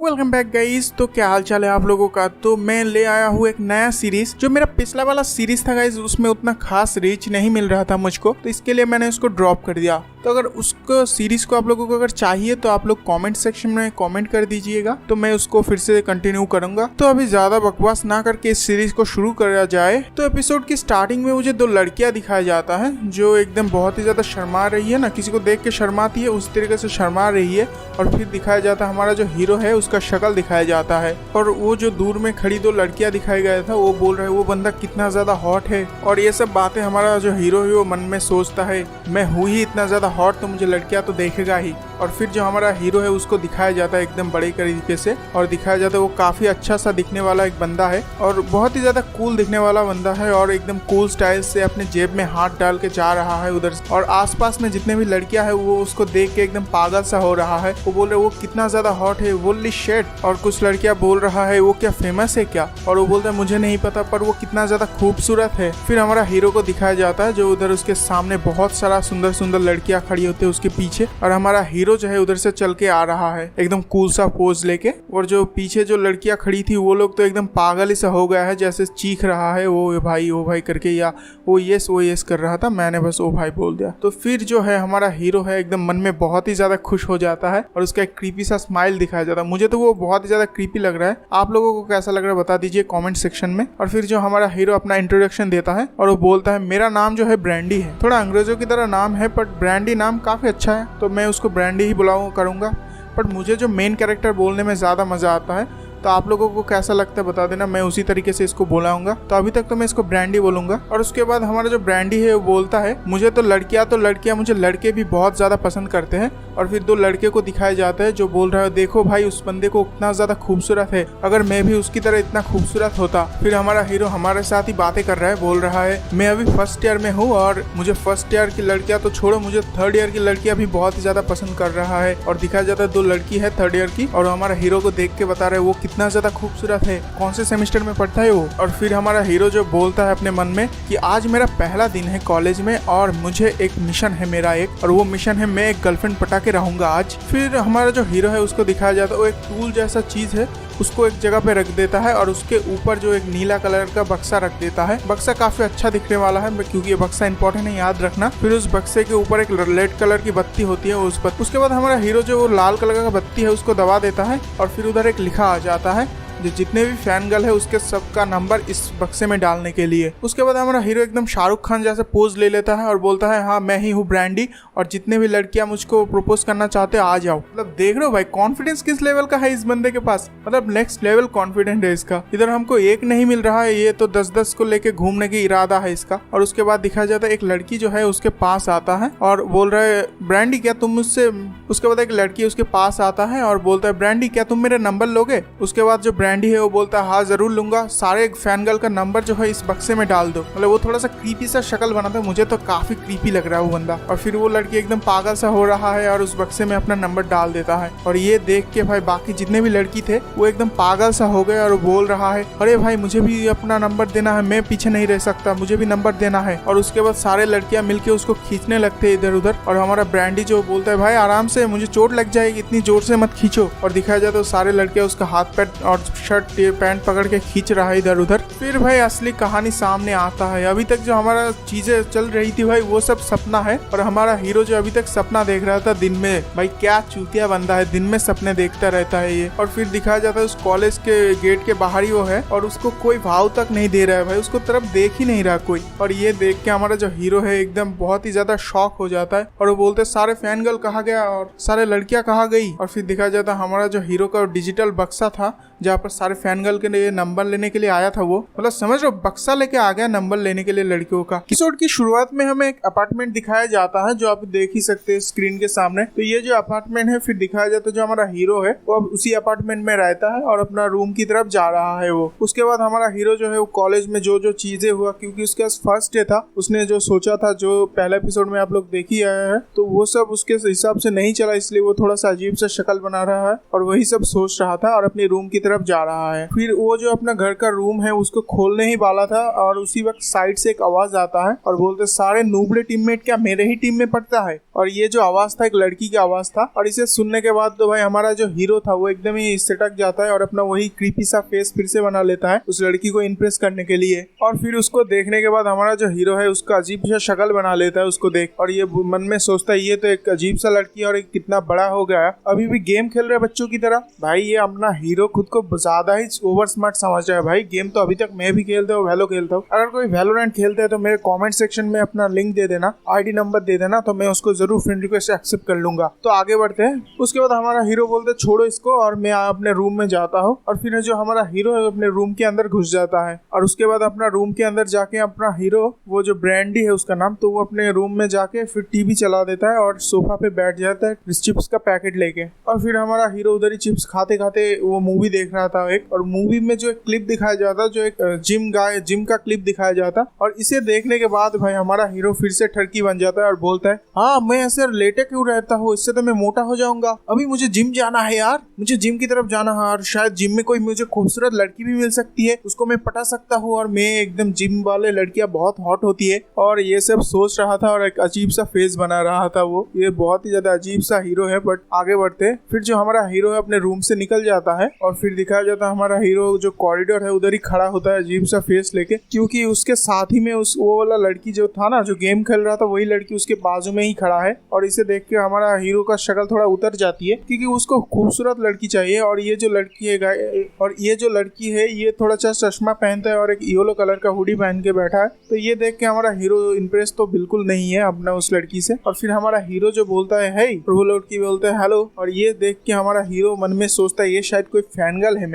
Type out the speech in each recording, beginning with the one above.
Welcome back guys. तो क्या हाल चाल है आप लोगों का। तो मैं ले आया हूँ एक नया सीरीज। जो मेरा पिछला वाला सीरीज था गाइस उसमें उतना खास रीच नहीं मिल रहा था मुझको, तो इसके लिए मैंने उसको ड्रॉप कर दिया। तो अगर उसको सीरीज को आप लोगों को अगर चाहिए तो आप लोग कमेंट सेक्शन में कमेंट कर दीजिएगा, तो मैं उसको फिर से कंटिन्यू करूंगा। तो अभी ज्यादा बकवास ना करके इस सीरीज को शुरू करा जाए। तो एपिसोड की स्टार्टिंग में मुझे दो लड़कियां दिखाया जाता है जो एकदम बहुत ही ज्यादा शर्मा रही है ना, किसी को देख के शर्माती है उस तरीके से शर्मा रही है। और फिर दिखाया जाता है हमारा जो हीरो है उसका शक्ल दिखाया जाता है, और वो जो दूर में खड़ी दो लड़कियां दिखाई गया था वो बोल रहे वो बंदा कितना ज्यादा हॉट है। और ये सब बातें हमारा जो हीरो है वो मन में सोचता है, मैं हूँ ही इतना ज्यादा हॉट तो मुझे लड़कियां तो देखेगा ही। और फिर जो हमारा हीरो है उसको दिखाया जाता है एकदम बड़े तरीके से, और दिखाया जाता है वो काफी अच्छा सा दिखने वाला एक बंदा है और बहुत ही ज्यादा कूल दिखने वाला बंदा है, और एकदम कूल स्टाइल से अपने जेब में हाथ डाल के जा रहा है उधर। और आसपास में जितने भी लड़कियां है वो उसको देख के एकदम पागल सा हो रहा है। वो बोल रहे वो कितना ज्यादा हॉट है, होली शिट। और कुछ लड़कियां बोल रहा है वो क्या फेमस है क्या, और वो बोलता है मुझे नहीं पता पर वो कितना ज्यादा खूबसूरत है। फिर हमारा हीरो को दिखाया जाता है जो उधर उसके सामने बहुत सारा सुंदर सुंदर लड़कियां खड़ी होती है उसके पीछे, और हमारा हीरो जो है उधर से चल के आ रहा है एकदम कूल सा पोज लेके। और जो पीछे जो लड़कियां खड़ी थी वो लोग तो एकदम पागल ही सा हो गया है, जैसे चीख रहा है वो भाई करके, या वो यस कर रहा था, मैंने बस ओ भाई बोल दिया। तो फिर जो है हमारा हीरो है एकदम मन में बहुत ही ज्यादा खुश हो जाता है और उसका एक क्रीपी सा स्माइल दिखाया जाता है। मुझे तो वो बहुत ही ज्यादा क्रीपी लग रहा है, आप लोगों को कैसा लग रहा है बता दीजिए कमेंट सेक्शन में। और फिर जो हमारा हीरो अपना इंट्रोडक्शन देता है और वो बोलता है मेरा नाम जो है ब्रांडी है, थोड़ा अंग्रेजों की तरह नाम है बट ब्रांडी नाम काफी अच्छा है तो मैं उसको ब्रांडी ही करूंगा। बट मुझे जो मेन कैरेक्टर बोलने में ज्यादा मजा आता है, तो आप लोगों को कैसा लगता है बता देना, मैं उसी तरीके से इसको बोलाऊंगा। तो अभी तक तो मैं इसको ब्रांडी बोलूंगा। और उसके बाद हमारा जो ब्रांडी है वो बोलता है मुझे तो लड़कियां मुझे लड़के भी बहुत ज्यादा पसंद करते हैं। और फिर दो लड़के को दिखाया जाता है जो बोल रहा है देखो भाई उस बंदे को इतना ज्यादा खूबसूरत है, अगर मैं भी उसकी तरह इतना खूबसूरत होता। फिर हमारा हीरो हमारे साथ ही बातें कर रहा है, बोल रहा है मैं अभी फर्स्ट ईयर में हूँ और मुझे फर्स्ट ईयर की लड़कियां तो छोड़ो, मुझे थर्ड ईयर की लड़कियां भी बहुत ही ज्यादा पसंद कर रहा है। और दिखाया जाता है दो लड़की है थर्ड ईयर की, और हमारा हीरो को देख के बता रहे वो कितना ज्यादा खूबसूरत है, कौन से सेमेस्टर में पढ़ता है वो। और फिर हमारा हीरो जो बोलता है अपने मन में कि आज मेरा पहला दिन है कॉलेज में और मुझे एक मिशन है मेरा एक, और वो मिशन है मैं एक गर्लफ्रेंड पटा के रहूंगा आज। फिर हमारा जो हीरो है उसको दिखाया जाता है वो एक टूल जैसा चीज है उसको एक जगह पे रख देता है और उसके ऊपर जो एक नीला कलर का बक्सा रख देता है। बक्सा काफी अच्छा दिखने वाला है क्योंकि ये बक्सा इंपॉर्टेंट है, याद रखना। फिर उस बक्से के ऊपर एक रेड कलर की बत्ती होती है उस पर। उसके बाद हमारा हीरो जो वो लाल कलर का बत्ती है उसको दबा देता है और फिर उधर एक लिखा आ जाता है जो जितने भी फैन गर्ल है उसके सबका नंबर इस बक्से में डालने के लिए। उसके बाद हमारा हीरो एकदम शाहरुख खान जैसे पोज ले लेता है और बोलता है हाँ मैं ही हूँ ब्रांडी, और जितने भी लड़कियां मुझको प्रपोज करना चाहते आ जाओ। मतलब देख रहे हो भाई कॉन्फिडेंस किस लेवल का है इस बंदे के पास, मतलब नेक्स्ट लेवल कॉन्फिडेंट है इसका। इधर हमको एक नहीं मिल रहा है, ये तो 10-10 को लेके घूमने की इरादा है इसका। और उसके बाद दिखाया जाता है एक लड़की जो है उसके पास आता है और बोल रहा है ब्रांडी क्या तुम मुझसे। उसके बाद एक लड़की उसके पास आता है और बोलता है ब्रांडी क्या तुम मेरे नंबर लोगे। उसके बाद जो ब्रांडी है वो बोलता है हाँ जरूर लूंगा, सारे फैन गर्ल का नंबर जो है इस बक्से में डाल दो। मतलब वो थोड़ा सा क्रीपी सा शक्ल बनाता है, मुझे तो काफी क्रीपी लग रहा है वो बंदा। और फिर वो लड़की एकदम पागल सा हो रहा है और उस बक्से में अपना नंबर डाल देता है। और ये देख के भाई बाकी जितने भी लड़की थे वो एकदम पागल सा हो गए और बोल रहा है अरे भाई मुझे भी अपना नंबर देना है, मैं पीछे नहीं रह सकता, मुझे भी नंबर देना है। और उसके बाद सारे लड़कियां मिलके उसको खींचने लगते हैं इधर उधर। और हमारा ब्रांडी जो बोलता है भाई आराम से, मुझे चोट लग जाएगी, इतनी जोर से मत खींचो। और दिखाया जाए तो सारे लड़कियां उसका हाथ पैर और शर्ट पैंट पकड़ के खींच रहा है इधर उधर। फिर भाई असली कहानी सामने आता है। अभी तक जो हमारा चीजें चल रही थी भाई वो सब सपना है, और हमारा हीरो जो अभी तक सपना देख रहा था दिन में, भाई क्या चूतिया बंदा है, दिन में सपने देखता रहता है ये। और फिर दिखाया जाता है उस कॉलेज के गेट के बाहर ही वो है और उसको कोई भाव तक नहीं दे रहा है भाई, उसको तरफ देख ही नहीं रहा कोई। और ये देख के हमारा जो हीरो है एकदम बहुत ही ज्यादा शॉक हो जाता है और वो बोलते सारे फैन गर्ल कहाँ गया और सारे लड़कियां कहाँ गई। और फिर दिखाया जाता है हमारा जो हीरो का डिजिटल बक्सा था जहाँ पर सारे फैन गर्ल के लिए नंबर लेने के लिए आया था वो, मतलब समझ रहे हो बक्सा लेके आ गया नंबर लेने के लिए लड़कियों का। एपिसोड की शुरुआत में हमें एक अपार्टमेंट दिखाया जाता है जो आप देख ही सकते हैं स्क्रीन के सामने। तो ये जो अपार्टमेंट है फिर दिखाया जाता है जो हमारा हीरो है वो अब उसी अपार्टमेंट में रहता है और अपना रूम की तरफ जा रहा है वो। उसके बाद हमारा हीरो जो है वो कॉलेज में जो जो चीजें हुआ, क्योंकि उसके फर्स्ट डे था, उसने जो सोचा था जो पहला एपिसोड में आप लोग देख ही आए हैं, तो वो सब उसके हिसाब से नहीं चला, इसलिए वो थोड़ा सा अजीब सा शक्ल बना रहा है और वही सब सोच रहा था और अपनी रूम की तरफ तरफ जा रहा है। फिर वो जो अपना घर का रूम है उसको खोलने ही वाला था और उसी वक्त साइड से एक आवाज आता है और बोलते सारे नूबड़े टीममेट क्या मेरे ही टीम में पड़ता है। और ये जो आवाज था एक लड़की की आवाज था और इसे सुनने के बाद तो भाई हमारा जो हीरो था वो एकदम ही सटक जाता है और अपना वही क्रीपी सा फेस फिर से बना लेता है उस लड़की को इम्प्रेस करने के लिए। और फिर उसको देखने के बाद हमारा जो हीरो है उसका अजीब सा शक्ल बना लेता है उसको देख, और ये मन में सोचता है ये तो एक अजीब सा लड़की है और एक कितना बड़ा हो गया, अभी भी गेम खेल रहा है बच्चों की तरह। भाई ये अपना हीरो खुद को ज्यादा ही ओवर स्मार्ट समझ रहा है। भाई गेम तो अभी तक मैं भी खेलता हूँ, वैलो खेलता हूँ। अगर कोई वैलोरेंट खेलता है तो मेरे कमेंट सेक्शन में अपना लिंक दे देना, आईडी नंबर दे देना, तो मैं उसको जरूर फ्रेंड रिक्वेस्ट एक्सेप्ट कर लूंगा। तो आगे बढ़ते हैं। उसके बाद हमारा हीरो बोलते छोड़ो इसको और मैं अपने रूम में जाता हूँ। और फिर जो हमारा हीरो है अपने रूम के अंदर घुस जाता है और उसके बाद अपना रूम के अंदर जाके अपना हीरो वो जो ब्रांडी है उसका नाम, तो वो अपने रूम में जाके फिर टीवी चला देता है और सोफा पे बैठ जाता है चिप्स का पैकेट लेके। और फिर हमारा हीरो उधर ही चिप्स खाते खाते वो मूवी देख रहा था एक, और मूवी में जो एक क्लिप दिखाया जाता जो एक जिम का क्लिप दिखाया जाता। और इसे देखने के बाद भाई हमारा हीरो फिर से ठरकी बन जाता है और बोलता है हाँ मैं ऐसे लेटे क्यों रहता हूँ, इससे तो मैं मोटा हो जाऊंगा, अभी मुझे जिम जाना है यार, मुझे जिम की तरफ जाना है और शायद जिम में कोई मुझे खूबसूरत लड़की भी मिल सकती है, उसको मैं पटा सकता हूँ और मैं एकदम जिम वाले लड़कियां बहुत हॉट होती है। और ये सब सोच रहा था और एक अजीब सा फेस बना रहा था वो। ये बहुत ही ज्यादा अजीब सा हीरो है। बट आगे बढ़ते फिर जो हमारा हीरो है अपने रूम से निकल जाता है और फिर दिखाया जाता है हमारा हीरो जो कॉरिडोर है उधर ही खड़ा होता है अजीब सा फेस लेके, क्योंकि उसके साथ ही में उस वो वाला लड़की जो था ना जो गेम खेल रहा था वही लड़की उसके बाजू में ही खड़ा है। और इसे देख के हमारा हीरो का शक्ल थोड़ा उतर जाती है क्योंकि उसको खूबसूरत लड़की चाहिए। और ये जो लड़की है ये थोड़ा सा चश्मा पहनता है और एक येलो कलर का हुडी पहन के बैठा है। तो ये देख के हमारा हीरो इम्प्रेस तो बिल्कुल नहीं है अपना उस लड़की से। और फिर हमारा हीरो जो बोलता है हे, और वो लड़की बोलता है हेलो। और ये देख के हमारा हीरो मन में सोचता है ये शायद कोई फैन गर्ल है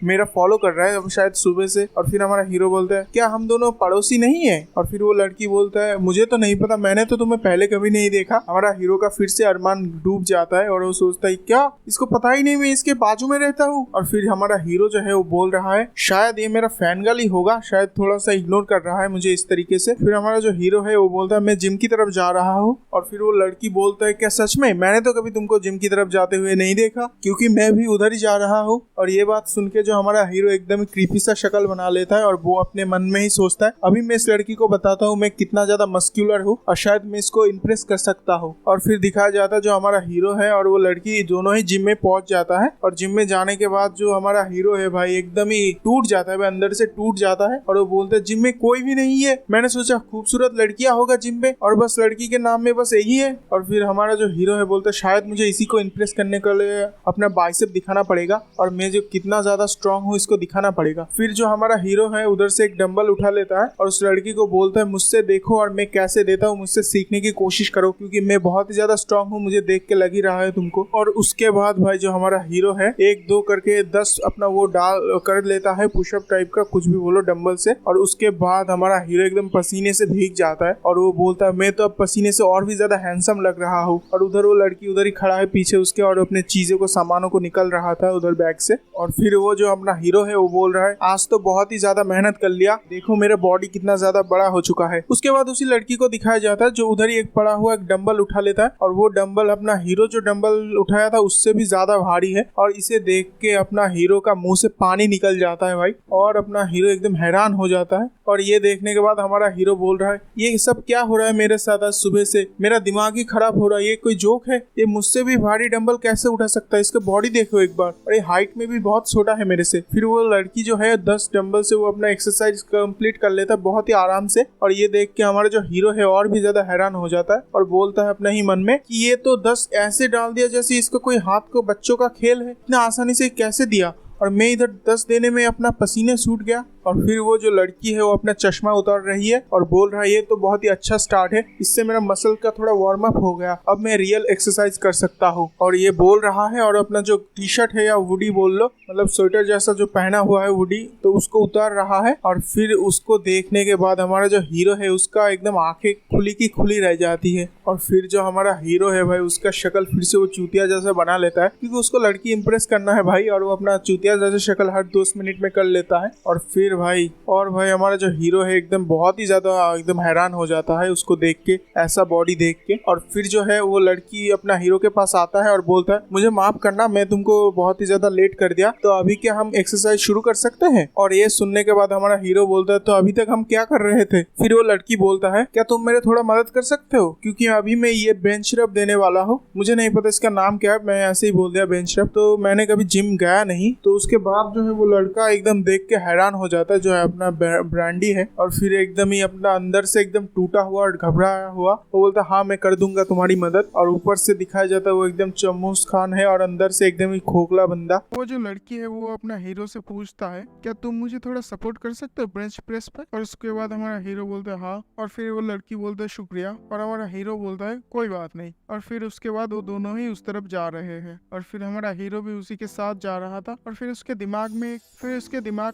मेरा फॉलो कर रहा है अब शायद सुबह से। और फिर हमारा हीरो बोलता है क्या हम दोनों पड़ोसी नहीं है। और फिर वो लड़की बोलता है मुझे तो नहीं पता, मैंने तो तुम्हें पहले कभी नहीं देखा। हमारा हीरो का फिर से अरमान डूब जाता है और वो सोचता है क्या इसको पता ही नहीं मैं इसके बाजू में रहता हूँ। और फिर हमारा हीरो जो है वो बोल रहा है शायद ये मेरा फैन गर्ल ही होगा, शायद थोड़ा सा इग्नोर कर रहा है मुझे इस तरीके से। फिर हमारा जो हीरो है वो बोलता है मैं जिम की तरफ जा रहा हूँ। और फिर वो लड़की बोलता है क्या सच में, मैंने तो कभी तुमको जिम की तरफ जाते हुए नहीं देखा क्योंकि मैं भी उधर ही जा रहा हूँ। और ये बात सुन के जो हमारा हीरो एकदम क्रीपी सा शक्ल बना लेता है और वो अपने मन में ही सोचता है अभी मैं इस लड़की को बताता हूँ मैं कितना ज्यादा मस्क्यूलर हूँ और शायद मैं इसको इम्प्रेस कर सकता हूँ। और फिर दिखाया जाता है जो हमारा हीरो है और वो लड़की दोनों ही जिम में पहुंच जाता है। और जिम में जाने के बाद जो हमारा हीरो है भाई एकदम ही टूट जाता है, भाई अंदर से टूट जाता है। और वो बोलते हैं जिम में कोई भी नहीं है, मैंने सोचा खूबसूरत लड़कियां होगा जिम में और बस लड़की के नाम में बस यही है। और फिर हमारा जो हीरो है बोलता है शायद मुझे इसी को इम्प्रेस करने के लिए अपना बाइसेप दिखाना पड़ेगा और मैं जो कितना ज्यादा स्ट्रांग हूँ इसको दिखाना पड़ेगा। फिर जो हमारा हीरो है उधर से एक डंबल उठा लेता है और उस लड़की को बोलता है मुझसे देखो और मैं कैसे देता हूँ, मुझसे सीखने की कोशिश करो क्योंकि मैं बहुत ही ज्यादा स्ट्रांग हूँ, मुझे देख के लग ही रहा है तुमको। और उसके बाद भाई जो हमारा हीरो है 1-2 करके 10 अपना वो डाल कर लेता है पुशअप टाइप का कुछ भी बोलो डंबल से। और उसके बाद हमारा हीरो एकदम पसीने से भीग जाता है और वो बोलता है मैं तो अब पसीने से और भी ज्यादा हैंडसम लग रहा हूँ। और उधर वो लड़की उधर ही खड़ा है पीछे उसके और अपने चीजों को सामानों को निकल रहा था उधर बैग से। और फिर वो जो अपना हीरो है वो बोल रहा है आज तो बहुत ही ज्यादा मेहनत कर लिया, देखो मेरा बॉडी कितना ज्यादा बड़ा हो चुका है। उसके बाद उसी लड़की को दिखाया जाता है जो उधर ही एक पड़ा हुआ एक डंबल उठा लेता है और वो डंबल अपना हीरो जो डंबल उठाया था उससे भी ज्यादा भारी है। और इसे देख के अपना हीरो का मुंह से पानी निकल जाता है भाई और अपना हीरो एकदम हैरान हो जाता है। और ये देखने के बाद हमारा हीरो बोल रहा है ये सब क्या हो रहा है मेरे साथ आज सुबह से, मेरा दिमाग ही खराब हो रहा है, ये कोई जोक है, ये मुझसे भी भारी डंबल कैसे उठा सकता है, इसका बॉडी देखो एक बार, और ये हाइट में भी बहुत छोटा है मेरे से। फिर वो लड़की जो है 10 डंबल से वो अपना एक्सरसाइज कंप्लीट कर लेता है बहुत ही आराम से। और ये देख के हमारा जो हीरो है और भी ज्यादा हैरान हो जाता है और बोलता है अपने ही मन में कि ये तो 10 ऐसे डाल दिया जैसे इसको कोई हाथ को बच्चों का खेल है, इतना आसानी से कैसे दिया, और मैं इधर 10 देने में अपना पसीने सूट गया। और फिर वो जो लड़की है वो अपना चश्मा उतार रही है और बोल रहा है ये तो बहुत ही अच्छा स्टार्ट है, इससे मेरा मसल का थोड़ा वार्म अप हो गया, अब मैं रियल एक्सरसाइज कर सकता हूँ। और ये बोल रहा है और अपना जो टी शर्ट है या वुडी बोल लो, मतलब स्वेटर जैसा जो पहना हुआ है वुडी, तो उसको उतार रहा है। और फिर उसको देखने के बाद हमारा जो हीरो है उसका एकदम आंखें खुली की खुली रह जाती है। और फिर जो हमारा हीरो है भाई उसका शक्ल फिर से वो चूतिया जैसा बना लेता है क्योंकि उसको लड़की इंप्रेस करना है भाई, और वो अपना चूतिया जैसा शक्ल हर 2 मिनट में कर लेता है। और फिर फिर भाई हमारा जो हीरो है एकदम बहुत ही ज्यादा एकदम हैरान हो जाता है उसको देख के, ऐसा बॉडी देख के। और फिर जो है वो लड़की अपना हीरो के पास आता है और बोलता है मुझे माफ करना, मैं तुमको बहुत ही ज्यादा लेट कर दिया, तो अभी क्या हम एक्सरसाइज शुरू कर सकते हैं? और ये सुनने के बाद हमारा हीरो बोलता है तो अभी तक हम क्या कर रहे थे? फिर वो लड़की बोलता है क्या तुम मेरे थोड़ा मदद कर सकते हो, क्योंकि अभी मैं ये बेंच रब देने वाला हूँ, मुझे नहीं पता इसका नाम क्या है, मैं ऐसे ही बोल दिया बेंच रब, तो मैंने कभी जिम गया नहीं। तो उसके बाद जो है वो लड़का एकदम देख के हैरान हो जाता है जो है अपना ब्रांडी है, और फिर एकदम ही अपना अंदर से एकदम टूटा हुआ और घबराया हुआ वो बोलता हाँ मैं कर दूंगा तुम्हारी मदद। और ऊपर से दिखाया जाता है वो एकदम चम्मूस खान है और अंदर से एकदम ही खोखला बंदा। वो जो लड़की है वो अपना हीरो से पूछता है क्या तुम मुझे थोड़ा सपोर्ट कर सकते हो बेंच प्रेस पर? और उसके बाद हमारा हीरो बोलता है हाँ। और फिर वो लड़की बोलता है शुक्रिया, और हमारा हीरो बोलता है कोई बात नहीं। और फिर उसके बाद वो दोनों ही उस तरफ जा रहे हैं, और फिर हमारा हीरो भी उसी के साथ जा रहा था। और फिर उसके दिमाग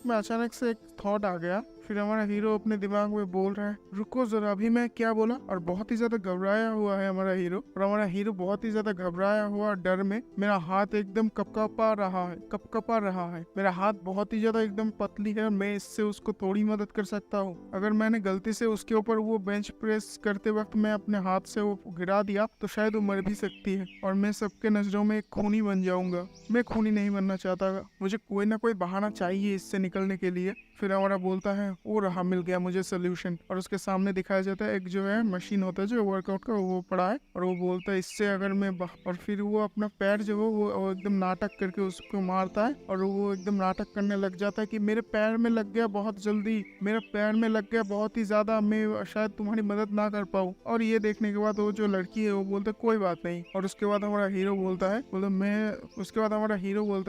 में अचानक से एक थॉट आ गया। फिर हमारा हीरो अपने दिमाग में बोल रहा है रुको जरा, अभी मैं क्या बोला? और बहुत ही ज्यादा घबराया हुआ है हमारा हीरो, और हमारा हीरो बहुत ही ज्यादा घबराया हुआ डर में, मेरा हाथ एकदम कपकपा रहा है, मेरा हाथ बहुत ही ज्यादा एकदम पतली है और मैं इससे उसको थोड़ी मदद कर सकता हूँ। अगर मैंने गलती से उसके ऊपर वो बेंच प्रेस करते वक्त मैं अपने हाथ से वो गिरा दिया तो शायद वो मर भी सकती है, और मैं सबके नजरों में एक खूनी बन जाऊंगा। मैं खूनी नहीं बनना चाहता, मुझे कोई ना कोई बहाना चाहिए इससे निकलने के लिए। फिर हमारा बोलता है वो रहा, मिल गया मुझे सोल्यूशन। और उसके सामने दिखाया जाता है एक जो है मशीन होता है जो वर्कआउट का, वो पड़ा है, और वो बोलता है इससे अगर मैं और फिर वो अपना पैर जो है वो एकदम नाटक करके उसको मारता है, और वो एकदम नाटक करने लग जाता है कि मेरे पैर में लग गया बहुत जल्दी, मेरे पैर में लग गया बहुत ही ज्यादा, मैं शायद तुम्हारी मदद ना कर पाऊँ। और ये देखने के बाद वो जो लड़की है वो बोलता है कोई बात नहीं। और उसके बाद हमारा हीरो बोलता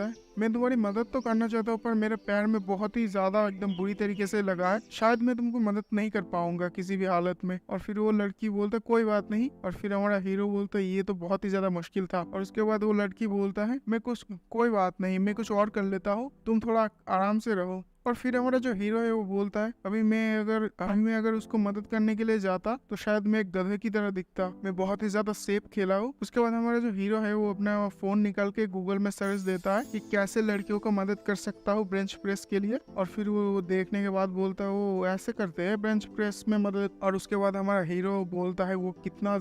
है मैं तुम्हारी मदद तो करना चाहता हूँ पर मेरे पैर में बहुत ही ज्यादा एकदम बुरी तरीके से लगा है, शायद मैं तुमको मदद नहीं कर पाऊंगा किसी भी हालत में। और फिर वो लड़की बोलता है कोई बात नहीं। और फिर हमारा हीरो बोलता है ये तो बहुत ही ज्यादा मुश्किल था। और उसके बाद वो लड़की बोलता है कोई बात नहीं, मैं कुछ और कर लेता हूँ, तुम थोड़ा आराम से रहो। और फिर हमारा जो हीरो है वो बोलता है अभी मैं अगर उसको मदद करने के लिए जाता तो शायद मैं एक गधे की तरह दिखता, मैं बहुत ही ज्यादा सेफ खेला हूँ। उसके बाद हमारा जो हीरो है वो अपना फोन निकाल के गूगल में सर्च देता है कि कैसे लड़कियों को मदद कर सकता हूँ बेंच प्रेस के लिए। और फिर वो देखने के बाद बोलता है वो ऐसे करते हैं बेंच प्रेस में मदद। और उसके बाद हमारा हीरो बोलता है वो कितना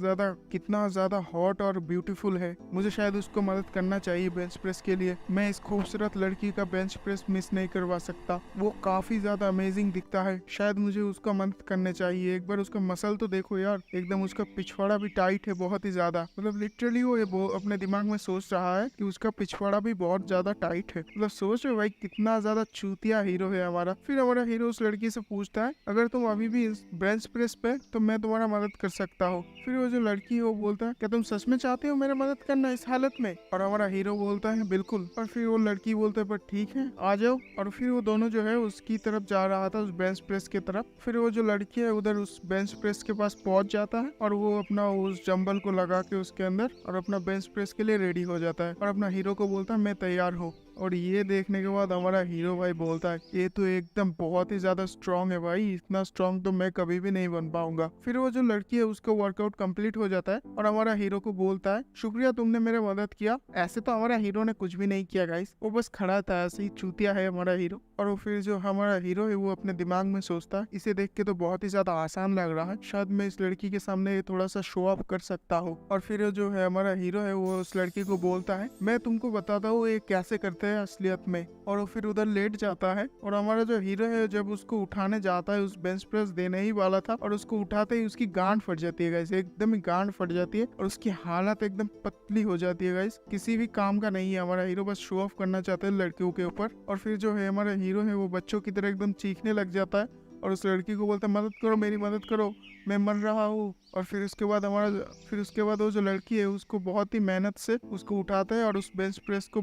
ज्यादा हॉट और ब्यूटीफुल है, मुझे शायद उसको मदद करना चाहिए बेंच प्रेस के लिए, मैं इस खूबसूरत लड़की का बेंच प्रेस मिस नहीं करवा सकता, वो काफी ज्यादा अमेजिंग दिखता है, शायद मुझे उसका मदद करने चाहिए। एक बार उसका मसल तो देखो यार, एकदम उसका पिछवाड़ा भी टाइट है बहुत ही ज्यादा, मतलब लिटरली वो अपने दिमाग में सोच रहा है कि उसका पिछवाड़ा भी बहुत ज्यादा टाइट है। मतलब सोच रहे भाई कितना ज्यादा चूतिया हीरो है हमारा। फिर हमारा हीरो उस लड़की से पूछता है अगर तुम अभी भी इस बेंच प्रेस पे तो मैं तुम्हारा मदद कर सकता हूँ। फिर वो जो लड़की है वो बोलता है क्या तुम सच में चाहते हो मेरा मदद करना इस हालत में? और हमारा हीरो बोलता है बिल्कुल। और फिर वो लड़की बोलता है पर ठीक है आ जाओ। और फिर वो दोनों जो है उसकी तरफ जा रहा था, उस बेंच प्रेस की तरफ। फिर वो जो लड़की है उधर उस बेंच प्रेस के पास पहुंच जाता है और वो अपना उस जंबल को लगा के उसके अंदर और अपना बेंच प्रेस के लिए रेडी हो जाता है और अपना हीरो को बोलता है मैं तैयार हूँ। और ये देखने के बाद हमारा हीरो भाई बोलता है ये तो एकदम बहुत ही ज्यादा स्ट्रांग है भाई, इतना स्ट्रांग तो मैं कभी भी नहीं बन पाऊंगा। फिर वो जो लड़की है उसका वर्कआउट कंप्लीट हो जाता है और हमारा हीरो को बोलता है शुक्रिया तुमने मेरे मदद किया। ऐसे तो हमारा हीरो ने कुछ भी नहीं किया गाइस, वो बस खड़ा था, ऐसे ही चूतिया है हमारा हीरो। और वो फिर जो हमारा हीरो है वो अपने दिमाग में सोचता है इसे देख के तो बहुत ही ज्यादा आसान लग रहा है, शायद मैं इस लड़की के सामने थोड़ा सा शो ऑफ कर सकता हूँ। और फिर जो है हमारा हीरो है वो उस लड़की को बोलता है मैं तुमको बताता हूँ ये कैसे करते हैं असलियत में। और वो फिर उधर लेट जाता है और हमारा जो हीरो है जब उसको उठाने जाता है, उस बेंच प्रेस देने ही वाला था और उसको उठाते ही उसकी गांड फट जाती है गाइस, एकदम ही गांड फट जाती है और उसकी हालत एकदम पतली हो जाती है गाइस, किसी भी काम का नहीं है। हमारा हीरो बस शो ऑफ करना चाहता है लड़कियों के ऊपर। और फिर जो है हमारा हीरो है वो बच्चों की तरह एकदम चीखने लग जाता है और उस लड़की को बोलता है मदद करो, मेरी मदद करो, मैं मर रहा हूँ। और फिर उसके बाद वो जो लड़की है उसको बहुत ही मेहनत से उसको उठाता है और उस बेंच प्रेस को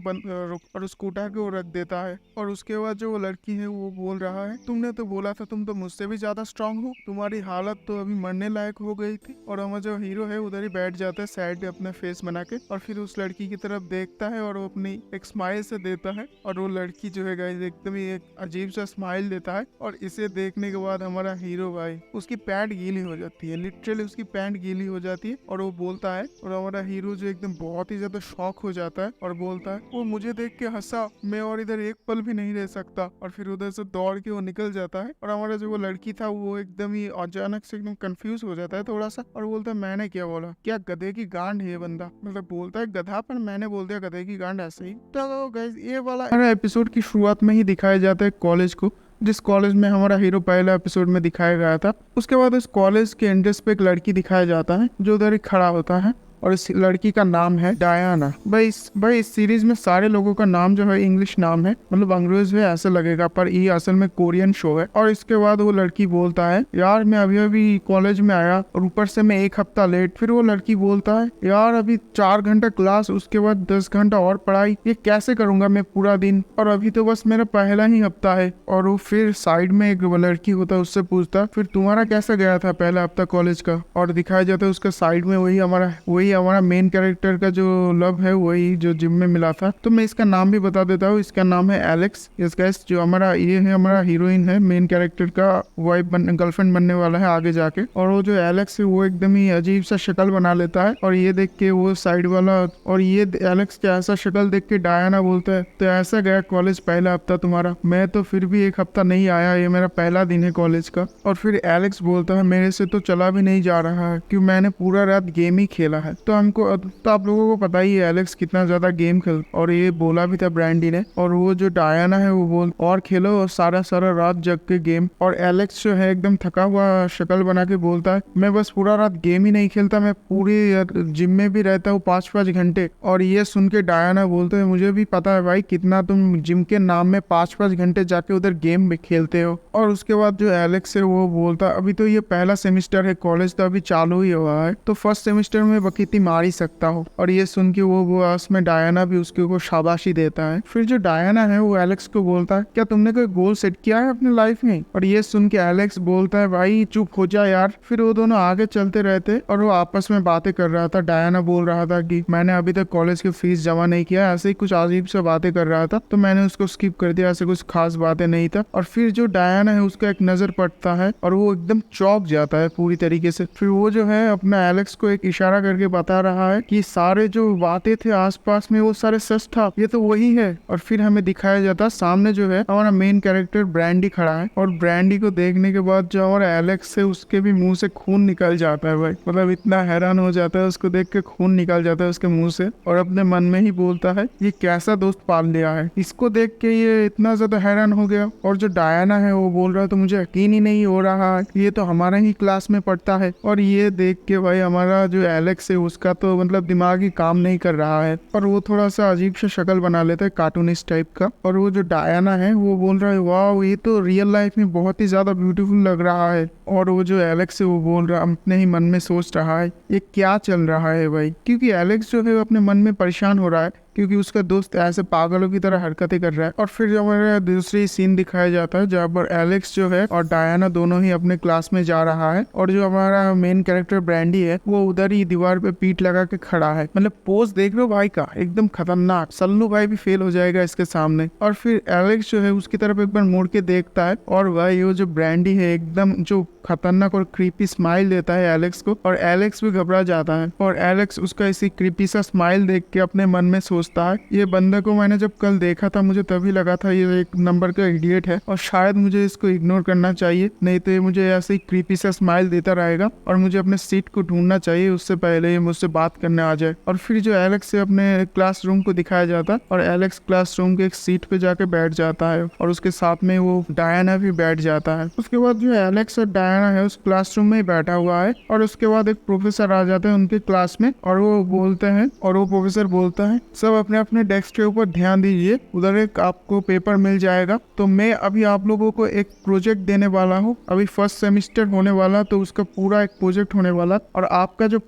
और उसको उठा के वो रख देता है। और उसके बाद जो वो लड़की है वो बोल रहा है तुमने तो बोला था तुम तो मुझसे भी ज्यादा स्ट्रांग हो, तुम्हारी हालत तो अभी मरने लायक हो गई थी। और हमारा जो हीरो है उधर ही बैठ जाता है साइड अपना फेस बना के और फिर उस लड़की की तरफ देखता है और वो अपनी एक स्माइल से देता है और वो लड़की जो है गाइस एकदम ही एक अजीब सा स्माइल देता है। और इसे देखने के बाद हमारा हीरो भाई, उसकी पैंट गीली हो जाती है, लिटरली उसकी पैंट गीली हो जाती है और वो बोलता है, और हमारा हीरो जो एकदम बहुत ही ज्यादा शॉक हो जाता है और बोलता है वो मुझे देख के हंसा, मैं और इधर एक पल भी नहीं रह सकता। और फिर उधर से दौड़ के वो निकल जाता है और हमारा जो वो लड़की था वो एकदम ही अचानक से एकदम कंफ्यूज हो जाता है थोड़ा सा और बोलता है मैंने क्या बोला, क्या गधे की गांड है ये बंदा, मतलब बोलता है गधा पर मैंने बोल दिया गधे की गांड ऐसे ही। तो गाइस ये वाला एपिसोड की शुरुआत में ही दिखाया जाता है कॉलेज को, जिस कॉलेज में हमारा हीरो पहला एपिसोड में दिखाया गया था। उसके बाद इस कॉलेज के एंट्रेंस पे एक लड़की दिखाया जाता है जो उधर ही खड़ा होता है और इस लड़की का नाम है डायना। भाई इस सीरीज में सारे लोगों का नाम जो है इंग्लिश नाम है, मतलब अंग्रेज है ऐसे लगेगा, पर ये असल में कोरियन शो है। और इसके बाद वो लड़की बोलता है यार मैं अभी अभी कॉलेज में आया और ऊपर से मैं 1 हफ्ता लेट। फिर वो लड़की बोलता है यार अभी 4 घंटा क्लास, उसके बाद 10 घंटा और पढ़ाई, ये कैसे करूंगा मैं पूरा दिन, और अभी तो बस मेरा पहला ही हफ्ता है। और वो फिर साइड में एक लड़की होता है उससे पूछता फिर तुम्हारा कैसा गया था पहला हफ्ता कॉलेज का, और दिखाया जाता है उसका साइड में वही हमारा मेन कैरेक्टर का जो लव है वही जो जिम में मिला था। तो मैं इसका नाम भी बता देता हूँ, इसका नाम है एलेक्स। इसका जो हमारा ये है हमारा हीरोइन है, मेन कैरेक्टर का वाइफ गर्लफ्रेंड बनने वाला है आगे जाके। और वो जो एलेक्स है वो एकदम ही अजीब सा शक्ल बना लेता है और ये देख के वो साइड वाला, और ये एलेक्स का ऐसा शक्ल देख के डायना बोलता है तो ऐसा गया कॉलेज पहला हफ्ता तुम्हारा, मैं तो फिर भी 1 हफ्ता नहीं आया, ये मेरा पहला दिन है कॉलेज का। और फिर एलेक्स बोलता है मेरे से तो चला भी नहीं जा रहा है क्योंकि मैंने पूरा रात गेम ही खेला है। तो आप लोगों को पता ही है एलेक्स कितना ज्यादा गेम खेल, और ये बोला भी था ब्रांडी ने। और वो जो डायना है वो बोल और खेलो और सारा रात जग के गेम। और एलेक्स जो है एकदम थका हुआ शक्ल बना के बोलता है मैं बस पूरा रात गेम ही नहीं खेलता, मैं पूरी जिम में भी रहता हूँ 5-5 घंटे। और ये सुन के डायना बोलते है मुझे भी पता है भाई कितना तुम जिम के नाम में 5-5 घंटे जाके उधर गेम में खेलते हो। और उसके बाद जो एलेक्स है वो बोलता अभी तो ये पहला सेमेस्टर है, कॉलेज तो अभी चालू ही हुआ है, तो फर्स्ट सेमेस्टर में बकीती मार ही सकता हो। और ये सुन के वो उसमें डायना भी उसके को शाबाशी देता है। फिर जो डायना है वो एलेक्स को बोलता है क्या तुमने कोई गोल सेट किया है अपने लाइफ में, और ये सुन के एलेक्स बोलता है भाई चुप हो जा यार। फिर वो दोनों आगे चलते रहते और वो आपस में बातें कर रहा था। डायना बोल रहा था कि मैंने अभी तक कॉलेज की फीस जमा नहीं किया, ऐसे ही कुछ अजीब से बातें कर रहा था तो मैंने उसको स्किप कर दिया, ऐसे कुछ खास बातें नहीं था। और फिर जो डायना है उसका एक नजर पड़ता है और वो एकदम चौंक जाता है पूरी तरीके से। फिर वो जो है अपना एलेक्स को एक इशारा करके बता रहा है कि सारे जो बातें थे आसपास में वो सारे सच था, ये तो वही है। और फिर हमें दिखाया जाता सामने जो है हमारा मेन कैरेक्टर ब्रांडी खड़ा है, और ब्रांडी को देखने के बाद जो हमारा एलेक्स है उसके भी मुंह से खून निकल जाता है भाई, मतलब इतना हैरान हो जाता है, उसको देख के खून निकल जाता है उसके मुंह से। और अपने मन में ही बोलता है ये कैसा दोस्त पाल लिया है, इसको देख के ये इतना ज्यादा हैरान हो गया। और जो डायना है वो बोल रहा है तो मुझे यकीन ही नहीं हो रहा है, ये तो हमारा ही क्लास में पढ़ता है। और ये देख के भाई हमारा जो एलेक्स है उसका तो मतलब दिमाग ही काम नहीं कर रहा है, और वो थोड़ा सा अजीब सा शक्ल बना लेता है कार्टूनिस्ट टाइप का। और वो जो डायना है वो बोल रहा है वाह ये तो रियल लाइफ में बहुत ही ज्यादा ब्यूटीफुल लग रहा है। और वो जो एलेक्स है वो बोल रहा अपने ही मन में सोच रहा है ये क्या चल रहा है भाई, क्योंकि एलेक्स जो है वो अपने मन में परेशान हो रहा है क्योंकि उसका दोस्त ऐसे पागलों की तरह हरकतें कर रहा है। और फिर जब हमारा दूसरी सीन दिखाया जाता है जहाँ पर एलेक्स जो है और डायना दोनों ही अपने क्लास में जा रहा है, और जो हमारा मेन कैरेक्टर ब्रांडी है वो उधर ही दीवार पे पीठ लगा के खड़ा है, मतलब पोज देख लो भाई का एकदम खतरनाक, सल्लू भाई भी फेल हो जाएगा इसके सामने। और फिर एलेक्स जो है उसकी तरफ एक बार मुड़ के देखता है और भाई वो जो ब्रांडी है एकदम जो खतरनाक और क्रीपी स्माइल देता है एलेक्स को, और एलेक्स भी घबरा जाता है। और एलेक्स उसका इसी क्रीपी सा स्माइल देख के अपने मन में सोचता है ये बंदे को मैंने जब कल देखा था मुझे तभी लगा था ये एक नंबर का इडियट है और शायद मुझे इसको इग्नोर करना चाहिए, नहीं तो ये मुझे ऐसे ही क्रीपी सा स्माइल देता रहेगा और मुझे अपने सीट को ढूंढना चाहिए उससे पहले ये मुझसे बात करने आ जाए। और फिर जो एलेक्स से अपने क्लासरूम को दिखाया जाता है और एलेक्स क्लासरूम के एक सीट पे जाके बैठ जाता है और उसके साथ में वो डायना भी बैठ जाता है। उसके बाद जो एलेक्स और डायना है उस क्लासरूम में ही बैठा हुआ है, और उसके बाद एक प्रोफेसर आ जाते हैं उनके क्लास में और वो बोलते हैं, और वो प्रोफेसर बोलता है सब अपने अपने डेस्क के ऊपर ध्यान दीजिए, उधर एक आपको पेपर मिल जाएगा। तो मैं अभी आप लोगों को एक प्रोजेक्ट देने वाला हूँ, अभी फर्स्ट सेमेस्टर होने वाला तो उसका पूरा एक प्रोजेक्ट होने वाला, और आपका जो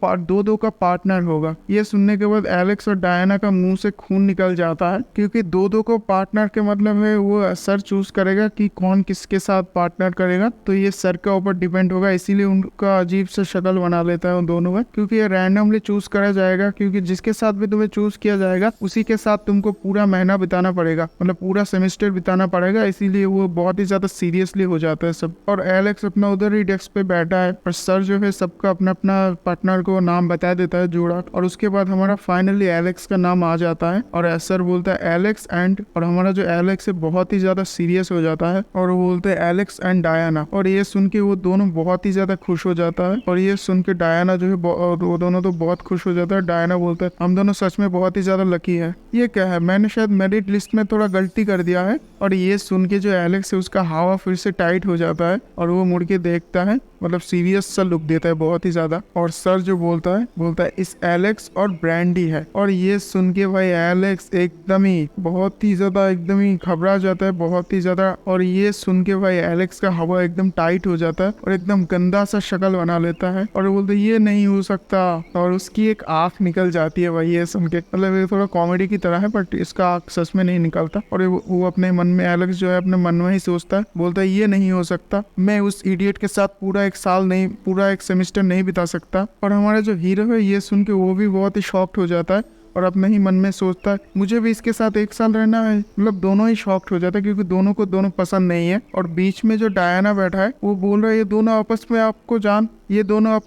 दो का पार्टनर होगा। ये सुनने के बाद एलेक्स और डायना का मुंह से खून निकल जाता है, क्योंकि दो को पार्टनर के मतलब है वो सर चूज करेगा कि कौन किसके साथ पार्टनर करेगा, तो ये सर के ऊपर डिपेंड होगा, इसीलिए उनका अजीब सा शक्ल बना लेता है उन दोनों में, क्योंकि ये रैंडमली चूज करा जाएगा, क्योंकि जिसके साथ भी तुम्हें चूज किया जाएगा उसी के साथ तुमको पूरा महीना बिताना पड़ेगा, मतलब पूरा सेमेस्टर बिताना पड़ेगा। इसीलिए वो बहुत ही ज्यादा सीरियसली हो जाता है सब। और एलेक्स अपना उधर ही डेस्क पे बैठा है और सर जो है सबका अपना अपना पार्टनर को नाम बता देता है जोड़ा। और उसके बाद हमारा फाइनली एलेक्स का नाम आ जाता है और सर बोलता है एलेक्स एंड, और हमारा जो एलेक्स है बहुत ही ज्यादा सीरियस हो जाता है और वो बोलते हैं एलेक्स एंड डायना। और ये सुन के वो दोनों बहुत ही ज्यादा खुश हो जाता है। और ये सुन के डायना जो है वो दोनों तो बहुत खुश हो जाता है। डायना बोलता है हम दोनों सच में बहुत ही ज्यादा लकी है। ये क्या है, मैंने शायद मेरिट लिस्ट में थोड़ा गलती कर दिया है। और ये सुन के जो एलेक्स है उसका हवा फिर से टाइट हो जाता है और वो मुड़ के देखता है, मतलब सीरियस सा लुक देता है बहुत ही ज्यादा। और सर जो बोलता है इस एलेक्स और ब्रांडी है। और ये सुन के भाई एलेक्स एकदम ही बहुत ही ज्यादा एकदम ही घबरा जाता है बहुत ही ज्यादा। और ये सुन के भाई एलेक्स का हवा एकदम टाइट हो जाता है और एकदम गंदा सा शक्ल बना लेता है और बोलते ये नहीं हो सकता। और उसकी एक आंख निकल जाती है भाई ये सुन के, मतलब ये थोड़ा कॉमेडी की तरह है बट इसका आंख सच में नहीं निकलता। और वो अपने मन में, एलेक्स जो है अपने मन में ही सोचता है, बोलता है ये नहीं हो सकता, मैं उस इडियट के साथ पूरा एक सेमेस्टर नहीं बिता सकता। और हमारा जो हीरो है ये सुन के वो भी बहुत ही शॉक्ड हो जाता है और अपने ही मन में सोचता है मुझे भी इसके साथ एक साल रहना है। मतलब दोनों ही शॉक्ड हो जाता है क्योंकि दोनों को दोनों पसंद नहीं है। और बीच में जो डायना बैठा है वो बोल रहा है ये दोनों अपने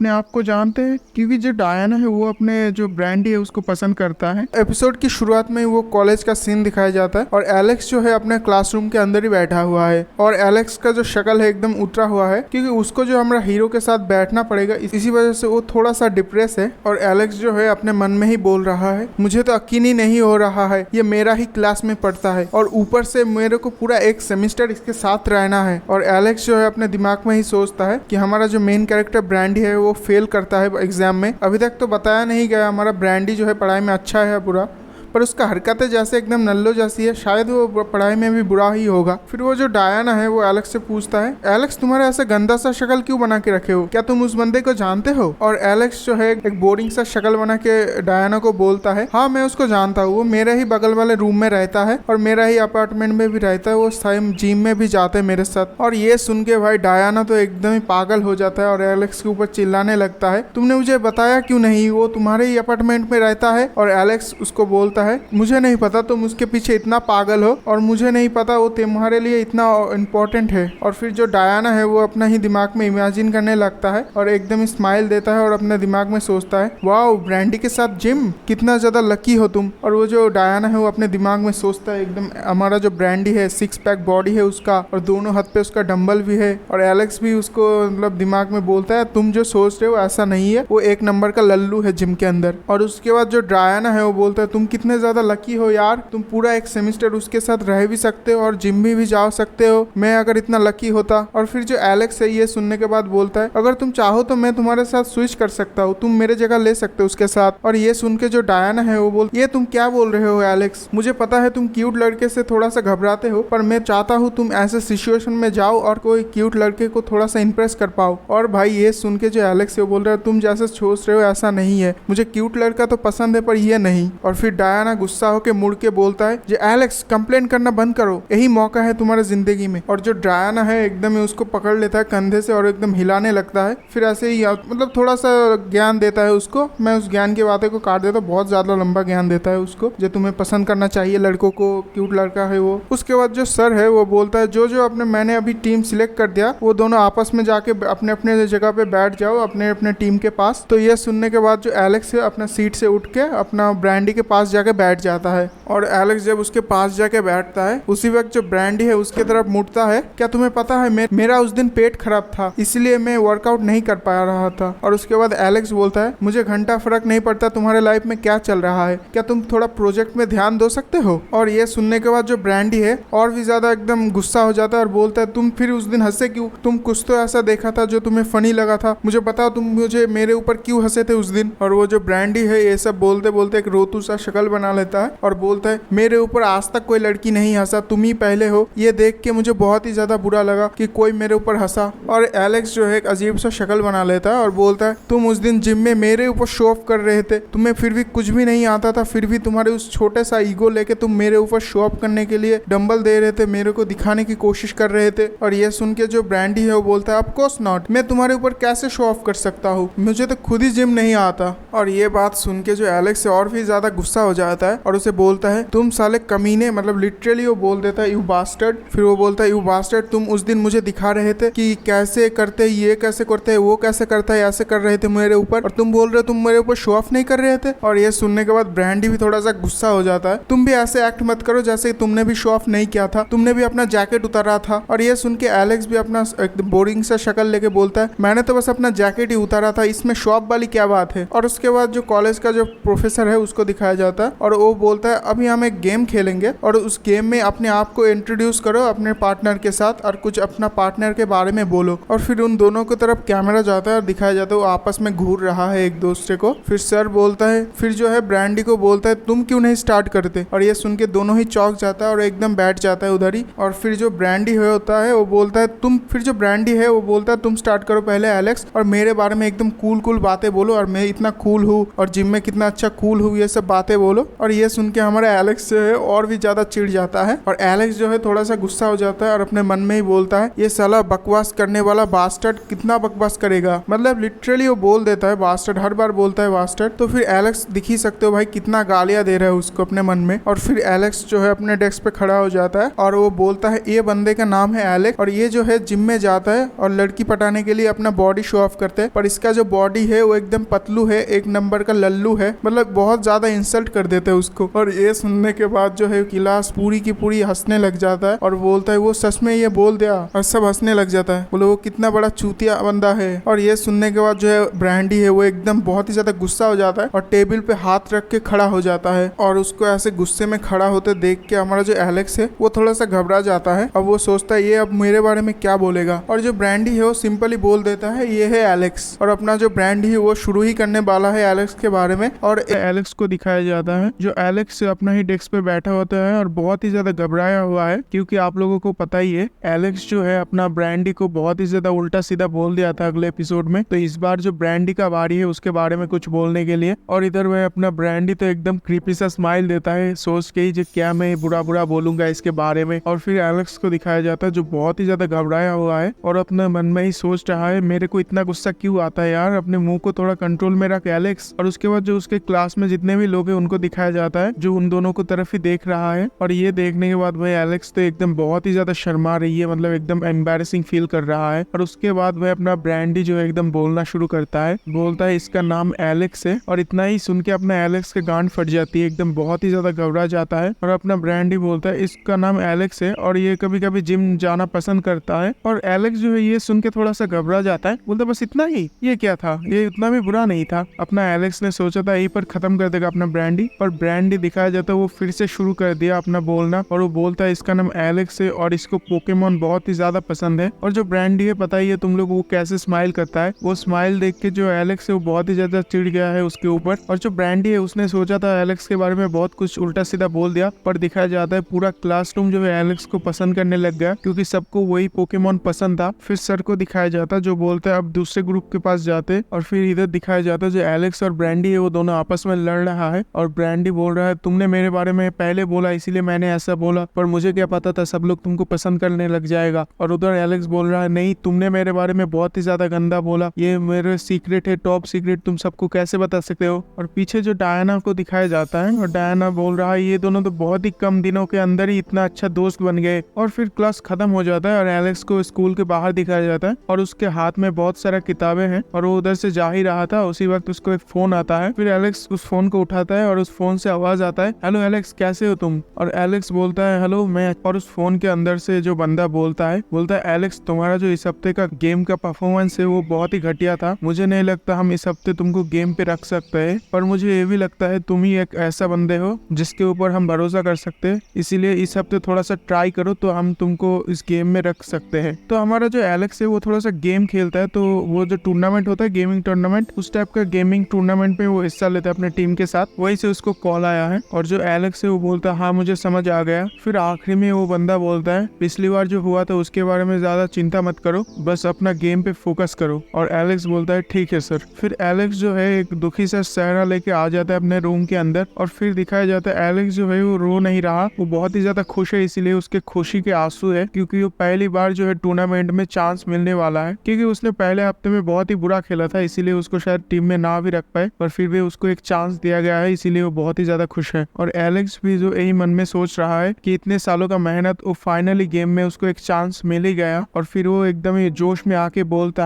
आप को जानते हैं, क्योंकि जो डायना है वो अपने जो ब्रांडी है उसको पसंद करता है। एपिसोड की शुरुआत में वो कॉलेज का सीन दिखाया जाता है और एलेक्स जो है अपने क्लासरूम के अंदर ही बैठा हुआ है और एलेक्स का जो शक्ल है एकदम उतरा हुआ है क्योंकि उसको जो हमारा हीरो के साथ बैठना पड़ेगा, इसी वजह से वो थोड़ा सा डिप्रेस है। और एलेक्स जो है अपने मन में ही बोल रहा है मुझे तो यकीन ही नहीं हो रहा है ये मेरा ही क्लास में पढ़ता है और ऊपर से मेरे को पूरा एक सेमेस्टर इसके साथ रहना है। और एलेक्स जो है अपने दिमाग में ही सोचता है कि हमारा जो मेन कैरेक्टर ब्रांडी है वो फेल करता है एग्जाम में। अभी तक तो बताया नहीं गया हमारा ब्रांडी जो है पढ़ाई में अच्छा है या बुरा, पर उसका हरकतें जैसे एकदम नल्लो जैसी है, शायद वो पढ़ाई में भी बुरा ही होगा। फिर वो जो डायना है वो एलेक्स से पूछता है एलेक्स तुम्हारा ऐसा गंदा सा शक्ल क्यों बना के रखे हो, क्या तुम उस बंदे को जानते हो? और एलेक्स जो है एक बोरिंग सा शक्ल बना के डायना को बोलता है हाँ मैं उसको जानता हूँ, वो मेरे ही बगल वाले रूम में रहता है और मेरा ही अपार्टमेंट में भी रहता है, वो टाइम जिम में भी जाते हैं मेरे साथ। और ये सुन के भाई डायना तो एकदम ही पागल हो जाता है और एलेक्स के ऊपर चिल्लाने लगता है तुमने मुझे बताया क्यों नहीं, वो तुम्हारे ही अपार्टमेंट में रहता है। और एलेक्स उसको बोलता है मुझे नहीं पता तुम उसके पीछे इतना पागल हो और मुझे नहीं पता वो तुम्हारे लिए इतना इम्पोर्टेंट है। और फिर जो डायना है वो अपना ही दिमाग में इमेजिन करने लगता है और एकदम स्माइल देता है और अपने दिमाग में सोचता है वाओ ब्रांडी के साथ जिम, कितना ज्यादा लकी हो तुम। और वो जो डायना है वो अपने दिमाग में सोचता है एकदम हमारा जो ब्रांडी है 6 पैक बॉडी है उसका और दोनों हाथ पे उसका डंबल भी है। और एलेक्स भी उसको मतलब दिमाग में बोलता है तुम जो सोच रहे हो ऐसा नहीं है, वो एक नंबर का लल्लू है जिम के अंदर। और उसके बाद जो डायना है वो बोलता है तुम कितने ज्यादा लकी हो यार, तुम पूरा एक सेमेस्टर उसके साथ रह भी सकते हो और जिम भी जा सकते हो, मैं अगर इतना लकी होता। और फिर जो एलेक्स है ये सुनने के बाद बोलता है अगर तुम चाहो तो मैं तुम्हारे साथ स्विच कर सकता हूँ, तुम मेरे जगह ले सकते हो उसके साथ। और ये सुन के जो डायना है वो बोल ये तुम क्या बोल रहे हो एलेक्स, मुझे पता है तुम क्यूट लड़के से थोड़ा सा घबराते हो, पर मैं चाहता हूँ तुम ऐसे सिचुएशन में जाओ और कोई क्यूट लड़के को थोड़ा सा इंप्रेस कर पाओ। और भाई ये सुन के जो एलेक्स है वो बोल रहा है तुम जैसे सोच रहे हो ऐसा नहीं है, मुझे क्यूट लड़का तो पसंद है पर ये नहीं। और फिर डायना गुस्सा होकर मुड़ के बोलता है जो एलेक्स कंप्लेन करना बंद करो, यही मौका है तुम्हारे जिंदगी में। और जो डायना है एकदम ही उसको पकड़ लेता है कंधे से और एकदम हिलाने लगता है। फिर ऐसे ही मतलब थोड़ा सा ज्ञान देता है उसको, मैं उस ज्ञान की बातें को काट देता हूँ, बहुत ज्यादा लंबा ज्ञान देता है उसको जो तुम्हें पसंद करना चाहिए लड़कों को, क्यूट लड़का है वो। उसके बाद जो सर है वो बोलता है जो जो मैंने अभी टीम सिलेक्ट कर दिया वो दोनों आपस में जाके अपने अपने जगह पे बैठ जाओ अपने अपने टीम के पास। तो ये सुनने के बाद जो एलेक्स है अपना सीट से उठ के अपना ब्रांडी के पास जाके बैठ जाता है। और एलेक्स जब उसके पास जाके बैठता है उसी वक्त जो ब्रांडी है उसके तरफ मुड़ता है क्या तुम्हें पता है मेरा उस दिन पेट खराब था इसलिए मैं वर्कआउट नहीं कर पा रहा था। और उसके बाद एलेक्स बोलता है मुझे घंटा फर्क नहीं पड़ता तुम्हारे लाइफ में क्या चल रहा है, क्या तुम थोड़ा प्रोजेक्ट में ध्यान दे सकते हो। और ये सुनने के बाद जो ब्रांडी है और भी ज्यादा एकदम गुस्सा हो जाता है और बोलता है तुम फिर उस दिन हंसे क्यों, तुम कुछ तो ऐसा देखा था जो तुम्हें फनी लगा था, मुझे बताओ तुम मुझे मेरे ऊपर क्यों हंसे थे उस दिन। और वो जो ब्रांडी है ये सब बोलते बोलते एक रोतू सा शक्ल बना लेता है और बोलता है मेरे ऊपर आज तक कोई लड़की नहीं हंसा, तुम ही पहले हो, ये देख के मुझे बहुत ही ज्यादा बुरा लगा कि कोई मेरे ऊपर हंसा। और एलेक्स जो है एक अजीब सा शक्ल बना लेता है और बोलता है तुम उस दिन जिम में मेरे ऊपर शो ऑफ कर रहे थे, तुम्हें फिर भी कुछ भी नहीं आता था, फिर भी तुम्हारे उस छोटे सा ईगो लेके तुम मेरे ऊपर शो ऑफ करने के लिए डंबल दे रहे थे, मेरे को दिखाने की कोशिश कर रहे थे। और ये सुन के जो ब्रांडी है वो बोलता है ऑफ कोर्स नॉट, मैं तुम्हारे ऊपर कैसे शो ऑफ कर सकता हूँ, मुझे तो खुद ही जिम नहीं आता। और ये बात सुन के जो एलेक्स है और भी ज्यादा गुस्सा हो जाता है और उसे बोलता है तुम साले कमीने, मतलब लिटरली वो बोल देता है यू बास्टर्ड। फिर वो बोलता है यू बास्टर्ड, तुम उस दिन मुझे दिखा रहे थे कि कैसे करते, ये कैसे करते है, वो कैसे करता है, ऐसे कर रहे थे मेरे ऊपर, और तुम बोल रहे हो तुम मेरे ऊपर शो ऑफ नहीं कर रहे थे। और ये सुनने के बाद ब्रैंडी भी थोड़ा सा गुस्सा हो जाता है, तुम भी ऐसे एक्ट मत करो जैसे तुमने भी शो ऑफ नहीं किया था, तुमने भी अपना जैकेट उतारा था। और ये सुन के एलेक्स भी अपना एकदम बोरिंग सा शक्ल लेके बोलता है मैंने तो बस अपना जैकेट ही उतारा था, इसमें शो ऑफ वाली क्या बात है। और उसके बाद जो कॉलेज का जो प्रोफेसर है उसको दिखाया जाता है और वो बोलता है अभी हम एक गेम खेलेंगे और उस गेम में अपने आप को इंट्रोड्यूस करो अपने पार्टनर के साथ और कुछ अपना पार्टनर के बारे में बोलो। और फिर उन दोनों की तरफ कैमरा जाता है और दिखाया जाता है वो आपस में घूर रहा है एक दूसरे को। फिर सर बोलता है, फिर जो है ब्रैंडी को बोलता है तुम क्यों नहीं स्टार्ट करते। और ये सुन के दोनों ही चौंक जाता है और एकदम बैठ जाता है उधर ही। और फिर जो ब्रैंडी होता है वो बोलता है तुम, फिर जो ब्रैंडी है वो बोलता है तुम स्टार्ट करो पहले एलेक्स, और मेरे बारे में एकदम कूल कूल बातें बोलो और मैं इतना कूल हूँ और जिम में कितना अच्छा कूल हूँ, ये सब बातें बोलो। और ये सुन के हमारा एलेक्स जो है और भी ज्यादा चिढ़ जाता है और एलेक्स जो है थोड़ा सा गुस्सा हो जाता है और अपने मन में ही बोलता है ये साला बकवास करने वाला बास्टर्ड कितना बकवास करेगा, मतलब लिटरली वो बोल देता है बास्टर्ड, हर बार बोलता है बास्टर्ड। तो फिर एलेक्स दिख ही सकते हो भाई कितना गालियां दे रहा है उसको अपने मन में। और फिर एलेक्स जो है अपने डेस्क पे खड़ा हो जाता है और वो बोलता है ये बंदे का नाम है एलेक्स और ये जो है जिम में जाता है और लड़की पटाने के लिए अपना बॉडी शो ऑफ करते हैं, पर इसका जो बॉडी है वो एकदम पतलू है, एक नंबर का लल्लू है, मतलब बहुत ज्यादा इंसल्ट कर देते हैं उसको। और ये सुनने के बाद जो है क्लास पूरी की पूरी हंसने लग जाता है और बोलता है वो सच में ये बोल दिया, और सब हंसने लग जाता है, बोले वो कितना बड़ा चूतिया बंदा है। और ये सुनने के बाद जो है ब्रैंडी है वो एकदम बहुत ही ज्यादा गुस्सा हो जाता है और टेबल पे हाथ रख के खड़ा हो जाता है। और उसको ऐसे गुस्से में खड़ा होते देख के हमारा जो एलेक्स है वो थोड़ा सा घबरा जाता है। अब वो सोचता है ये अब मेरे बारे में क्या बोलेगा, और जो ब्रैंडी है वो सिंपली बोल देता है ये है एलेक्स। और अपना जो ब्रैंडी है वो शुरू ही करने वाला है एलेक्स के बारे में। और एलेक्स को दिखाया जाता है जो एलेक्स अपना ही डेस्क पे बैठा होता है और बहुत ही ज्यादा घबराया हुआ है, क्योंकि आप लोगों को पता ही है एलेक्स जो है अपना ब्रैंडी को बहुत ही ज्यादा उल्टा सीधा बोल दिया था अगले एपिसोड में। तो इस बार जो ब्रैंडी का बारी है उसके बारे में कुछ बोलने के लिए, और इधर वह अपना ब्रैंडी तो एकदम क्रीपी सा स्माइल देता है सोच के ही जो क्या मैं बुरा बुरा बोलूंगा इसके बारे में। और फिर एलेक्स को दिखाया जाता है जो बहुत ही ज्यादा घबराया हुआ है और अपने मन में ही सोच रहा है मेरे को इतना गुस्सा क्यों आता है यार, अपने मुंह को थोड़ा कंट्रोल में रख एलेक्स। और उसके बाद जो उसके क्लास में जितने भी लोग हैं उनको दिखाया जाता है जो उन दोनों को तरफ ही देख रहा है। और ये देखने के बाद भाई एलेक्स तो एकदम बहुत ही ज्यादा शर्मा रही है, मतलब एकदम एम्बैरेसिंग फील कर रहा है। और उसके बाद वह अपना ब्रैंडी जो है एकदम बोलना शुरू करता है, बोलता है इसका नाम एलेक्स है। और इतना ही सुन के अपना एलेक्स के गांड फट जाती है, एकदम बहुत ही ज्यादा घबरा जाता है। और अपना ब्रैंडी बोलता है इसका नाम एलेक्स है और ये कभी कभी जिम जाना पसंद करता है। और एलेक्स जो है ये सुन के थोड़ा सा घबरा जाता है, बोलता बस इतना ही, ये क्या था, ये इतना भी बुरा नहीं था। अपना एलेक्स ने सोचा था यहीं पर खत्म कर देगा अपना ब्रैंडी, पर ब्रैंडी दिखाया जाता है वो फिर से शुरू कर दिया अपना बोलना। और वो बोलता है इसका नाम एलेक्स है और इसको पोकेमोन बहुत ही ज्यादा पसंद है। और जो ब्रैंडी है पता ही है तुम लोग वो कैसे स्माइल करता है, वो स्माइल देख के जो एलेक्स है वो बहुत ही ज्यादा चिढ़ गया है उसके ऊपर। और जो ब्रैंडी है उसने सोचा था एलेक्स के बारे में बहुत कुछ उल्टा सीधा बोल दिया, पर दिखाया जाता है पूरा क्लासरूम जो है एलेक्स को पसंद करने लग गया क्योंकि सबको वही पोकेमोन पसंद था। फिर सर को दिखाया जाता जो बोलता है अब दूसरे ग्रुप के पास जाते, और फिर इधर दिखाया जाता जो एलेक्स और ब्रैंडी है वो दोनों आपस में लड़ रहा है। और ब्रैंडी बोल रहा है तुमने मेरे बारे में पहले बोला इसीलिए मैंने ऐसा बोला, पर मुझे क्या पता था सब लोग तुमको पसंद करने लग जाएगा। और उधर एलेक्स बोल रहा है नहीं तुमने मेरे बारे में बहुत ही ज्यादा गंदा बोला, ये मेरे सीक्रेट है, टॉप सीक्रेट, तुम सबको कैसे बता सकते हो। और पीछे जो डायना को दिखाया जाता है और डायना बोल रहा है ये दोनों तो बहुत ही कम दिनों के अंदर ही इतना अच्छा दोस्त बन गए। और फिर क्लास खत्म हो जाता है और एलेक्स को स्कूल के बाहर दिखाया जाता है और उसके हाथ में बहुत सारा किताबें हैं और वो उधर से जा ही रहा था, उसी वक्त उसको एक फोन आता है। फिर एलेक्स उस फोन को उठाता है और उस फोन से आवाज आता है हेलो एलेक्स कैसे हो तुम। और एलेक्स बोलता है हेलो मैं। और उस फोन के अंदर से जो बंदा बोलता है एलेक्स तुम्हारा जो इस हफ्ते का गेम का परफॉर्मेंस है वो बहुत ही घटिया था, मुझे नहीं लगता हम इस हफ्ते तुमको गेम पे रख सकते हैं, पर मुझे ये भी लगता है तुम ही एक ऐसा बंदे हो जिसके ऊपर हम भरोसा कर सकते हैं, इसीलिए इस हफ्ते थोड़ा सा ट्राई करो तो हम तुमको इस गेम में रख सकते हैं। तो हमारा जो एलेक्स है वो थोड़ा सा गेम खेलता है, तो वो जो टूर्नामेंट होता है गेमिंग टूर्नामेंट, उस टाइप का गेमिंग टूर्नामेंट में वो हिस्सा लेता है अपने टीम के साथ, वहीं से उसको कॉल आया है। और जो एलेक्स है वो बोलता है हाँ मुझे समझ आ गया। फिर आखिरी में वो बंदा बोलता है पिछली बार जो हुआ था उसके बारे में ज्यादा चिंता मत करो, बस अपना गेम पे फोकस करो। और एलेक्स बोलता है ठीक है सर। फिर एलेक्स जो है एक दुखी सा चेहरा लेके आ जाता है अपने रूम के अंदर और फिर दिखाया जाता है एलेक्स जो है वो रो नहीं रहा, वो बहुत ही ज्यादा खुश है, इसीलिए उसके खुशी के आंसू है क्योंकि वो पहली बार जो है टूर्नामेंट में चांस मिलने वाला है, क्योंकि उसने पहले हफ्ते में बहुत ही बुरा खेला था इसीलिए उसको शायद टीम में ना भी रख पाए, पर फिर भी उसको एक चांस दिया गया है इसीलिए वो बहुत ही ज्यादा खुश है। और एलेक्स भी जो यही मन में सोच रहा है कि इतने सालों का मेहनत वो फाइनली गेम में उसको एक चांस मिल ही गया। और फिर वो एकदम ही जोश में आके बोलता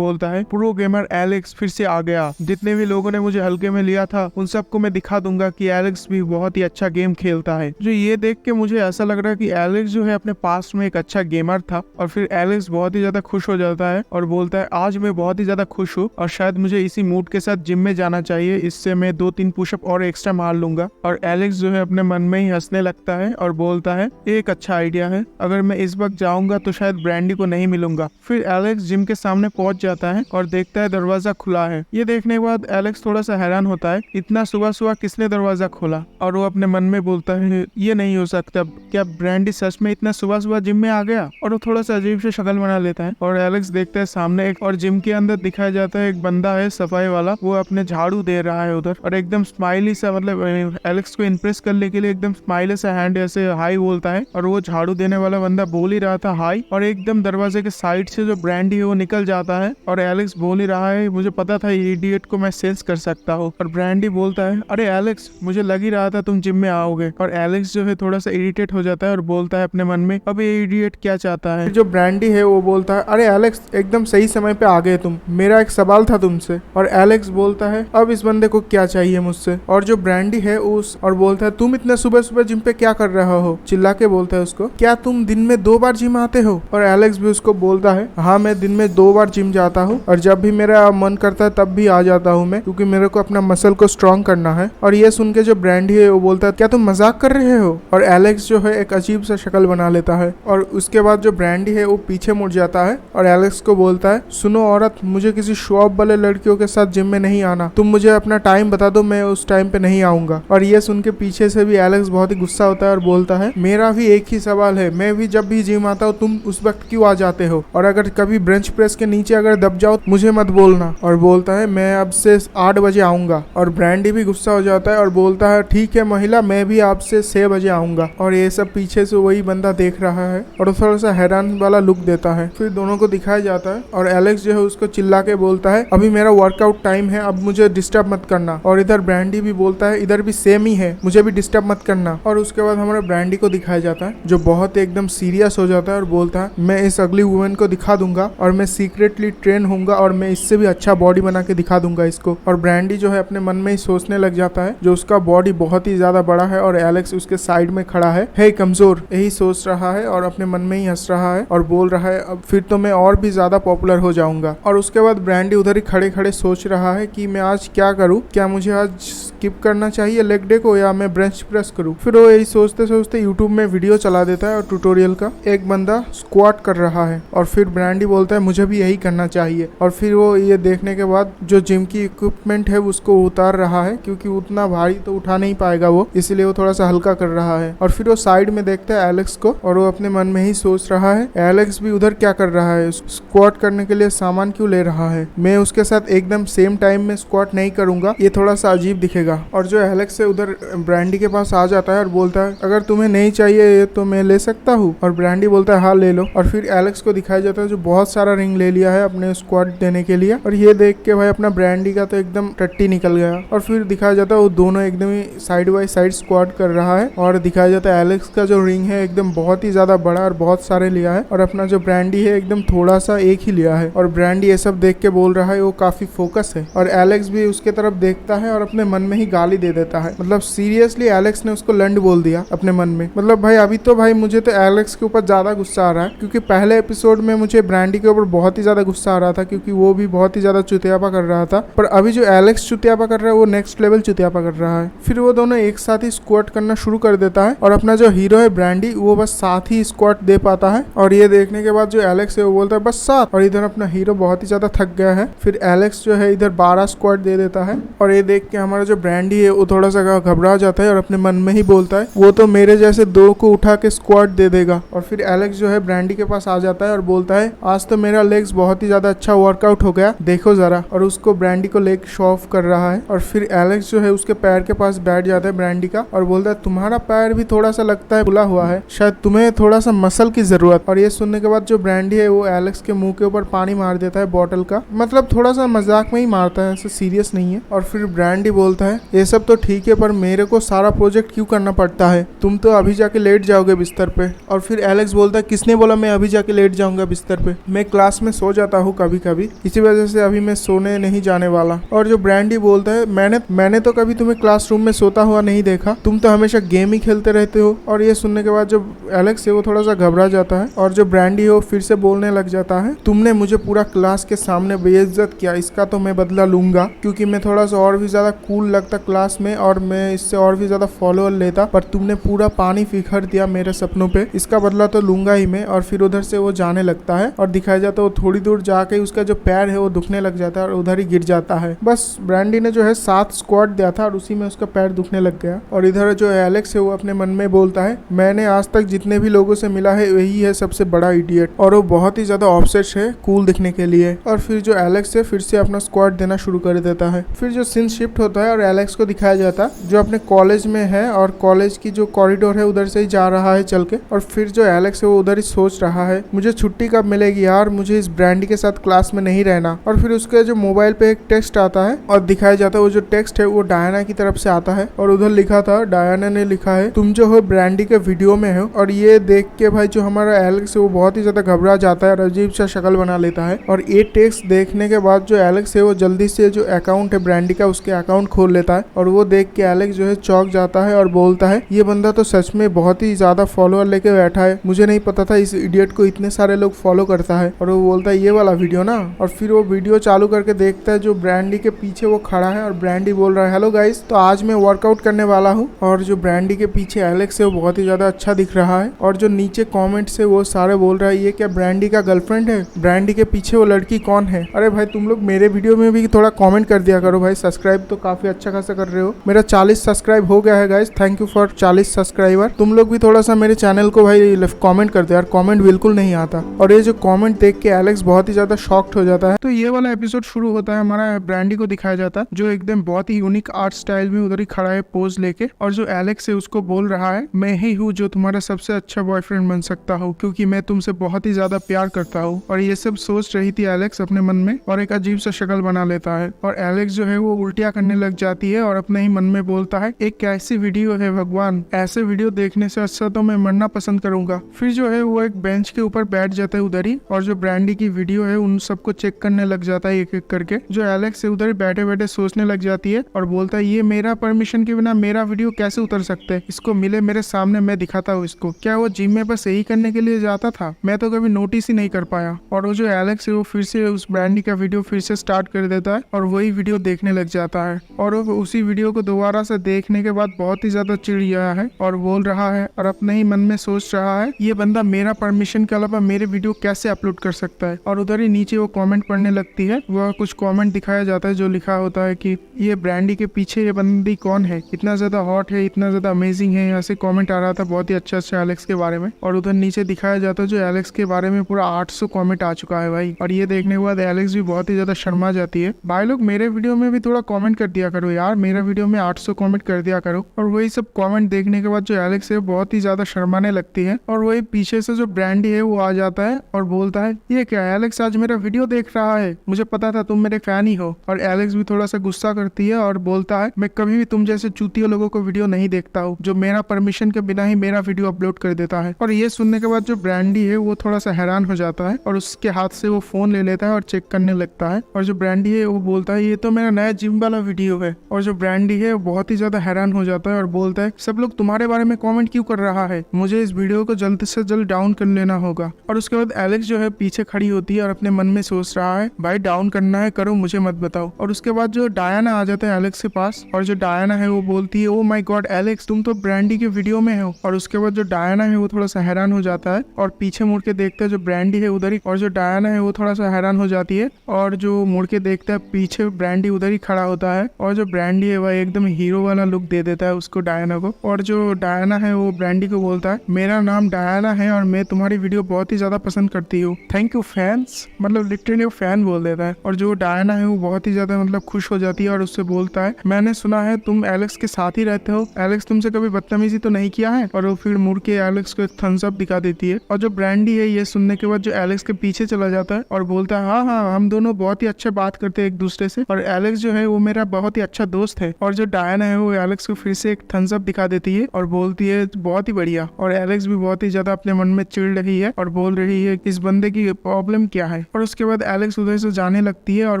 है प्रो गेमर एलेक्स फिर से आ गया। जितने भी लोगों ने मुझे हल्के में लिया था उन सबको मैं दिखा दूंगा कि एलेक्स भी बहुत ही अच्छा गेम खेलता है। जो ये देख के मुझे ऐसा लग रहा है कि एलेक्स जो है अपने पास्ट में एक अच्छा गेमर था। और फिर एलेक्स बहुत ही ज्यादा खुश हो जाता है और बोलता है आज मैं बहुत ही ज्यादा खुश हूँ और शायद मुझे इसी मूड के साथ जिम में जाना चाहिए, इससे मैं 2-3 पुशअप और एक्स्ट्रा मार लूंगा। और एलेक्स जो है अपने मन में ही हंसने लगता है और बोलता है एक अच्छा आइडिया है, अगर मैं इस वक्त जाऊंगा तो शायद ब्रैंडी को नहीं मिलूंगा। फिर एलेक्स जिम के सामने पहुंच जाता है और देखता है दरवाजा खुला है। ये देखने के बाद एलेक्स थोड़ा सा हैरान होता है, इतना सुबह सुबह किसने दरवाजा खोला। और वो अपने मन में बोलता है ये नहीं हो सकता, क्या ब्रैंडी सच में इतना सुबह सुबह जिम में आ गया। और वो थोड़ा सा अजीब से शक्ल बना लेता है और एलेक्स देखता है सामने एक और जिम के अंदर दिखाया जाता है एक बंदा है सफाई वाला, वो अपने झाड़ू दे रहा है उधर और एकदम स्माइली सा, मतलब एलेक्स को इम्प्रेस करने के लिए एकदम स्माइली सा हैंड ऐसे हाई बोलता है। और वो झाड़ू देने वाला बंदा बोल ही रहा था हाई, और एकदम दरवाजे के साइड से जो ब्रैंडी है वो निकल जाता है। और एलेक्स बोल ही रहा है मुझे पता था ये इडियट को मैं सेंस कर सकता हूँ। और ब्रैंडी बोलता है अरे एलेक्स मुझे लग ही रहा था तुम जिम में आओगे। और एलेक्स जो है थोड़ा सा इरिटेट हो जाता है और बोलता है अपने मन में अब ये इडियट क्या चाहता है। जो ब्रैंडी है वो बोलता है अरे एलेक्स एकदम सही समय पे आ गए तुम, मेरा एक सवाल था तुमसे। और एलेक्स बोलता है अब इस बंदे को क्या चाहिए मुझसे। और जो ब्रैंडी है और बोलता है तुम इतने सुबह सुबह जिम पे क्या कर रहा हो, चिल्ला के बोलता है उसको, क्या तुम दिन में 2 बार जिम आते हो। और एलेक्स भी उसको बोलता है हाँ मैं दिन में 2 बार जिम जाता हूँ और जब भी मेरा मन करता है तब भी आ जाता हूँ मैं, क्योंकि मेरे को अपना मसल को स्ट्रॉन्ग करना है। और ये सुन के जो ब्रैंडी है वो बोलता है क्या तुम मजाक कर रहे हो। और एलेक्स जो है एक अजीब सा शक्ल बना लेता है। और उसके बाद जो ब्रैंडी है वो पीछे मुड़ जाता है और एलेक्स को बोलता है सुनो औरत, मुझे किसी शो ऑफ वाले लड़कियों के साथ जिम में नहीं आना, तुम मुझे अपना टाइम बता दो, मैं उस टाइम पे नहीं आऊंगा। और ये सुन के पीछे से भी एलेक्स बहुत ही गुस्सा होता है और बोलता है मेरा भी एक ही सवाल है, मैं भी जब भी जिम आता हूँ तुम उस वक्त क्यों आ जाते हो, और अगर कभी बेंच प्रेस के नीचे अगर दब जाओ मुझे मत बोलना। और बोलता है मैं अब से 8 बजे आऊंगा। और ब्रैंडी भी गुस्सा हो जाता है और बोलता है ठीक है महिला, मैं भी आपसे 6 बजे आऊंगा। और ये सब पीछे से वही बंदा देख रहा है और थोड़ा सा हैरान वाला लुक देता है। फिर दोनों को दिखाया जाता है और एलेक्स जो है उसको चिल्ला के बोलता है अभी मेरा वर्कआउट टाइम है, अब मुझे डिस्टर्ब मत करना। और इधर ब्रैंडी भी बोलता है इधर भी सेम ही है, मुझे भी डिस्टर्ब मत करना। और उसके बाद हमारा ब्रैंडी को दिखाया जाता है जो बहुत एकदम सीरियस हो जाता है और बोलता है मैं इस अगली वुमेन को दिखा दूंगा और मैं सीक्रेटली ट्रेन होऊंगा और मैं इससे भी अच्छा बॉडी बना के दिखा दूंगा इसको। और ब्रैंडी जो है अपने मन में ही सोचने लग जाता है जो उसका बॉडी बहुत ही ज्यादा बड़ा है और एलेक्स उसके साइड में खड़ा है, हे कमजोर, यही सोच रहा है और अपने मन में ही हंस रहा है और बोल रहा है अब फिर तो मैं और भी ज्यादा पॉपुलर हो जाऊंगा। और उसके बाद ब्रैंडी उधर ही खड़े खड़े सोच रहा है कि मैं आज क्या करूं, क्या मुझे आज स्किप करना चाहिए लेग डे को या मैं बेंच प्रेस करूं। फिर वो यही सोचते सोचते यूट्यूब में वीडियो चला देता है और ट्यूटोरियल का, एक बंदा स्क्वाट कर रहा है और फिर ब्रैंडी बोलता है मुझे भी यही करना चाहिए। और फिर वो ये देखने के बाद जो जिम की इक्विपमेंट है उसको उतार रहा है क्योंकि उतना भारी तो उठा नहीं पाएगा वो, इसलिए वो थोड़ा सा हल्का कर रहा है। और फिर वो साइड में देखता है एलेक्स को और वो अपने मन में ही सोच रहा है एलेक्स भी उधर क्या कर रहा है, स्क्वाट करने के लिए सामान क्यों ले रहा है, मैं उसके साथ एकदम सेम टाइम में स्क्वाट नहीं करूंगा, ये थोड़ा सा अजीब दिखेगा। और जो एलेक्स है उधर ब्रैंडी के पास आ जाता है और बोलता है अगर तुम्हें नहीं चाहिए तो मैं ले सकता हूँ। और ब्रैंडी बोलता है हाँ ले लो। और फिर एलेक्स को दिखाया जाता है जो बहुत सारा रिंग ले लिया है अपने स्क्वाट देने के लिए। और ये देख के भाई अपना ब्रैंडी का तो एकदम टट्टी निकल गया। और फिर दिखाया जाता है वो दोनों एकदम ही साइड बाई साइड स्क्वाट कर रहा है। और दिखाया जाता है एलेक्स का जो रिंग है एकदम बहुत ही ज्यादा बड़ा और बहुत सारे लिया है और अपना जो ब्रैंडी है एकदम थोड़ा सा एक ही लिया है। और ब्रैंडी ये सब देख के बोल रहा है वो काफी फोकस है। और एलेक्स भी उसके तरफ देखता है और अपने मन में ही गाली दे देता है, मतलब सीरियसली एलेक्स ने उसको लंड बोल दिया अपने मन में। मतलब भाई अभी तो भाई मुझे तो एलेक्स के ऊपर ज्यादा गुस्सा आ रहा है क्योंकि पहले एपिसोड में मुझे ब्रैंडी के ऊपर बहुत ही ज्यादा गुस्सा आ रहा था क्योंकि वो भी बहुत ही ज्यादा चुतियापा कर रहा था, पर अभी जो एलेक्स चुतियापा कर रहा है वो नेक्स्ट लेवल चुतियापा कर रहा है। फिर वो दोनों एक साथ ही स्क्वाट करना शुरू कर देता है और अपना जो हीरो है ब्रैंडी वो बस साथ ही स्क्वाट दे पाता है। और ये देखने के बाद जो एलेक्स है वो बोलता है बस 7। और इधर अपना हीरो बहुत ही ज्यादा थक गया है। फिर एलेक्स जो है इधर 12 स्क्वाट दे देता है। और ये देख के हमारा जो ब्रैंडी है वो थोड़ा सा घबरा जाता है और अपने मन में ही बोलता है वो तो मेरे जैसे 2 को उठा के स्क्वाट दे देगा। और फिर एलेक्स जो है ब्रैंडी के पास आ जाता है और बोलता है आज तो मेरा लेग्स बहुत ही ज्यादा अच्छा वर्कआउट हो गया, देखो जरा। और उसको ब्रैंडी को लेग शो ऑफ कर रहा है। और फिर एलेक्स जो है उसके पैर के पास बैठ जाता है ब्रैंडी का और बोलता है तुम्हारा पैर भी थोड़ा सा लगता है फुला हुआ है, शायद तुम्हें थोड़ा सा मसल की जरूरत। और ये सुनने के बाद जो ब्रैंडी है वो एलेक्स के मुंह के ऊपर पानी मार देता है बॉटल का, मतलब थोड़ा सा मजाक में ही मारता है, ऐसा सीरियस नहीं है। और फिर ब्रैंडी ब्रांडी बोलता है ये सब तो ठीक है पर मेरे को सारा प्रोजेक्ट क्यों करना पड़ता है, तुम तो अभी जाके लेट जाओगे बिस्तर पे। और फिर एलेक्स बोलता है किसने बोला मैं अभी जाके लेट जाऊंगा बिस्तर पे, मैं क्लास में सो जाता हूँ कभी कभी, इसी वजह से अभी मैं सोने नहीं जाने वाला। और जो ब्रांडी बोलता है मैंने तो कभी तुम्हें क्लासरूम में सोता हुआ नहीं देखा, तुम तो हमेशा गेम ही खेलते रहते हो। और ये सुनने के बाद जो एलेक्स है वो थोड़ा सा घबरा जाता है और जो ब्रांडी है वो फिर से बोलने लग जाता है तुमने मुझे पूरा क्लास के सामने बेइज्जत किया, इसका तो मैं बदला लूंगा, क्योंकि मैं थोड़ा सा और भी ज्यादा कूल लगता क्लास में और मैं इससे और भी ज्यादा फॉलोअर लेता, पर तुमने पूरा पानी फिकर दिया मेरे सपनों पे, इसका बदला तो लूंगा ही मैं। और फिर उधर से वो जाने लगता है और दिखाया जाता है वो थोड़ी दूर जाके उसका जो पैर है वो दुखने लग जाता है और उधर ही गिर जाता है। बस ब्रांडी ने जो है 7 स्क्वाट दिया था और उसी में उसका पैर दुखने लग गया। और इधर जो एलेक्स है वो अपने मन में बोलता है मैंने आज तक जितने भी लोगों से मिला है वही है सबसे बड़ा इडियट, और वो बहुत ही ज्यादा ऑब्सेस्ड है कूल दिखने के लिए। और फिर जो एलेक्स है फिर से अपना स्क्वाड देना शुरू कर देता है। फिर जो सीन शिफ्ट होता है और एलेक्स को दिखाया जाता है जो अपने कॉलेज में है और कॉलेज की जो कॉरिडोर है उधर से ही जा रहा है चल के। और फिर जो एलेक्स है वो उधर ही सोच रहा है मुझे छुट्टी कब मिलेगी यार, मुझे इस ब्रांडी के साथ क्लास में नहीं रहना। और फिर उसके जो मोबाइल पे एक टेक्स्ट आता है और दिखाया जाता है वो जो टेक्स्ट है वो डायना की तरफ से आता है और उधर लिखा था डायना ने लिखा है तुम जो हो ब्रांडी के वीडियो में हो। और ये देख के भाई जो हमारा एलेक्स है वो बहुत ही ज्यादा घबरा जाता है और अजीब सा शक्ल बना लेता है। और ये टेक्स्ट देखने के बाद जो एलेक्स है वो जल्दी से जो अकाउंट है ब्रांडी का उसके अकाउंट खोल लेता है और वो देख के एलेक्स जो है चौंक जाता है और बोलता है ये बंदा तो सच में बहुत ही ज्यादा फॉलोअर लेके बैठा है, मुझे नहीं पता था इस इडियट को इतने सारे लोग फॉलो करता है। और वो बोलता है ये वाला वीडियो ना। और फिर वो वीडियो चालू करके देखता है जो ब्रांडी के पीछे वो खड़ा है और ब्रांडी बोल रहा है हेलो गाइस, तो आज मैं वर्कआउट करने वाला हूँ। और जो ब्रांडी के पीछे एलेक्स है वो बहुत ही ज्यादा अच्छा दिख रहा है। और जो नीचे कमेंट्स है वो सारे बोल रहा है ये क्या ब्रांडी का गर्लफ्रेंड है, ब्रांडी के पीछे वो लड़की कौन है। अरे भाई तुम लोग मेरे वीडियो में भी थोड़ा कमेंट कर दिया करो भाई, सब्सक्राइब तो काफी अच्छा खासा कर रहे हो, मेरा 40 सब्सक्राइब हो गया है guys, thank you for 40 subscriber. तुम लोग भी थोड़ा सा मेरे चैनल को भाई कमेंट कर दो यार, कमेंट बिल्कुल नहीं आता। और ये जो कमेंट देख के एलेक्स बहुत ही ज्यादा शॉक्ड हो जाता है। तो ये वाला एपिसोड शुरू होता है, हमारा ब्रांडी को दिखाया जाता है जो एकदम बहुत ही यूनिक आर्ट स्टाइल में उधर ही खड़ा है पोज लेके। और जो एलेक्स है उसको बोल रहा है मैं ही हूँ जो तुम्हारा सबसे अच्छा बॉयफ्रेंड बन सकता हूँ क्योंकि मैं तुमसे बहुत ही ज्यादा प्यार करता हूँ। और ये सब सोच रही थी एलेक्स अपने मन में और एक अजीब सा शक्ल बना लेता है। और एलेक्स जो है वो उल्टियाँ करने लग जाती है और अपने ही मन में बोलता है एक कैसी वीडियो है भगवान, ऐसे वीडियो देखने से अच्छा तो मैं मरना पसंद करूंगा। फिर जो है वो एक बेंच के ऊपर बैठ जाता है उधर ही और जो ब्रांडी की वीडियो है उन सबको चेक करने लग जाता है एक एक करके। जो एलेक्स है उधर बैठे बैठे सोचने लग जाती है और बोलता है ये मेरा परमिशन के बिना मेरा वीडियो कैसे उतर सकते हैं, इसको मिले मेरे सामने मैं दिखाता हूँ इसको, क्या वो जिम में बस यही करने के लिए जाता था, मैं तो कभी नोटिस ही नहीं कर पाया। और वो जो एलेक्स है वो फिर से उस ब्रांडी का वीडियो फिर से स्टार्ट कर देता है और वही वीडियो देखने लग जाता है। और वो उसी वीडियो को दोबारा से देखने के बाद बहुत ही ज्यादा चिढ़ गया है और बोल रहा है और अपने ही मन में सोच रहा है ये बंदा मेरा परमिशन के अलावा मेरे वीडियो कैसे अपलोड कर सकता है। और उधर ही नीचे वो कमेंट पढ़ने लगती है, वह कुछ कमेंट दिखाया जाता है जो लिखा होता है कि ये ब्रांडी के पीछे ये बंदी कौन है, इतना ज्यादा हॉट है, इतना ज्यादा अमेजिंग है, ऐसे कमेंट आ रहा था बहुत ही अच्छा एलेक्स के बारे में। और उधर नीचे दिखाया जाता है जो एलेक्स के बारे में पूरा 800 कमेंट आ चुका है भाई। और ये देखने के बाद एलेक्स भी बहुत ही ज्यादा शर्मा जाती है। भाई लोग मेरे वीडियो में भी थोड़ा कमेंट कर दिया करो यार, मेरा वीडियो में 800 कमेंट कर दिया करो। और वही सब कमेंट देखने के बाद जो एलेक्स है बहुत ही ज्यादा शर्माने लगती है। और वही पीछे से जो ब्रांडी है वो आ जाता है और बोलता है ये क्या एलेक्स आज मेरा वीडियो देख रहा है, मुझे पता था तुम मेरे फैन ही हो। और एलेक्स भी थोड़ा सा गुस्सा करती है और बोलता है मैं कभी भी तुम जैसे चूतिया लोगों को वीडियो नहीं देखता हूँ जो मेरा परमिशन के बिना ही मेरा वीडियो अपलोड कर देता है। और ये सुनने के बाद जो ब्रांडी है वो थोड़ा सा हैरान हो जाता है और उसके हाथ से वो फोन ले लेता है और चेक करने लगता है। और जो ब्रांडी है वो बोलता है ये तो मेरा नया जिम वाला वीडियो है। और जो ब्रांडी है वो बहुत ही ज्यादा हैरान हो जाता है और बोलता है सब लोग तुम्हारे बारे में कमेंट क्यों कर रहा है, मुझे इस वीडियो को जल्द से जल्द डाउन कर लेना होगा। और उसके बाद एलेक्स जो है पीछे खड़ी होती है और अपने मन में सोच रहा है भाई डाउन करना है करो, मुझे मत बताओ। और उसके बाद जो डायना आ जाता है एलेक्स के पास और जो डायना है वो बोलती है ओ माय गॉड एलेक्स तुम तो ब्रांडी के वीडियो में हो। और उसके बाद जो डायना है वो थोड़ा सा हैरान हो जाता है और पीछे मुड़ के देखता है जो ब्रांडी है उधर ही। और जो डायना है वो थोड़ा सा हैरान हो जाती है और जो मुड़ के देखता है पीछे ब्रांडी उधर ही खड़ा होता है। और जो ब्रांडी है वह एकदम हीरो वाला लुक दे देता है उसको डायना को। और जो डायना है वो ब्रांडी को बोलता है मेरा नाम डायना है और मैं तुम्हारी वीडियो बहुत ही ज्यादा पसंद करती हूँ, थैंक यू फैंस, मतलब लिटरली वो फैन बोल देता है। और जो डायना है वो बहुत ही ज्यादा मतलब खुश हो जाती है और उससे बोलता है मैंने सुना है तुम एलेक्स के साथ ही रहते हो, एलेक्स तुमसे कभी बदतमीजी तो नहीं किया है। और वो फिर मुड़ के एलेक्स को थम्स अप दिखा देती है। और जो ब्रांडी है ये सुनने के बाद जो एलेक्स के पीछे चला जाता है और बोलता है हाँ हम दोनों बहुत ही अच्छे बात करते हैं एक दूसरे से और एलेक्स जो है वो मेरा मेरा बहुत ही अच्छा दोस्त है। और जो डायना है वो एलेक्स को फिर से एक थम्स अप दिखा देती है और बोलती है बहुत ही बढ़िया। और एलेक्स भी बहुत ही ज्यादा अपने मन में चिढ़ रही है और बोल रही है इस बंदे की प्रॉब्लम क्या है। और उसके बाद एलेक्स उधर से जाने लगती है और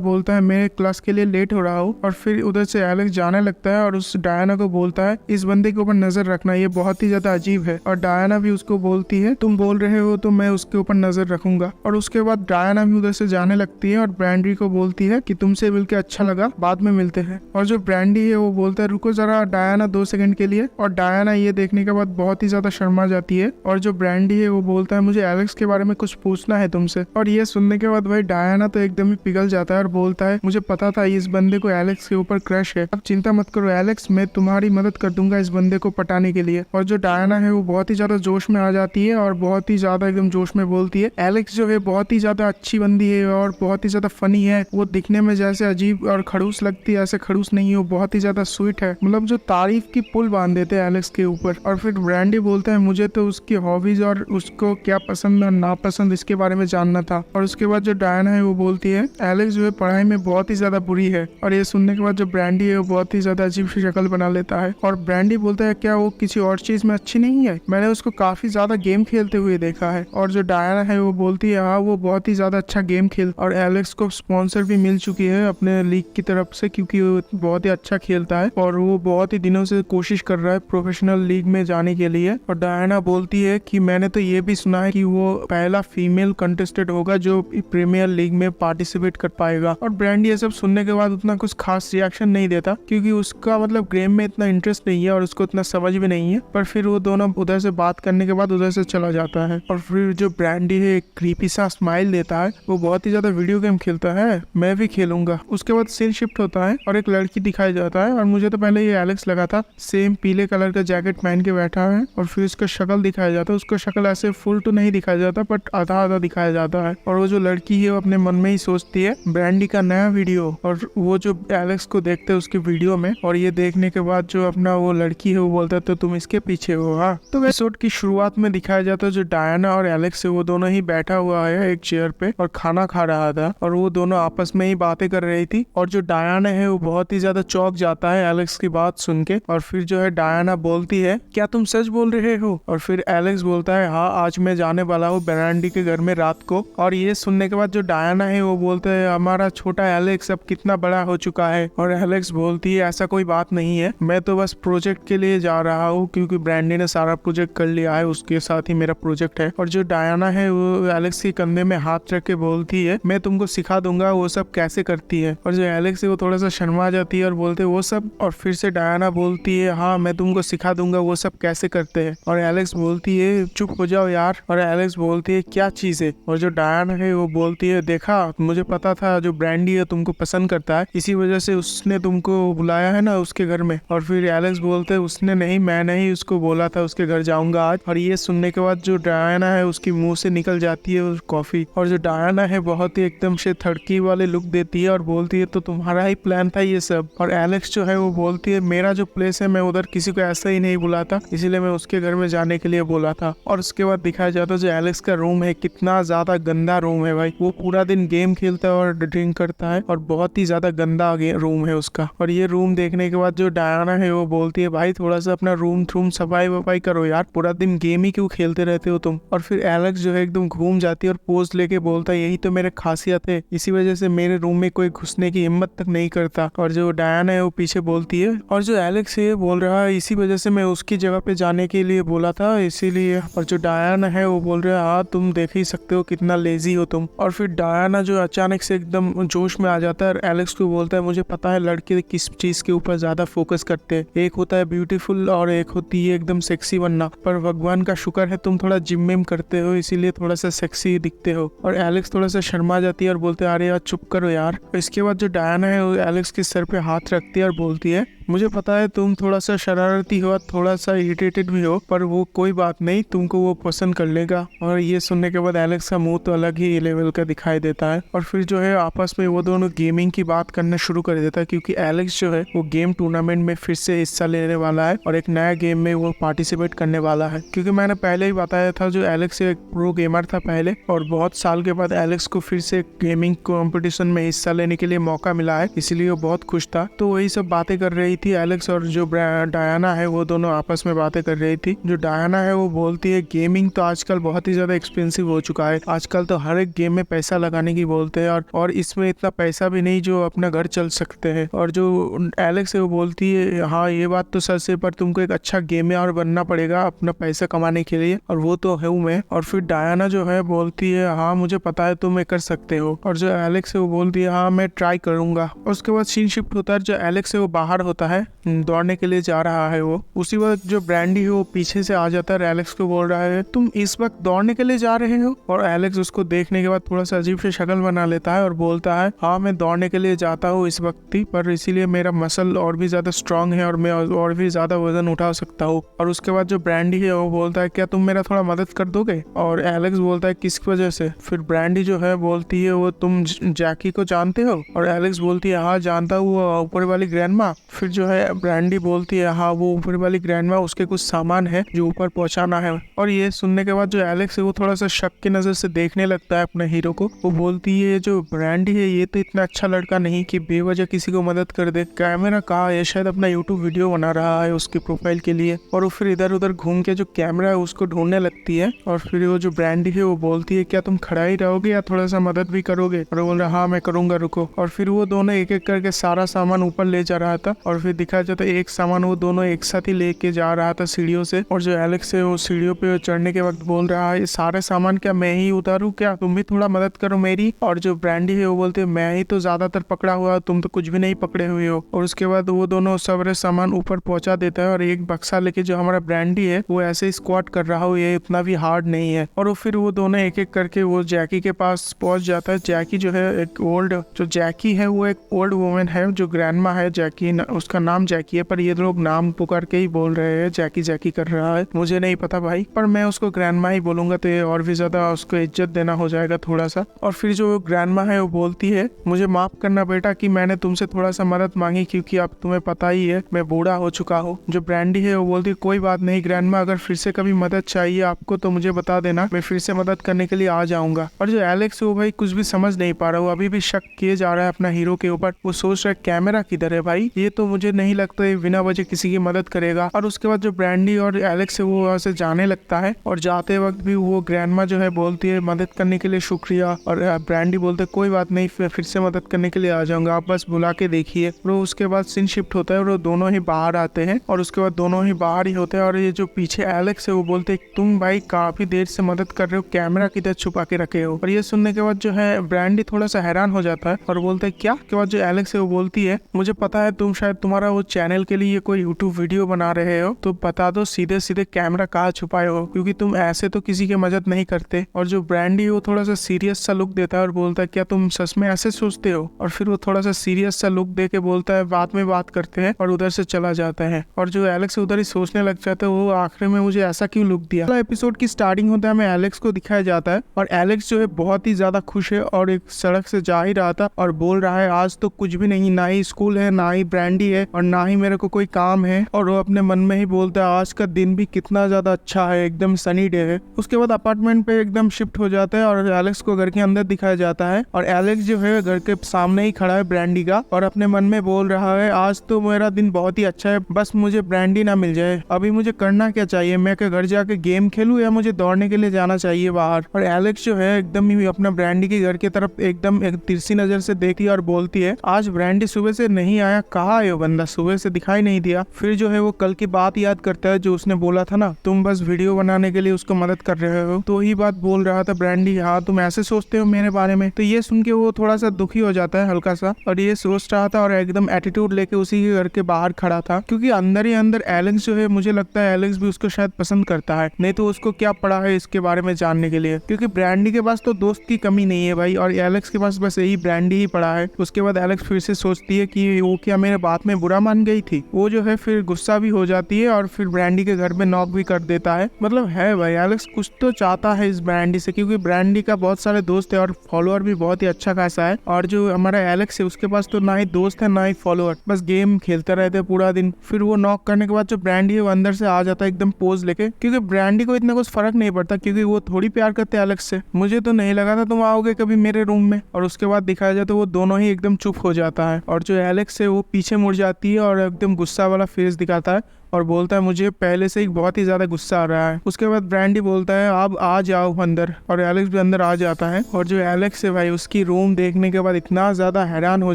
बोलता है मैं क्लास के लिए लेट हो रहा हूँ। और फिर उधर से एलेक्स जाने लगता है और उस डायना को बोलता है इस बंदे के ऊपर नजर रखना, ये बहुत ही ज्यादा अजीब है। और डायना भी उसको बोलती है तुम बोल रहे हो तो मैं उसके ऊपर नजर रखूंगा। और उसके बाद डायना भी उधर से जाने लगती है और ब्रांडी को बोलती है कि तुमसे मिलकर अच्छा लगा, बाद में मिलते हैं। और जो ब्रांडी है वो बोलता है रुको जरा डायना 2 सेकंड के लिए। और डायना ये देखने के बाद बहुत ही ज्यादा शर्मा जाती है। और जो ब्रांडी है वो बोलता है मुझे एलेक्स के बारे में कुछ पूछना है तुमसे। और ये सुनने के बाद भाई डायना तो एकदम ही पिघल जाता है और बोलता है मुझे पता था इस बंदे को एलेक्स के ऊपर क्रश है, अब चिंता मत करो एलेक्स, मैं तुम्हारी मदद कर दूंगा इस बंदे को पटाने के लिए। और जो डायना है वो बहुत ही ज्यादा जोश में आ जाती है और बहुत ही ज्यादा एकदम जोश में बोलती है एलेक्स जो है बहुत ही ज्यादा अच्छी बंदी है और बहुत ही ज्यादा फनी है, वो दिखने में जैसे अजीब और खड़ूस लगती है ऐसे खड़ूस नहीं है, वो बहुत ही ज्यादा स्वीट है। मतलब जो तारीफ की पुल बांध देते हैं एलेक्स के ऊपर। और फिर ब्रांडी बोलता है मुझे तो उसकी हॉबीज और उसको क्या पसंद और नापसंद इसके बारे में जानना था। और उसके बाद जो डायना है वो बोलती है एलेक्स जो है पढ़ाई में बहुत ही ज्यादा बुरी है। और ये सुनने के बाद जो ब्रांडी है वो बहुत ही ज्यादा अजीब सी शक्ल बना लेता है। और ब्रांडी बोलता है क्या वो किसी और चीज में अच्छी नहीं है, मैंने उसको काफी ज्यादा गेम खेलते हुए देखा है। और जो डायना है वो बोलती है हाँ वो बहुत ही ज्यादा अच्छा गेम खेल, और एलेक्स को स्पॉन्सर भी मिल चुकी है अपने लीग की तरफ से क्योंकि वो बहुत ही अच्छा खेलता है और वो बहुत ही दिनों से कोशिश कर रहा है प्रोफेशनल लीग में जाने के लिए। और डायना बोलती है कि मैंने तो ये भी सुना है कि वो पहला फीमेल कंटेस्टेंट होगा जो प्रीमियर लीग में पार्टिसिपेट कर पाएगा। और ब्रांडी ये सब सुनने के बाद उतना कुछ खास रिएक्शन नहीं देता क्योंकि उसका मतलब गेम में इतना इंटरेस्ट नहीं है और उसको इतना समझ भी नहीं है। पर फिर वो दोनों उधर से बात करने के बाद उधर से चला जाता है। और फिर जो ब्रांडी है एक क्रीपी सा स्माइल देता है, वो बहुत ही ज्यादा वीडियो गेम खेलता है, मैं भी खेलूंगा। उसके बाद सीन शिफ्ट होता है और एक लड़की दिखाई जाता है और मुझे तो पहले ये एलेक्स लगा था, सेम पीले कलर का जैकेट पहन के बैठा है। और फिर उसका शक्ल दिखाया जाता है, उसका शक्ल ऐसे फुल तो नहीं दिखाया जाता बट आधा आधा दिखाया जाता है। और वो जो लड़की है वो अपने मन में ही सोचती है ब्रांडी का नया वीडियो, और वो जो एलेक्स को देखते है उसके वीडियो में। और ये देखने के बाद जो अपना वो लड़की है वो बोलता है तो तुम इसके पीछे हो। हाँ, तो एपिसोड की शुरुआत में दिखाया जाता है जो डायना और एलेक्स है वो दोनों ही बैठा हुआ है एक चेयर पे और खाना खा रहा था और वो दोनों आपस में ही बातें कर रही थी। और जो डायना है वो बहुत ही ज्यादा चौंक जाता है एलेक्स की बात सुन के। और फिर जो है डायना बोलती है क्या तुम सच बोल रहे हो। और फिर एलेक्स बोलता है हाँ आज मैं जाने वाला हूँ ब्रांडी के घर में रात को। और ये सुनने के बाद जो डायना है वो बोलते है हमारा छोटा एलेक्स अब कितना बड़ा हो चुका है। और एलेक्स बोलती है ऐसा कोई बात नहीं है, मैं तो बस प्रोजेक्ट के लिए जा रहा हूँ क्योंकि ब्रांडी ने सारा प्रोजेक्ट कर लिया है, उसके साथ ही मेरा प्रोजेक्ट है। और जो डायना है वो एलेक्स के कंधे में हाथ रख के बोलती है मैं तुमको सिखा दूंगा वो सब कैसे करती है। और जो एलेक्स है वो थोड़ा सा शर्मा जाती है और बोलते वो सब। और फिर से डायना बोलती है हाँ मैं तुमको सिखा दूंगा वो सब कैसे करते हैं। और एलेक्स बोलती है चुप हो जाओ यार। और एलेक्स बोलती है क्या चीज है। और जो डायना है वो बोलती है देखा मुझे पता था जो ब्रांडी है तुमको पसंद करता है, इसी वजह से उसने तुमको बुलाया है ना उसके घर में। और फिर एलेक्स बोलते है उसने नहीं, मैंने ही उसको बोला था उसके घर जाऊंगा आज। और ये सुनने के बाद जो डायना है उसकी मुंह से निकल जाती है कॉफी। और जो डायना है बहुत ही एकदम से थड़की वाले लुक देती है और बोलती है तो तुम्हारा ही प्लान था ये सब। और एलेक्स जो है वो बोलती है मेरा जो प्लेस है मैं उधर किसी को ऐसा ही नहीं बुलाता, इसीलिए मैं उसके घर में जाने के लिए बोला था। और उसके बाद दिखाया जाता है जो एलेक्स का रूम है कितना ज्यादा गंदा रूम है भाई, वो पूरा दिन गेम खेलता है और ड्रिंक करता है और बहुत ही ज्यादा गंदा रूम है उसका। और ये रूम देखने के बाद जो डायना है वो बोलती है भाई थोड़ा सा अपना रूम सफाई वफाई करो यार, पूरा दिन गेम ही क्यों खेलते रहते हो तुम। और फिर एलेक्स जो है एकदम घूम जाती है और पोज लेके बोलता है यही तो मेरे खासियत है, इसी वजह से मेरे रूम में कोई घुसने की हिम्मत तक नहीं करता। और जो डायना है वो पीछे बोलती है और जो एलेक्स है बोल रहा है इसी वजह से मैं उसकी जगह पे जाने के लिए बोला था इसीलिए। और जो डायना है वो बोल रहा है हाँ तुम देख ही सकते हो कितना लेजी हो तुम। और फिर डायना जो अचानक से एकदम जोश में आ जाता है और एलेक्स को बोलता है मुझे पता है लड़के किस चीज के ऊपर ज्यादा फोकस करते हैं, एक होता है ब्यूटीफुल और एक होती है एकदम सेक्सी बनना, पर भगवान का शुक्र है तुम थोड़ा जिम में करते हो इसीलिए थोड़ा सा सेक्सी दिखते हो। और एलेक्स थोड़ा सा शर्मा जाती है और बोलते है अरे यार चुप करो यार। इसके बाद जो डायना है वो एलेक्स के सर पे हाथ रखती है और बोलती है मुझे पता है तुम थोड़ा सा शरारती हो, थोड़ा सा इरिटेटेड भी हो, पर वो कोई बात नहीं, तुमको वो पसंद कर लेगा। और ये सुनने के बाद एलेक्स का मुंह तो अलग ही लेवल का दिखाई देता है और फिर जो है आपस में वो दोनों गेमिंग की बात करना शुरू कर देता है, क्योंकि एलेक्स जो है वो गेम टूर्नामेंट में फिर से हिस्सा लेने वाला है और एक नया गेम में वो पार्टिसिपेट करने वाला है। क्योंकि मैंने पहले ही बताया था जो एलेक्स एक प्रो गेमर था पहले, और बहुत साल के बाद एलेक्स को फिर से गेमिंग कंपटीशन में हिस्सा लेने के लिए मौका मिला है, इसलिए वो बहुत खुश था। तो वही सब बातें कर रही थी एलेक्स, और जो डायना है वो दोनों आपस में बातें कर रही थी। जो डायना है वो बोलती है गेमिंग तो आजकल बहुत ही ज्यादा एक्सपेंसिव हो चुका है, आजकल तो हर एक गेम में पैसा लगाने की बोलते हैं और इसमें इतना पैसा भी नहीं जो अपना घर चल सकते हैं। और जो एलेक्स है वो बोलती है हाँ ये बात तो सच है, पर तुमको एक अच्छा गेमर बनना पड़ेगा अपना पैसा कमाने के लिए, और वो तो हूँ मैं। और फिर डायना जो है बोलती है हाँ मुझे पता है तुम ये कर सकते हो। और जो एलेक्स है वो बोलती है हाँ मैं ट्राई करूंगा। और उसके बाद सीन शिफ्ट होता है, जो एलेक्स है वो बाहर होता है, दौड़ने के लिए जा रहा है वो। उसी वक्त जो ब्रैंडी है वो पीछे से आ जाता है, एलेक्स को बोल रहा है तुम इस वक्त दौड़ने के लिए जा रहे हो। और एलेक्स उसको देखने के बाद थोड़ा सा अजीब से शक्ल बना लेता है और बोलता है हाँ मैं दौड़ने के लिए जाता हूँ इस वक्त ही, पर इसीलिए मेरा मसल और भी ज्यादा स्ट्रांग है और मैं और भी ज्यादा वजन उठा सकता हूँ। और उसके बाद जो ब्रैंडी है वो बोलता है क्या तुम मेरा थोड़ा मदद कर दोगे। और एलेक्स बोलता है किस वजह से। फिर ब्रैंडी जो है बोलती है वो तुम जैकी को जानते हो। और एलेक्स बोलती है हाँ जानता हूँ, वो ऊपर वाली ग्रैंडमा। फिर जो है ब्रैंडी बोलती है हाँ वो ऊपर वाली ग्रैंडमा, उसके कुछ सामान है जो ऊपर पहुंचाना है। और ये सुनने के बाद जो एलेक्स है वो थोड़ा सा शक की नजर से देखने लगता है अपने हीरो को। वो बोलती है जो ब्रैंडी है ये तो इतना अच्छा लड़का नहीं कि बेवजह किसी को मदद कर दे, कैमरा कहाँ है, शायद अपना यूट्यूब वीडियो बना रहा है उसकी प्रोफाइल के लिए। और वो फिर इधर उधर घूम के जो कैमरा है उसको ढूंढने लगती है। और फिर वो जो ब्रैंडी है वो बोलती है क्या तुम खड़ा ही रहोगे या थोड़ा सा मदद भी करोगे। और वो बोल रहा हाँ मैं करूंगा रुको। और फिर वो दोनों एक एक करके सारा सामान ऊपर ले जा रहा था, और फिर दिखाया जाता है एक सामान वो दोनों एक साथ ही लेके जा रहा था सीढ़ियों से। और जो एलेक्स है वो सीढ़ियों पे चढ़ने के वक्त बोल रहा है ये सारे सामान क्या मैं ही उतारूं, क्या तुम भी थोड़ा मदद करो मेरी। और जो ब्रैंडी है वो बोलते हैं मैं ही तो ज्यादातर पकड़ा हुआ, तुम तो कुछ भी नहीं पकड़े हुए हो। और उसके बाद वो दोनों सारे सामान ऊपर पहुंचा देता है और एक बक्सा लेके जो हमारा ब्रैंडी है वो ऐसे स्क्वाट कर रहा हो, ये उतना भी हार्ड नहीं है। और फिर वो दोनों एक एक करके वो जैकी के पास पहुंच जाता है। जैकी जो है एक ओल्ड, जो जैकी है वो एक ओल्ड वुमेन है, जो ग्रैंडमा है जैकी, उसका नाम जैकी है, पर ये लोग नाम पुकार के ही बोल रहे हैं, जैकी जैकी कर रहा है। मुझे नहीं पता भाई, पर मैं उसको ग्रैंडमा ही बोलूंगा तो ये और भी ज्यादा उसको इज्जत देना हो जाएगा थोड़ा सा। और फिर जो ग्रैंडमा है वो बोलती है मुझे माफ करना बेटा कि मैंने तुमसे थोड़ा सा मदद मांगी, क्योंकि अब तुम्हें पता ही है मैं बूढ़ा हो चुका हूँ। जो ब्रैंडी है वो बोलती है कोई बात नहीं ग्रैंडमा, अगर फिर से कभी मदद चाहिए आपको तो मुझे बता देना, मैं फिर से मदद करने के लिए आ जाऊंगा। और जो एलेक्स है वो भाई कुछ भी समझ नहीं पा रहा, वो अभी भी शक किए जा रहा है अपना हीरो के ऊपर। वो सोच रहा है कैमरा किधर है भाई, ये तो मुझे नहीं लगता है बिना वजह किसी की मदद करेगा। और उसके बाद जो ब्रैंडी और एलेक्स है वो वहाँ से जाने लगता है, और जाते वक्त भी वो ग्रैंडमा जो है बोलती है मदद करने के लिए शुक्रिया। और ब्रैंडी बोलते कोई बात नहीं, फिर से मदद करने के लिए आ जाऊंगा, आप बस बुला के देखिए। और उसके बाद सीन शिफ्ट होता है और वो दोनों ही बाहर आते हैं, और उसके बाद दोनों ही बाहर ही होते हैं। और ये जो पीछे एलेक्स है वो बोलते हैं तुम भाई काफी देर से मदद कर रहे हो, कैमरा किधर छुपा के रखे हो। और ये सुनने के बाद जो है ब्रैंडी थोड़ा सा हैरान हो जाता है और बोलता है क्या। के बाद जो एलेक्स है वो बोलती है मुझे पता है तुम शायद तुम्हारा वो चैनल के लिए कोई यूट्यूब वीडियो बना रहे हो, तो बता दो सीधे सीधे कैमरा कहाँ छुपाए हो, क्योंकि तुम ऐसे तो किसी की मदद नहीं करते। और जो ब्रैंडी है वो थोड़ा सा सीरियस सा लुक देता है और बोलता है क्या तुम सच में ऐसे सोचते हो। और फिर वो थोड़ा सा सीरियस सा लुक दे के बोलता है बाद में बात करते हैं, और उधर से चला जाता है। और जो एलेक्स उधर ही सोचने लग जाता है वो आखिर में मुझे ऐसा क्यों लुक दिया। एपिसोड की स्टार्टिंग होता है हमें एलेक्स को दिखाया जाता है, और एलेक्स जो है बहुत ही ज्यादा खुश है और एक सड़क से जा ही रहा था और बोल रहा है आज तो कुछ भी नहीं, ना ही स्कूल है, ना ही ब्रैंडी है, और ना ही मेरे को कोई काम है। और वो अपने मन में ही बोलता है आज का दिन भी कितना ज्यादा अच्छा है, एकदम सनी डे है। उसके बाद अपार्टमेंट पे एकदम शिफ्ट हो जाता है और एलेक्स को घर के अंदर दिखाया जाता है, और एलेक्स जो है घर के सामने ही खड़ा है ब्रैंडी का, और अपने मन में बोल रहा है आज तो मेरा दिन बहुत ही अच्छा है, बस मुझे ब्रैंडी ना मिल जाए। अभी मुझे करना क्या चाहिए, मैं क्या घर जाके गेम खेलूं या मुझे दौड़ने के लिए जाना चाहिए बाहर। और एलेक्स जो है एकदम ही अपना ब्रैंडी के घर की तरफ एकदम एक तिरछी नजर से देखती है और बोलती है आज ब्रैंडी सुबह से नहीं आया, कहाँ है वो बंदा, सुबह से दिखाई नहीं दिया। फिर जो है वो कल की बात याद करता है जो उसने बोला था ना तुम बस वीडियो बनाने के लिए उसको मदद कर रहे हो, तो वही बात बोल रहा था ब्रैंडी, हाँ तुम ऐसे सोचते हो मेरे बारे में। तो ये सुन के वो थोड़ा सा दुखी हो जाता है हल्का सा, और ये सोच रहा था और एकदम एटीट्यूड लेके उसी के घर के बाहर खड़ा था, क्योंकि अंदर ही अंदर एलेक्स जो है मुझे लगता है एलेक्स भी उसको शायद पसंद करता है, नहीं तो उसको क्या पड़ा है इसके बारे में जानने के लिए, क्योंकि ब्रैंडी के पास तो दोस्त की कमी नहीं है भाई, और एलेक्स के पास बस यही ब्रैंडी ही पड़ा है। उसके बाद एलेक्स फिर से सोचती है कि वो क्या मेरे बात में बुरा मान गई थी, वो जो है फिर गुस्सा भी हो जाती है और फिर ब्रांडी के घर में नॉक भी कर देता है। मतलब है भाई एलेक्स कुछ तो चाहता है इस ब्रांडी से, क्योंकि ब्रांडी का बहुत सारे दोस्त है और फॉलोअर भी बहुत ही अच्छा खासा है। और जो हमारा एलेक्स है उसके पास तो ना ही दोस्त है ना ही फॉलोअर, बस गेम खेलते रहते हैं पूरा दिन। फिर वो नॉक करने के बाद जो ब्रांडी है वो अंदर से आ जाता है एकदम पोज लेके, क्योंकि ब्रांडी को इतना कुछ फर्क नहीं पड़ता, क्योंकि वो थोड़ी प्यार करते हैं एलेक्स से। मुझे तो नहीं लगा था तुम आओगे कभी मेरे रूम में। और उसके बाद दिखाया जाए तो वो दोनों ही एकदम चुप हो जाता है और जो एलेक्स है वो पीछे मुड़ जाती है और एकदम गुस्सा वाला फेस दिखाता है और बोलता है मुझे पहले से ही बहुत ही ज्यादा गुस्सा आ रहा है। उसके बाद ब्रांडी बोलता है आप आ जाओ अंदर, और एलेक्स भी अंदर आ जाता है। और जो एलेक्स है भाई उसकी रूम देखने के बाद इतना ज्यादा हैरान हो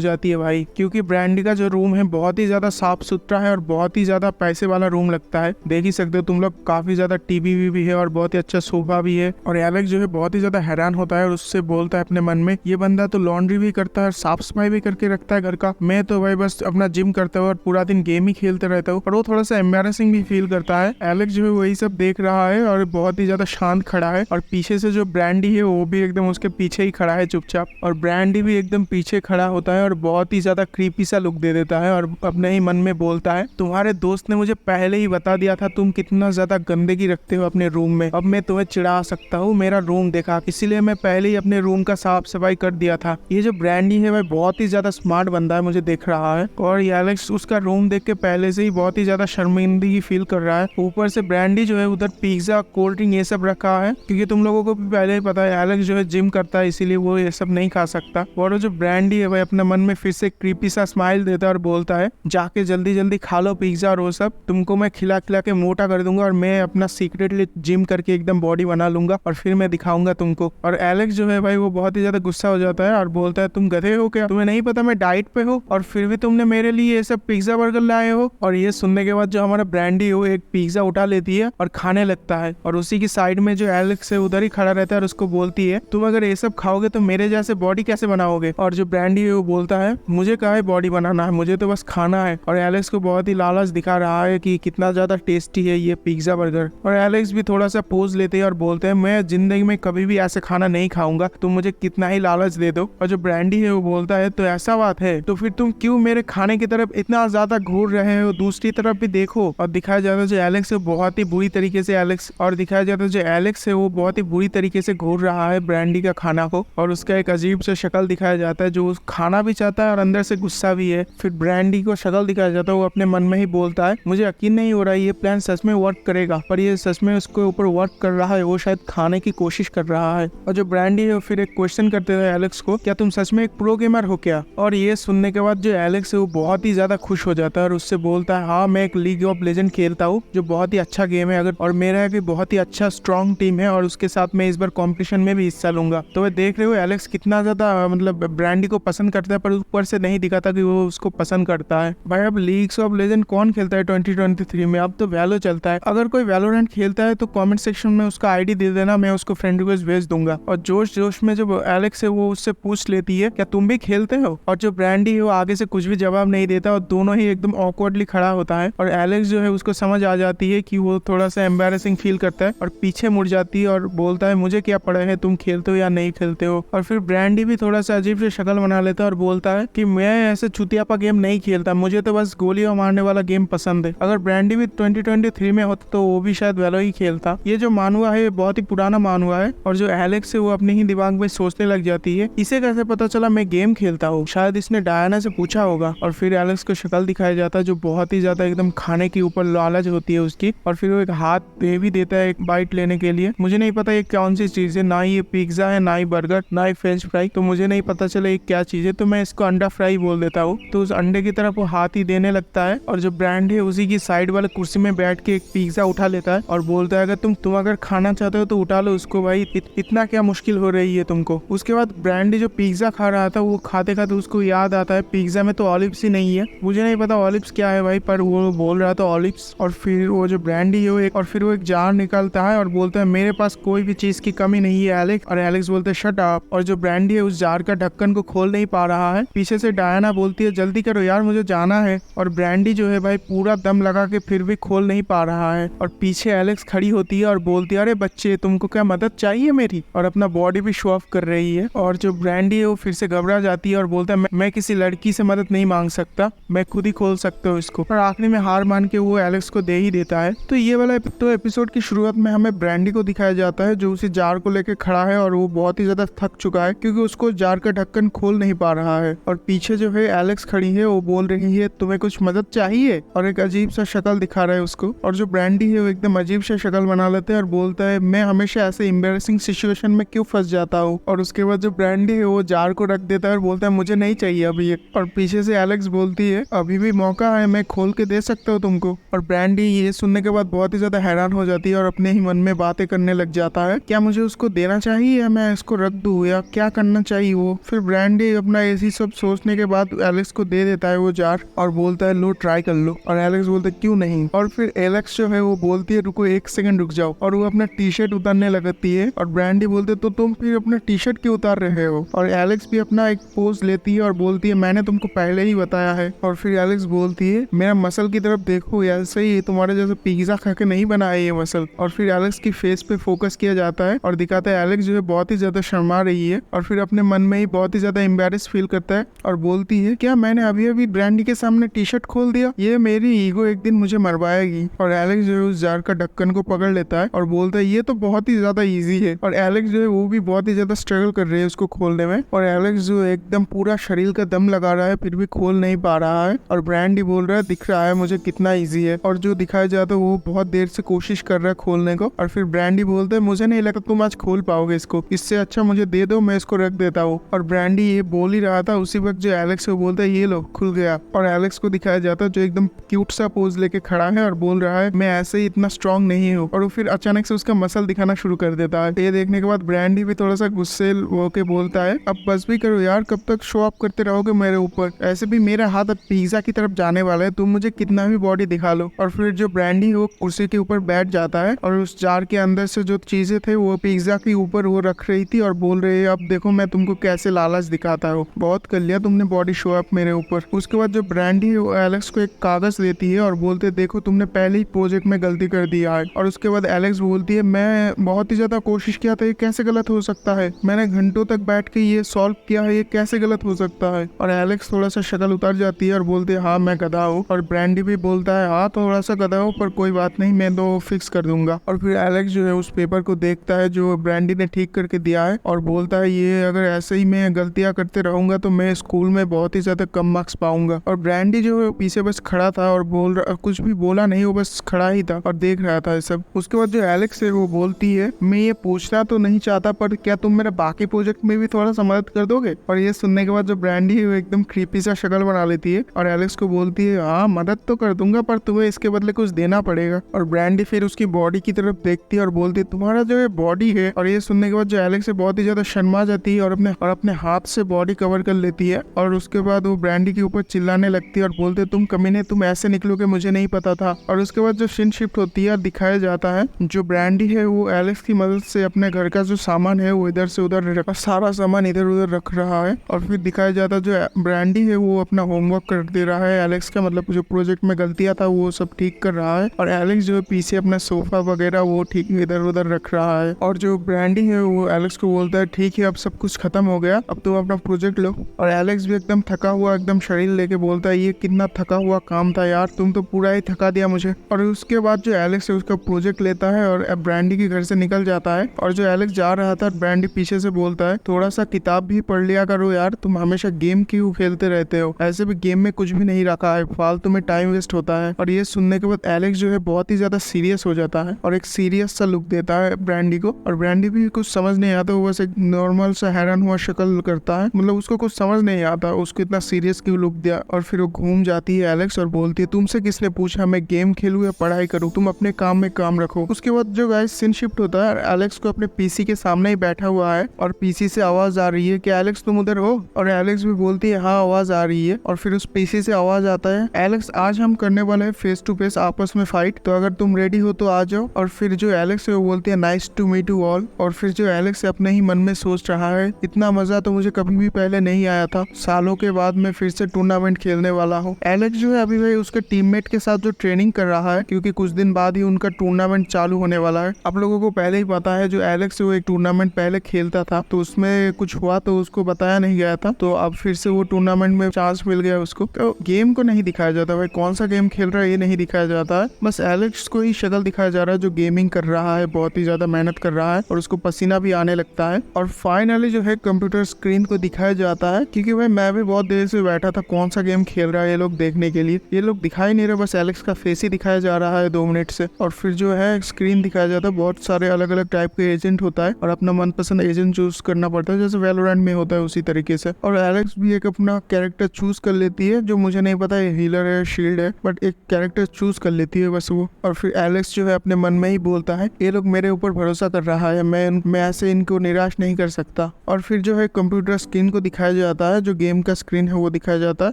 जाती है भाई, क्योंकि ब्रांडी का जो रूम है बहुत ही ज्यादा साफ सुथरा है और बहुत ही ज्यादा पैसे वाला रूम लगता है। देख ही सकते हो तुम लोग, काफी ज्यादा टीवी भी है और बहुत ही अच्छा सोफा भी है। और एलेक्स जो है बहुत ही ज्यादा हैरान होता है और उससे बोलता है अपने मन में, ये बंदा तो लॉन्ड्री भी करता है, साफ सफाई भी करके रखता है घर का, मैं तो भाई बस अपना जिम करता हूँ और पूरा दिन गेम ही खेलते रहता हूँ। और वो थोड़ा सा एम्बैरेसिंग भी फील करता है। एलेक्स जो है वही सब देख रहा है और बहुत ही ज्यादा शांत खड़ा है, और पीछे से जो ब्रांडी है वो भी एकदम उसके पीछे ही खड़ा है चुपचाप, और ब्रांडी भी एकदम पीछे खड़ा होता है और बहुत ही ज्यादा क्रीपी सा लुक दे देता है और अपने ही मन में बोलता है, तुम्हारे दोस्त ने मुझे पहले ही बता दिया था तुम कितना ज्यादा गंदगी रखते हो अपने रूम में, अब मैं तुम्हें चिढ़ा सकता हूँ मेरा रूम देखा, इसीलिए मैं पहले ही अपने रूम का साफ सफाई कर दिया था। ये जो ब्रांडी है भाई बहुत ही ज्यादा स्मार्ट बंदा है, मुझे देख रहा है। और ये एलेक्स उसका रूम देख के पहले से ही बहुत ही ज्यादा शर्मिंदगी फील कर रहा है। ऊपर से ब्रांडी जो है उधर पिज्जा कोल्ड ड्रिंक ये सब रखा है, क्योंकि तुम लोगों को भी पहले ही पता है एलेक्स जो है जिम करता है, इसीलिए वो ये सब नहीं खा सकता। और जो ब्रांडी है भाई अपने मन में फिर से क्रीपी सा स्माइल देता है और बोलता है, जाके जल्दी जल्दी खा लो पिज्जा और वो सब, तुमको मैं खिला खिला के मोटा कर दूंगा और मैं अपना सीक्रेटली जिम करके एकदम बॉडी बना लूंगा और फिर मैं दिखाऊंगा तुमको। और एलेक्स जो है भाई वो बहुत ही ज्यादा गुस्सा हो जाता है और बोलता है, तुम गधे हो क्या, तुम्हें नहीं पता मैं डाइट पे हूँ और फिर भी तुमने मेरे लिए ये सब पिज्जा बर्गर लाए हो। और ये सुनने के बाद जो हमारा ब्रांडी हो एक पिज्जा उठा लेती है और खाने लगता है, और उसी की साइड में जो एलेक्स है उधर ही खड़ा रहता है और उसको बोलती है, तुम अगर ये सब खाओगे तो मेरे जैसे बॉडी कैसे बनाओगे। और जो ब्रांडी है वो बोलता है, मुझे कहा है बॉडी बनाना है, मुझे तो बस खाना है। और एलेक्स को बहुत ही लालच दिखा रहा है कि कितना ज्यादा टेस्टी है ये पिज्जा बर्गर। और एलेक्स भी थोड़ा सा पोज लेते हैं और बोलते हैं, मैं जिंदगी में कभी भी ऐसे खाना नहीं खाऊंगा, तुम मुझे कितना ही लालच दे दो। और जो ब्रांडी है वो बोलता है, तो ऐसा बात है, तो फिर तुम क्यों मेरे खाने की तरफ इतना ज्यादा घूर रहे हो, दूसरी तरफ भी देखो। और दिखाया जाता है जो एलेक्स है बहुत ही बुरी तरीके से वो बहुत ही बुरी तरीके से घूर रहा है ब्रांडी का खाना को, और उसका एक अजीब सा शक्ल दिखाया जाता है जो खाना भी चाहता है और अंदर से गुस्सा भी है। फिर ब्रांडी को शक्ल दिखाया जाता है, वो अपने मन में ही बोलता है, मुझे यकीन नहीं हो रहा है ये प्लान सच में वर्क करेगा, पर ये सच में उसके ऊपर वर्क कर रहा है, वो शायद खाने की कोशिश कर रहा है। और जो ब्रांडी है फिर एक क्वेश्चन करते थे एलेक्स को, क्या तुम सच में एक प्रो गेमर हो क्या। और ये सुनने के बाद जो एलेक्स है वो बहुत ही ज्यादा खुश हो जाता है और उससे बोलता है, हाँ मैं एक लीग ऑफ लेजेंड खेलता हूँ जो बहुत ही अच्छा गेम है, अगर और मेरा भी बहुत ही अच्छा स्ट्रॉन्ग टीम है और उसके साथ मैं इस बार कंपटीशन में भी हिस्सा लूंगा। तो वे देख रहे हो एलेक्स कितना ज्यादा मतलब ब्रांडी को पसंद करता है, पर ऊपर से नहीं दिखाता कि वो उसको पसंद करता है। भाई अब लीग्स ऑफ लेजेंड कौन खेलता है 2023 में, अब तो वैलो चलता है। अगर कोई वैलोरेंट खेलता है तो कमेंट सेक्शन में उसका आईडी दे देना, मैं उसको फ्रेंड रिक्वेस्ट भेज दूंगा। और जोश जोश में जो एलेक्स है वो उससे पूछ लेती है, क्या तुम भी खेलते हो। और जो ब्रांडी है वो आगे से कुछ भी जवाब नहीं देता और दोनों ही एकदम ऑकवर्डली खड़ा होता है। और एलेक्स जो है उसको समझ आ जाती है कि वो थोड़ा सा एम्बैरेसिंग फील करता है और पीछे मुड़ जाती है और बोलता है, मुझे क्या पड़ा है, तुम खेलते हो या नहीं खेलते हो। और फिर ब्रांडी भी थोड़ा सा अजीब से शक्ल बना लेता है और बोलता है कि मैं ऐसे चुतियापा गेम नहीं खेलता, मुझे तो बस गोलियां मारने वाला गेम पसंद है। अगर ब्रांडी भी 2023 में होता तो वो भी शायद वैलो ही खेलता। ये जो मानुआ है बहुत ही पुराना मानुआ है। और जो एलेक्स है वो अपने ही दिमाग में सोचने लग जाती है, इसे कैसे पता चला मैं गेम खेलता हूँ, शायद इसने डायना से पूछा होगा। और फिर एलेक्स को शक्ल दिखाया जाता है जो बहुत ही ज्यादा एकदम खाने के ऊपर लालच होती है उसकी। और फिर वो एक हाथ दे भी देता है एक बाइट लेने के लिए। मुझे नहीं पता ये कौन सी चीज है, ना ही ये पिज्जा है, ना ही बर्गर, ना ही फ्रेंच फ्राई, तो मुझे नहीं पता चला ये क्या चीज है, तो मैं इसको अंडा फ्राई बोल देता हूँ। तो उस अंडे की तरफ वो हाथ ही देने लगता है और जो ब्रांड है उसी की साइड वाले कुर्सी में बैठ के एक पिज्जा उठा लेता है और बोलता है, अगर तुम अगर खाना चाहते हो तो उठा लो उसको भाई, इतना क्या मुश्किल हो रही है तुमको। उसके बाद ब्रांडी जो पिज्जा खा रहा था वो खाते खाते उसको याद आता है पिज्जा में तो ऑलिव्स ही नहीं है। मुझे नहीं पता ऑलिव्स क्या है भाई, पर वो बोल रहा था ऑलिव्स, और फिर वो जो ब्रांडी है वो एक जार निकालता है और बोलता है मेरे पास कोई भी चीज की कमी नहीं है एलेक्स। और एलेक्स बोलते है शट अप। और जो ब्रांडी है उस जार का ढक्कन को खोल नहीं पा रहा है। पीछे से डायना बोलती है जल्दी करो यार मुझे जाना है। और ब्रांडी जो है भाई पूरा दम लगा के फिर भी खोल नहीं पा रहा है। और पीछे एलेक्स खड़ी होती है और बोलती है अरे बच्चे तुमको क्या मदद चाहिए मेरी, और अपना बॉडी भी शो ऑफ कर रही है। और जो ब्रांडी है वो फिर से घबरा जाती है और बोलता है मैं किसी लड़की से मदद नहीं मांग सकता, मैं खुद ही खोल सकता हूँ इसको। और आखिरी में हार मान के वो एलेक्स को दे ही देता है। तो ये वाला एपिसोड की शुरुआत में हमें ब्रांडी को दिखाया जाता है जो उसी जार को लेके खड़ा है और वो बहुत ही ज्यादा थक चुका है क्योंकि उसको जार का ढक्कन खोल नहीं पा रहा है। और पीछे जो है एलेक्स खड़ी है, वो बोल रही है तुम्हें कुछ मदद चाहिए, और एक अजीब सा शक्ल दिखा रहा है उसको। और जो ब्रांडी है वो एकदम अजीब सा शक्ल बना लेते हैं और बोलता है मैं हमेशा ऐसे एम्बैरेसिंग सिचुएशन में क्यों फंस जाता हूँ। और उसके बाद जो ब्रांडी है वो जार को रख देता है और बोलता है मुझे नहीं चाहिए अभी ये। और पीछे से एलेक्स बोलती है अभी भी मौका है, मैं खोल के दे सकता हूँ तुमको। और ब्रांडी ये सुनने के बाद बहुत ही ज्यादा हैरान हो जाती है और अपने ही मन में बातें करने लग जाता है क्या मुझे उसको देना चाहिए या मैं इसको रख दूँ या क्या करना चाहिए वो। फिर ब्रांडी अपना ऐसी सब सोचने के बाद एलेक्स को दे देता है वो जार और बोलता है लो ट्राई कर लो। और एलेक्स बोलता है क्यों नहीं। और फिर एलेक्स जो है वो बोलती है रुको एक सेकंड रुक जाओ, और वो अपना टी शर्ट उतारने लगती है। और ब्रांडी बोलते तो तुम फिर अपना टी शर्ट क्यों उतार रहे हो। और एलेक्स भी अपना एक पोज लेती है और बोलती है मैंने तुमको पहले ही बताया है। और फिर एलेक्स बोलती है मेरा मसल की तरफ देखो, ऐसे ही तुम्हारे जैसे पिज्जा खा के नहीं बनाया ये मसल। और फिर एलेक्स की फेस पे फोकस किया जाता है और दिखाता है एलेक्स जो है बहुत ही ज्यादा शर्मा रही है और फिर अपने मन में ही बहुत ही ज्यादा एम्बैरेस फील करता है और बोलती है क्या मैंने अभी अभी ब्रांडी के सामने टी शर्ट खोल दिया, ये मेरी ईगो एक दिन मुझे मरवाएगी। और एलेक्स जो है उस जार का ढक्कन को पकड़ लेता है और बोलता है ये तो बहुत ही ज्यादा इजी है। और एलेक्स जो है वो भी बहुत ही ज्यादा स्ट्रगल कर रही है उसको खोलने में। और एलेक्स जो एकदम पूरा शरीर का दम लगा रहा है फिर भी खोल नहीं पा रहा है। और ब्रांडी बोल रहा है दिख रहा है मुझे कितना इजी है। और जो दिखाया जाता है वो बहुत देर से कोशिश कर रहा है खोलने को। और फिर ब्रांडी बोलता है मुझे नहीं लगता तुम आज खोल पाओगे इसको, इससे अच्छा मुझे दे दो मैं इसको रख देता हूँ। और ब्रांडी ये बोल ही रहा था उसी वक्त जो एलेक्स को बोलता है ये लो खुल गया। और एलेक्स को दिखाया जाता है जो एकदम क्यूट सा पोज लेके खड़ा है और बोल रहा है मैं ऐसे ही इतना स्ट्रांग नहीं हूँ। और वो फिर अचानक से उसका मसल दिखाना शुरू कर देता है। ये देखने के बाद ब्रांडी भी थोड़ा सा गुस्से होके बोलता है अब बस भी करो यार, कब तक शो अप करते रहोगे मेरे ऊपर, ऐसे भी मेरा हाथ अब पिज्जा की तरफ जाने वाला है, तुम मुझे कितना भी बॉडी दिखा लो। और फिर जो ब्रांडी वो कुर्सी के ऊपर बैठ जाता है और उस जार के अंदर से जो चीजें थे वो पिज्जा के ऊपर वो रख रही थी और बोल रही है अब देखो मैं तुमको कैसे लालच दिखाता हूँ, बहुत कर लिया तुमने बॉडी शो अप मेरे ऊपर। उसके बाद जो ब्रांडी है वो एलेक्स को एक कागज देती है और बोलते देखो तुमने पहले ही प्रोजेक्ट में गलती कर दिया है। और उसके बाद एलेक्स बोलती है मैं बहुत ही ज्यादा कोशिश किया था, ये कैसे गलत हो सकता है, मैंने घंटों तक बैठ के ये सॉल्व किया है, ये कैसे गलत हो सकता है। और एलेक्स थोड़ा सा शक्ल उतर जाती है और बोलते है हाँ मैं गधा हूँ। और ब्रांडी भी बोलता है हाँ थोड़ा सा गधा हूँ पर कोई बात नहीं मैं तो फिक्स कर दूंगा। और फिर एलेक्स जो है उस पेपर को देखता है जो ब्रांडी ने ठीक करके दिया है और बोलता है ये अगर ऐसे ही मैं गलतियां करते रहूंगा तो मैं स्कूल में बहुत ही ज्यादा कम मार्क्स पाऊंगा। और ब्रांडी जो है पीछे बस खड़ा था और कुछ भी बोला नहीं, वो बस खड़ा ही था और देख रहा था ये सब। उसके बाद जो एलेक्स है वो बोलती है मैं ये पूछना तो नहीं चाहता पर क्या तुम मेरे बाकी प्रोजेक्ट में भी थोड़ा सा मदद कर दोगे। और ये सुनने के बाद जो ब्रांडी है वो एकदम क्रीपी सा शक्ल बना लेती है और एलेक्स को बोलती है हाँ मदद तो कर दूंगा पर तुम्हें इसके बदले कुछ देना पड़ेगा। और ब्रांडी फिर उसकी बॉडी की तरफ देखती है और बोलती है तुम्हारा जो है बॉडी है। और ये सुनने के बाद जो एलेक्स है बहुत ही ज्यादा शर्मा जाती है और अपने हाथ से बॉडी कवर कर लेती है। और उसके बाद वो ब्रांडी के ऊपर चिल्लाने लगती है और बोलते तुम कमीने तुम ऐसे निकलोगे मुझे नहीं पता था। और उसके बाद जो सीन शिफ्ट होती है दिखाया जाता है जो ब्रांडी है वो एलेक्स की मदद से अपने घर का जो सामान है वो इधर से उधर सारा सामान इधर उधर रख रहा है। और फिर दिखाया जाता है जो ब्रांडी है वो अपना होमवर्क कर दे रहा है एलेक्स का, मतलब जो प्रोजेक्ट में गलतियां था वो सब ठीक कर रहा है। और एलेक्स जो है पीछे अपना सोफा वगैरह वो ठीक इधर उधर रख रहा है। और जो ब्रांडी है वो एलेक्स को बोलता है ठीक है अब सब कुछ खत्म हो गया, अब तुम अपना प्रोजेक्ट लो। और एलेक्स भी एकदम थका हुआ एकदम शरीर लेके बोलता है ये कितना थका हुआ काम था यार, तुम तो पूरा ही थका दिया मुझे। और उसके बाद जो एलेक्स है उसका प्रोजेक्ट लेता है और ब्रांडी के घर से निकल जाता है। और जो एलेक्स जा रहा था ब्रांडी पीछे से बोलता है थोड़ा सा किताब भी पढ़ लिया करो यार, तुम हमेशा गेम क्यों खेलते रहते हो, ऐसे भी गेम में कुछ भी नहीं रखा है, फालतू में टाइम वेस्ट होता है। और ये सुनने के बाद एलेक्स जो है बहुत ही ज्यादा सीरियस हो जाता है और एक सीरियस सा लुक देता है ब्रांडी को। और ब्रांडी भी कुछ समझ नहीं आता, वो बस एक नॉर्मल सा हैरान हुआ शक्ल करता है, मतलब उसको कुछ समझ नहीं आता उसको इतना सीरियस क्यों लुक दिया। और फिर वो घूम जाती है एलेक्स और बोलती है तुमसे किसने पूछा मैं गेम खेलूं या पढ़ाई करूं, तुम अपने काम में काम रखो। उसके बाद जो गाइस सीन शिफ्ट होता है एलेक्स को अपने पीसी के सामने ही बैठा हुआ है और पीसी से आवाज आ रही है कि एलेक्स तुम उधर हो। और एलेक्स भी बोलती है हाँ आवाज आ रही है। और फिर उस पीसी से आवाज आता है एलेक्स आज हम करने वाले हैं फेस टू फेस आपस में फाइट, तो अगर तुम रेडी हो तो आ जाओ। और फिर जो एलेक्स है वो बोलती है nice to meet you all. और फिर जो एलेक्स अपने ही मन में सोच रहा है इतना मजा तो मुझे कभी भी पहले नहीं आया था, सालों के बाद मैं फिर से टूर्नामेंट खेलने वाला हूँ। एलेक्स जो है अभी भाई उसके टीममेट के साथ जो ट्रेनिंग कर रहा है, क्योंकि कुछ दिन बाद ही उनका टूर्नामेंट चालू होने वाला है। आप लोगों को पहले ही पता है जो एलेक्स वो एक टूर्नामेंट पहले खेलता था तो उसमें कुछ हुआ तो उसको बताया नहीं गया था, तो अब फिर से वो टूर्नामेंट में चांस मिल गया उसको। तो गेम को नहीं दिखाया जाता भाई, कौन सा गेम खेल रहा है ये नहीं दिखाया जाता है, बस एलेक्स को ही शक्ल दिखाया जा रहा है जो गेमिंग कर रहा है, बहुत ही ज्यादा मेहनत कर रहा है और उसको पसीना भी आने लगता है। और फाइनली जो है कंप्यूटर स्क्रीन को दिखाया जाता है, क्योंकि भाई मैं भी बहुत देर से बैठा था कौन सा गेम खेल रहा है ये लोग देखने के लिए, ये लोग दिखाई नहीं रहे, बस एलेक्स का फेस ही दिखाया जा रहा है 2 मिनट से। और फिर जो है स्क्रीन दिखाया जाता है, बहुत सारे अलग अलग टाइप के एजेंट होता है और अपना मनपसंद एजेंट चूज करना पड़ता है, जैसे वैलोरेंट में होता है उसी तरीके से। और एलेक्स भी एक अपना कैरेक्टर चूज कर लेती है, जो मुझे नहीं पता है हीलर है शील्ड है, बट एक कैरेक्टर चूज कर लेती है बस वो। और फिर एलेक्स जो है अपने मन में ही बोलता है ये लोग मेरे ऊपर भरोसा कर रहा है, मैं ऐसे इनको निराश नहीं कर सकता। और फिर जो है कंप्यूटर स्क्रीन को दिखाया जाता है, जो गेम का स्क्रीन है वो दिखाया जाता है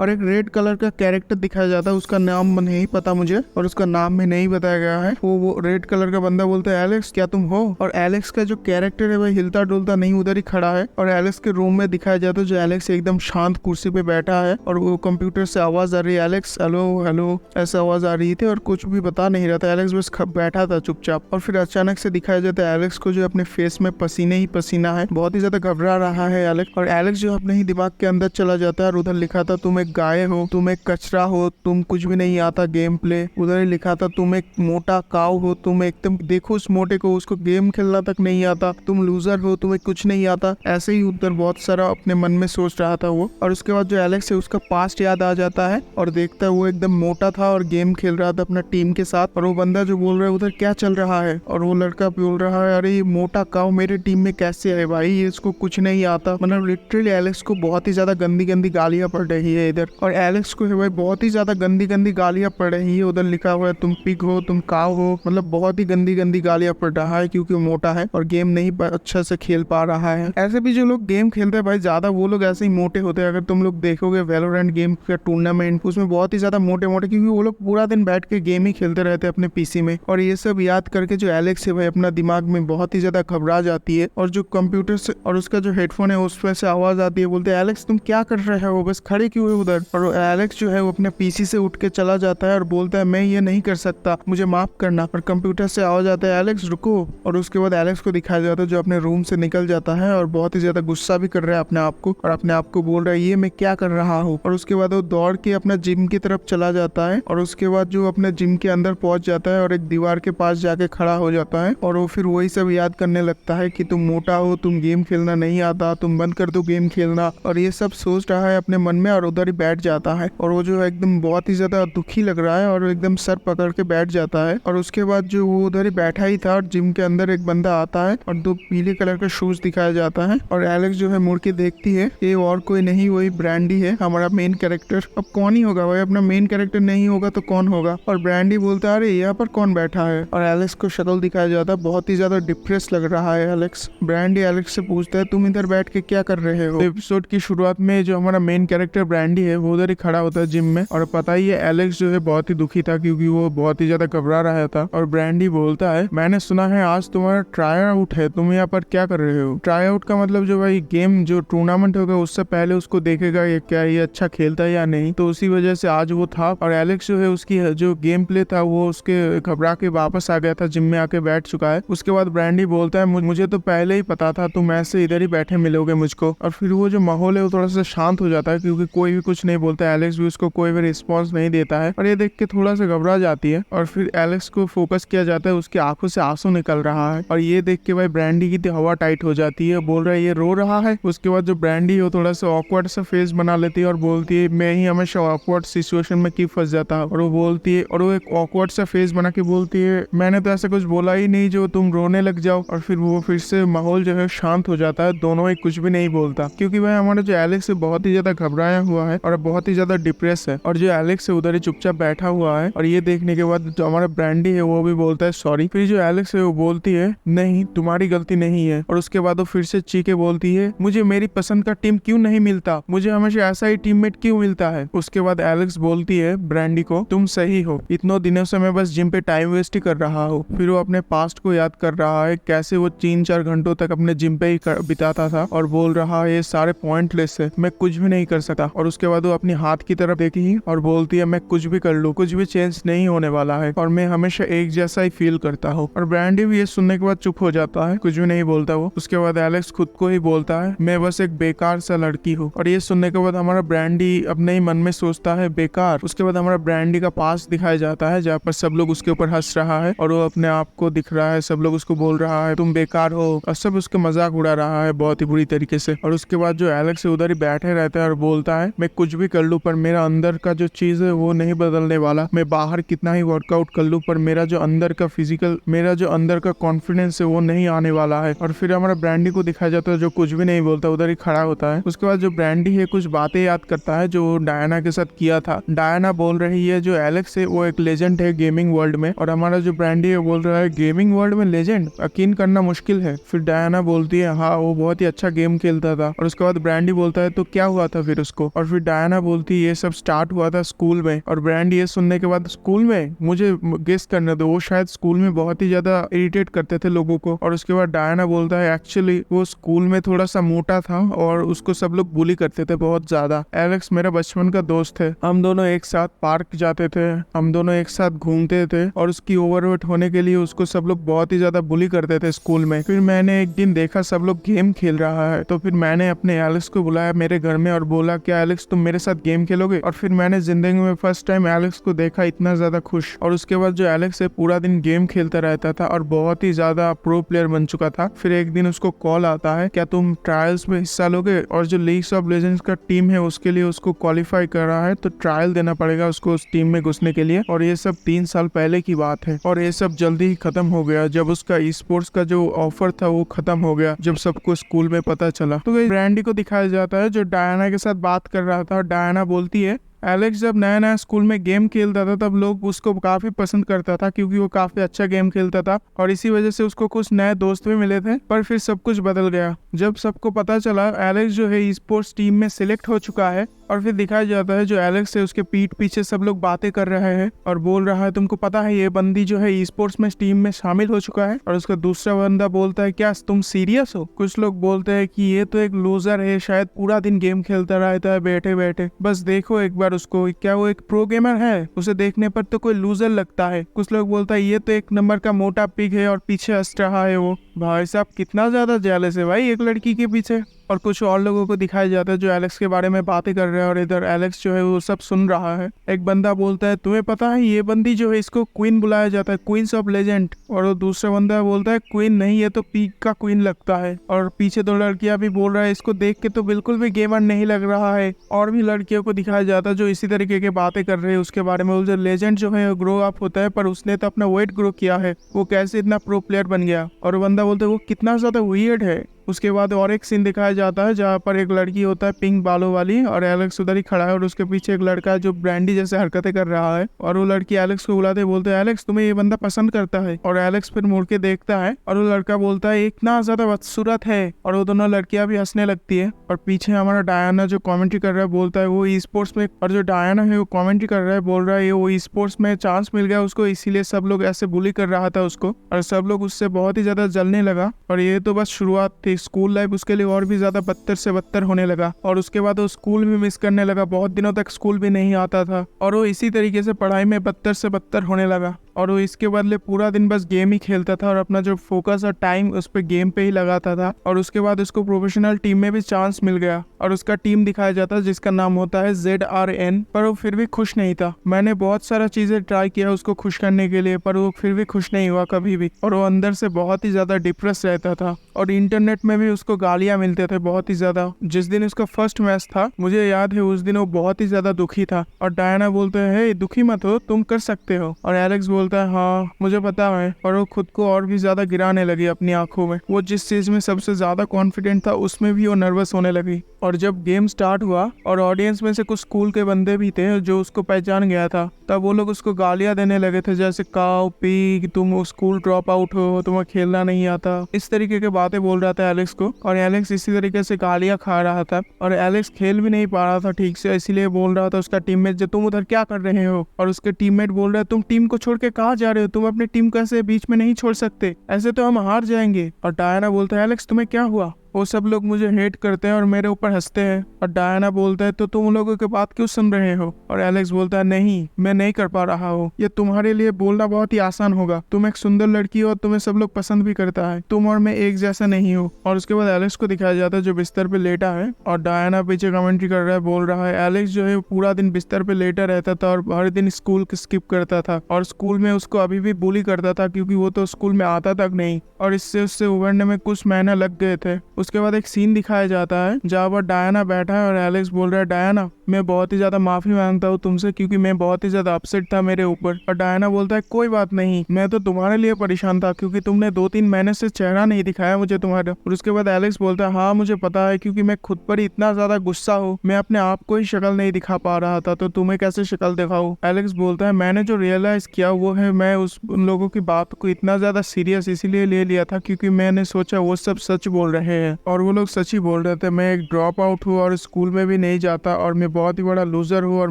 और एक रेड कलर का कैरेक्टर दिखाया जाता है, उसका नाम नहीं पता मुझे और उसका नाम भी नहीं बताया गया है। वो रेड कलर का बंदा बोलता है एलेक्स क्या तुम हो? और एलेक्स का जो कैरेक्टर है वह हिलता डुलता नहीं उधर ही खड़ा है। और एलेक्स के रूम में दिखाया जाता है जो एलेक्स एकदम शांत कुर्सी पे बैठा है और वो कंप्यूटर से आवाज आ रही है एलेक्स हेलो हेलो ऐसा आवाज आ रही थी और कुछ भी बता नहीं रहा था, एलेक्स बस बैठा था चुपचाप। और फिर अचानक से दिखाया जाता है एलेक्स को जो अपने फेस में पसीने ही पसीना है, बहुत ही ज्यादा घबरा रहा है एलेक्स। और एलेक्स जो अपने ही दिमाग के अंदर चला जाता है और उधर लिखा था तुम एक गाय हो, तुम एक कचरा हो, तुम कुछ भी नहीं आता गेम प्ले। उधर ही लिखा था तुम एक मोटा काव हो, तुम एकदम देखो उस मोटे को, उसको गेम खेलना तक नहीं आता, तुम लूजर हो, तुम्हें कुछ नहीं आता। ऐसे ही उधर बहुत सारा अपने मन में सोच रहा था वो। और उसके बाद जो एलेक्स है उसका पास्ट याद आ जाता है और देखता है वो एकदम मोटा था और गेम खेल रहा था अपना टीम के साथ। और वो बंदा जो बोल रहा है उधर क्या चल रहा है, और वो लड़का बोल रहा है अरे ये मोटा काव मेरे टीम में कैसे है भाई, ये इसको कुछ नहीं आता। मतलब लिटरली एलेक्स को बहुत ही ज्यादा गंदी गंदी गालियां पड़ रही है इधर, और एलेक्स को है भाई बहुत ही ज्यादा गंदी गंदी गालियां पड़ रही है। उधर लिखा हुआ है तुम पिग हो, तुम काव हो, मतलब बहुत ही गंदी गंदी गालियां पड़ रहा है क्योंकि वो मोटा है और गेम नहीं अच्छा से खेल पा रहा है। ऐसे भी जो लोग गेम खेलते हैं भाई ज्यादा वो लोग ऐसे ही मोटे होते हैं। अगर तुम लोग देखोगे वैलोरेंट गेम का टूर्नामेंट, उसमें बहुत ही ज्यादा मोटे मोटे, क्योंकि वो लोग पूरा दिन बैठ के गेम ही खेलते रहते हैं अपने पीसी में। और ये सब याद करके जो एलेक्स है भाई अपना दिमाग में बहुत ही ज्यादा घबरा जाती है। और जो कंप्यूटर से और उसका जो हेडफोन है उसमें से आवाज आती है, बोलते हैं एलेक्स तुम क्या कर रहे हो, बस खड़े क्यों है उधर। और एलेक्स जो है वो अपने पीसी से उठ के चला जाता है और बोलता है मैं ये नहीं कर सकता, मुझे माफ करना। और कंप्यूटर से आवाज आता है एलेक्स रुको। और उसके बाद एलेक्स को दिखाया जाता है जो अपने रूम से निकल जाता है और बहुत ही ज्यादा गुस्सा भी कर रहा है अपने आप को, और अपने आप को बोल रहा है ये मैं क्या कर रहा हूँ। और उसके बाद वो दौड़ के अपना जिम की तरफ चला जाता है और उसके बाद जो अपने जिम के अंदर पहुंच जाता है और एक दीवार के पास जाके खड़ा हो जाता है और वो फिर वही सब याद करने लगता है कि तुम मोटा हो, तुम गेम खेलना नहीं आता, तुम बंद कर दो गेम खेलना, और ये सब सोच रहा है अपने मन में और उधर ही बैठ जाता है। और वो जो है एकदम बहुत ही ज्यादा दुखी लग रहा है और एकदम सर पकड़ के बैठ जाता है। और उसके बाद जो वो उधर ही बैठा ही था और जिम के अंदर एक बंदा आता है और 2 पीले कलर का शूज दिखाया जाता है। और एलेक्स जो है मुड़ के देखती है ये और कोई नहीं वही ब्रांडी है हमारा मेन कैरेक्टर। अब कौन ही होगा भाई, अपना मेन कैरेक्टर नहीं होगा तो कौन होगा। और ब्रांडी बोलता है अरे यहाँ पर कौन बैठा है, और एलेक्स को शक्ल दिखाया जाता है, बहुत ही ज्यादा डिप्रेस लग रहा है एलेक्स। ब्रांडी एलेक्स से पूछता है तुम इधर बैठ के क्या कर रहे हो। एपिसोड की शुरुआत में जो हमारा मेन कैरेक्टर ब्रांडी है वो उधर ही खड़ा होता है जिम में, और पता ही है एलेक्स जो है बहुत ही दुखी था क्योंकि वो बहुत ही ज्यादा घबरा रहा था। और ब्रांडी बोलता है मैंने सुना है आज तुम्हारा ट्राई आउट है, तुम यहाँ पर क्या कर रहे हो। ट्राई आउट का मतलब जो भाई गेम जो टूर्नामेंट होगा उससे पहले उसको देखेगा ये क्या ये अच्छा खेलता है या नहीं, तो उसी वजह से आज वो था। और एलेक्स जो है उसकी जो गेम प्ले था वो उसके घबरा के वापस आ गया था, जिम में आके बैठ चुका है। उसके बाद ब्रांडी बोलता है मुझे तो पहले ही पता था तुम ऐसे इधर ही बैठे मिलोगे मुझको। और फिर वो जो माहौल है वो थोड़ा सा शांत हो जाता है क्योंकि कोई भी कुछ नहीं बोलता, एलेक्स भी उसको कोई भी रिस्पॉन्स नहीं देता है और ये देख के थोड़ा सा घबरा जाती है। और फिर एलेक्स को फोकस किया जाता है, उसकी आंखों से आंसू निकल रहा है और ये देख के भाई ब्रांडी की हवा टाइट हो जाती है, बोल रहा है ये रो रहा है। उसके बाद जो ब्रांडी हो थोड़ा सा ऑकवर्ड सा फेस बना लेती है और बोलती है मैं ही हमेशा ऑकवर्ड सिचुएशन में क्यों फंस जाता है। और वो बोलती है और वो एक ऑकवर्ड सा फेस बना के बोलती है मैंने तो ऐसा कुछ बोला ही नहीं जो तुम रोने लग जाओ। और फिर वो फिर से माहौल जो है शांत हो जाता है, दोनों ही कुछ भी नहीं बोलता क्योंकि भाई हमारा जो एलेक्स है बहुत ही ज्यादा घबराया हुआ है और बहुत ही ज्यादा डिप्रेस है। और जो एलेक्स है उधर ही चुपचाप बैठा हुआ है और ये देखने के बाद जो हमारा ब्रांडी है वो भी बोलता है सॉरी। फिर जो एलेक्स है वो बोलती है नहीं तुम्हारी गलती नहीं है। और उसके बाद वो फिर से चीखे बोलती है मुझे मेरी पसंद का टीम क्यों नहीं मिलता, मुझे हमेशा ऐसा ही टीममेट क्यों मिलता है। उसके बाद एलेक्स बोलती है ब्रांडी को, तुम सही हो, इतनों दिनों से मैं बस जिम पे टाइम वेस्ट ही कर रहा हूँ। फिर वो अपने पास्ट को याद कर रहा है, कैसे वो 3-4 घंटों तक अपने जिम पे ही बिताता था और बोल रहा है ये सारे पॉइंटलेस है, मैं कुछ भी नहीं कर सकता। और उसके बाद वो अपनी हाथ की तरफ देखी और बोलती है मैं कुछ भी कर लूँ, कुछ भी चेंज नहीं होने वाला है और मैं हमेशा एक जैसा ही फील करता हूँ। और ब्रांडी भी ये सुनने के बाद चुप हो जाता है, कुछ भी नहीं बोलता वो। उसके बाद एलेक्स खुद को ही बोलता है मैं बस एक बेकार सा लड़की हूँ। और ये सुनने के बाद हमारा ब्रांडी अपने ही मन में सोचता है बेकार। उसके बाद हमारा ब्रांडी का पास दिखाया जाता है जहाँ पर सब लोग उसके ऊपर हंस रहा है और वो अपने आप को दिख रहा है, सब लोग उसको बोल रहा है तुम बेकार हो और सब उसके मजाक उड़ा रहा है बहुत ही बुरी तरीके से। और उसके बाद जो एलेक्स है उधर ही बैठे रहता है और बोलता है मैं कुछ भी कर लूँ पर मेरा अंदर का जो चीज है वो नहीं बदलने वाला, मैं बाहर कितना ही वर्कआउट कर लूँ पर मेरा जो अंदर का फिजिकल, मेरा जो अंदर का कॉन्फिडेंस है वो नहीं आने वाला है। और फिर हमारा ब्रांडी को दिखाया जाता है जो कुछ भी नहीं बोलता, उधर ही खड़ा होता है। उसके बाद जो ब्रांडी है कुछ बातें याद करता है जो डायना के साथ किया था। डायना बोल रही है जो एलेक्स है वो एक लेजेंड है गेमिंग वर्ल्ड में, और हमारा जो ब्रांडी है बोल रहा है गेमिंग वर्ल्ड में लेजेंड, यकीन करना मुश्किल है। फिर डायना बोलती है हाँ वो बहुत ही अच्छा गेम खेलता था। और उसके बाद ब्रांडी बोलता है तो क्या हुआ था फिर उसको। और फिर डायना बोलती है ये सब स्टार्ट हुआ था स्कूल में। और ब्रांडी ये सुनने के बाद स्कूल में, मुझे गेस करने दो, वो शायद स्कूल में बहुत ही ज्यादा इरिटेट करते थे लोगों को। और उसके बाद डायना बोलता है एक्चुअली वो स्कूल में थोड़ा सा मोटा था और उसको सब लोग बुली करते थे बहुत ज्यादा। एलेक्स मेरा बचपन का दोस्त है, हम दोनों एक साथ पार्क जाते थे, हम दोनों एक साथ घूमते थे और उसकी ओवरवेट होने के लिए उसको सब लोग बहुत ही ज्यादा बुली करते थे स्कूल में। फिर मैंने एक दिन देखा सब लोग गेम खेल रहा है तो फिर मैंने अपने एलेक्स को बुलाया मेरे घर में और बोला क्या एलेक्स तुम मेरे साथ गेम खेलोगे। और फिर मैंने जिंदगी में फर्स्ट टाइम एलेक्स को देखा इतना ज्यादा खुश। और उसके बाद जो एलेक्स है पूरा दिन गेम खेलता रहता था और बहुत ही ज्यादा प्रो प्लेयर बन चुका था। फिर एक दिन उसको कॉल आता है क्या तुम ट्रायल्स में हिस्सा लोगे, और जो लीग्स ऑफ लेजेंड्स का टीम है उसके लिए उसको क्वालिफाई कर रहा है तो ट्रायल देना पड़ेगा उसको उस टीम में घुसने के लिए। और ये सब 3 साल पहले की बात है और ये सब जल्दी ही खत्म हो गया जब उसका ई स्पोर्ट्स का जो ऑफर था वो खत्म हो गया जब सबको स्कूल में पता चला। तो ब्रांडी को दिखाया जाता है जो डायना के साथ बात कर रहा था। डायना बोलती है एलेक्स जब नया नया स्कूल में गेम खेलता था तब लोग उसको काफी पसंद करता था क्योंकि वो काफी अच्छा गेम खेलता था और इसी वजह से उसको कुछ नए दोस्त भी मिले थे। पर फिर सब कुछ बदल गया जब सबको पता चला एलेक्स जो है ई स्पोर्ट्स टीम में सिलेक्ट हो चुका है। और फिर दिखाया जाता है जो एलेक्स है उसके पीठ पीछे सब लोग बातें कर रहे हैं और बोल रहा है तुमको पता है ये बंदी जो है ई स्पोर्ट्स में टीम में शामिल हो चुका है। और उसका दूसरा बंदा बोलता है क्या तुम सीरियस हो। कुछ लोग बोलते हैं कि ये तो एक लूजर है, शायद पूरा दिन गेम खेलता रहता है बैठे बैठे, बस देखो एक बार उसको, क्या वो एक प्रो गेमर है, उसे देखने पर तो कोई लूजर लगता है। कुछ लोग बोलता है ये तो एक नंबर का मोटा पिग है और पीछे हंस रहा है वो। भाई साहब कितना ज्यादा जेलस है भाई एक लड़की के पीछे। और कुछ और लोगों को दिखाया जाता है जो एलेक्स के बारे में बातें कर रहे हैं और इधर एलेक्स जो है वो सब सुन रहा है। एक बंदा बोलता है तुम्हें पता है ये बंदी जो है इसको क्वीन बुलाया जाता है, क्वींस ऑफ लेजेंड। और वो दूसरा बंदा बोलता है क्वीन नहीं ये तो पीक का क्वीन लगता है। और पीछे 2 लड़कियां भी बोल रहा है इसको देख के तो बिल्कुल भी गेमर नहीं लग रहा है। और भी लड़कियों को दिखाया जाता है जो इसी तरीके की बातें कर रहे हैं उसके बारे में। जो लेजेंड जो है ग्रो अप होता है पर उसने तो अपना वेट ग्रो किया है, वो कैसे इतना प्रो प्लेयर बन गया। और बंदा बोलता है वो कितना ज्यादा वियर्ड है। उसके बाद और एक सीन दिखाया जाता है जहाँ पर एक लड़की होता है पिंक बालों वाली और एलेक्स उधर ही खड़ा है और उसके पीछे एक लड़का है जो ब्रांडी जैसे हरकतें कर रहा है। और वो लड़की एलेक्स को बुलाते बोलते है एलेक्स तुम्हें ये बंदा पसंद करता है। और एलेक्स फिर मुड़ के देखता है और वो लड़का बोलता है इतना ज्यादा बदसूरत है। और वो दोनों लड़कियां भी हंसने लगती है। और पीछे हमारा डायना जो कॉमेंट्री कर रहा है बोलता है वो ई स्पोर्ट्स में, और जो डायना है वो कॉमेंट्री कर रहा है बोल रहा है वो ई स्पोर्ट्स में चांस मिल गया उसको, इसीलिए सब लोग ऐसे बुली कर रहा था उसको और सब लोग उससे बहुत ही ज्यादा जलने लगा। और ये तो बस शुरुआत थी, स्कूल लाइफ उसके लिए और भी ज्यादा बदतर से बदतर होने लगा। और उसके बाद वो स्कूल भी मिस करने लगा, बहुत दिनों तक स्कूल भी नहीं आता था और वो इसी तरीके से पढ़ाई में बदतर से बदतर होने लगा। और वो इसके बदले पूरा दिन बस गेम ही खेलता था और अपना जो फोकस और टाइम उस पर गेम पे ही लगाता था। और उसके बाद उसको प्रोफेशनल टीम में भी चांस मिल गया और उसका टीम दिखाया जाता है जिसका नाम होता है ZRN। पर वो फिर भी खुश नहीं था। मैंने बहुत सारा चीजें ट्राई किया उसको खुश करने के लिए पर वो फिर भी खुश नहीं हुआ कभी भी। और वो अंदर से बहुत ही ज्यादा डिप्रेस रहता था और इंटरनेट में भी उसको गालियां मिलते थे बहुत ही ज्यादा। जिस दिन उसका फर्स्ट मैच था मुझे याद है उस दिन वो बहुत ही ज्यादा दुखी था। और डायना बोलते हैं दुखी मत हो, तुम कर सकते हो। और एलेक्स बोलता है हाँ मुझे पता है, और वो खुद को और भी ज्यादा गिराने लगी अपनी आंखों में। वो जिस चीज में सबसे ज्यादा कॉन्फिडेंट था उसमें भी वो नर्वस होने लगी। और जब गेम स्टार्ट हुआ और ऑडियंस में से कुछ स्कूल के बंदे भी थे जो उसको पहचान गया था, तब वो लोग उसको गालियां देने लगे थे, जैसे काओ पी, तुम स्कूल ड्रॉप आउट हो, तुम्हें खेलना नहीं आता, इस तरीके की बातें बोल रहा था एलेक्स को। और एलेक्स इसी तरीके से गालियां खा रहा था और एलेक्स खेल भी नहीं पा रहा था ठीक से, इसीलिए बोल रहा था उसका टीममेट जो तुम उधर क्या कर रहे हो, और उसके टीममेट बोल रहा है तुम टीम को छोड़ के कहाँ जा रहे हो, तुम अपनी टीम कैसे बीच में नहीं छोड़ सकते, ऐसे तो हम हार जाएंगे। और डायना बोलता है एलेक्स तुम्हें क्या हुआ, वो सब लोग मुझे हेट करते हैं और मेरे ऊपर हंसते हैं। और डायना बोलता है तो तुम उन लोगों की बात क्यों सुन रहे हो, और एलेक्स बोलता है नहीं मैं नहीं कर पा रहा हूँ, ये तुम्हारे लिए बोलना बहुत ही आसान होगा, तुम एक सुंदर लड़की हो और तुम्हें सब लोग पसंद भी करता है, तुम और मैं एक जैसा नहीं हो। और उसके बाद एलेक्स को दिखाया जाता है जो बिस्तर पे लेटा है और डायना पीछे कमेंट्री कर रहा है, बोल रहा है एलेक्स जो है पूरा दिन बिस्तर पे लेटा रहता था और हर दिन स्कूल स्किप करता था और स्कूल में उसको अभी भी बुली करता था क्योंकि वो तो स्कूल में आता तक नहीं, और इससे उससे उभरने में कुछ महीने लग गए थे। उसके बाद एक सीन दिखाया जाता है जहाँ पर डायना बैठा है और एलेक्स बोल रहा है डायना मैं बहुत ही ज्यादा माफी मांगता हूँ तुमसे क्योंकि मैं बहुत ही ज्यादा अपसेट था मेरे ऊपर। और डायना बोलता है कोई बात नहीं, मैं तो तुम्हारे लिए परेशान था क्योंकि तुमने 2-3 महीने से चेहरा नहीं दिखाया मुझे तुम्हारा। और उसके बाद एलेक्स बोलता है हाँ मुझे पता है क्योंकि मैं खुद पर ही इतना ज्यादा गुस्सा हूँ, मैं अपने आप को ही शक्ल नहीं दिखा पा रहा था, तो तुम्हें कैसे शक्ल दिखाऊं। एलेक्स बोलता है मैंने जो रियलाइज किया वो है मैं उन लोगों की बात को इतना ज्यादा सीरियस इसीलिए ले लिया था क्योंकि मैंने सोचा वो सब सच बोल रहे हैं, और वो लोग सच ही बोल रहे थे। मैं एक ड्रॉप आउट हूँ और स्कूल में भी नहीं जाता और मैं बहुत ही बड़ा लूजर हूँ और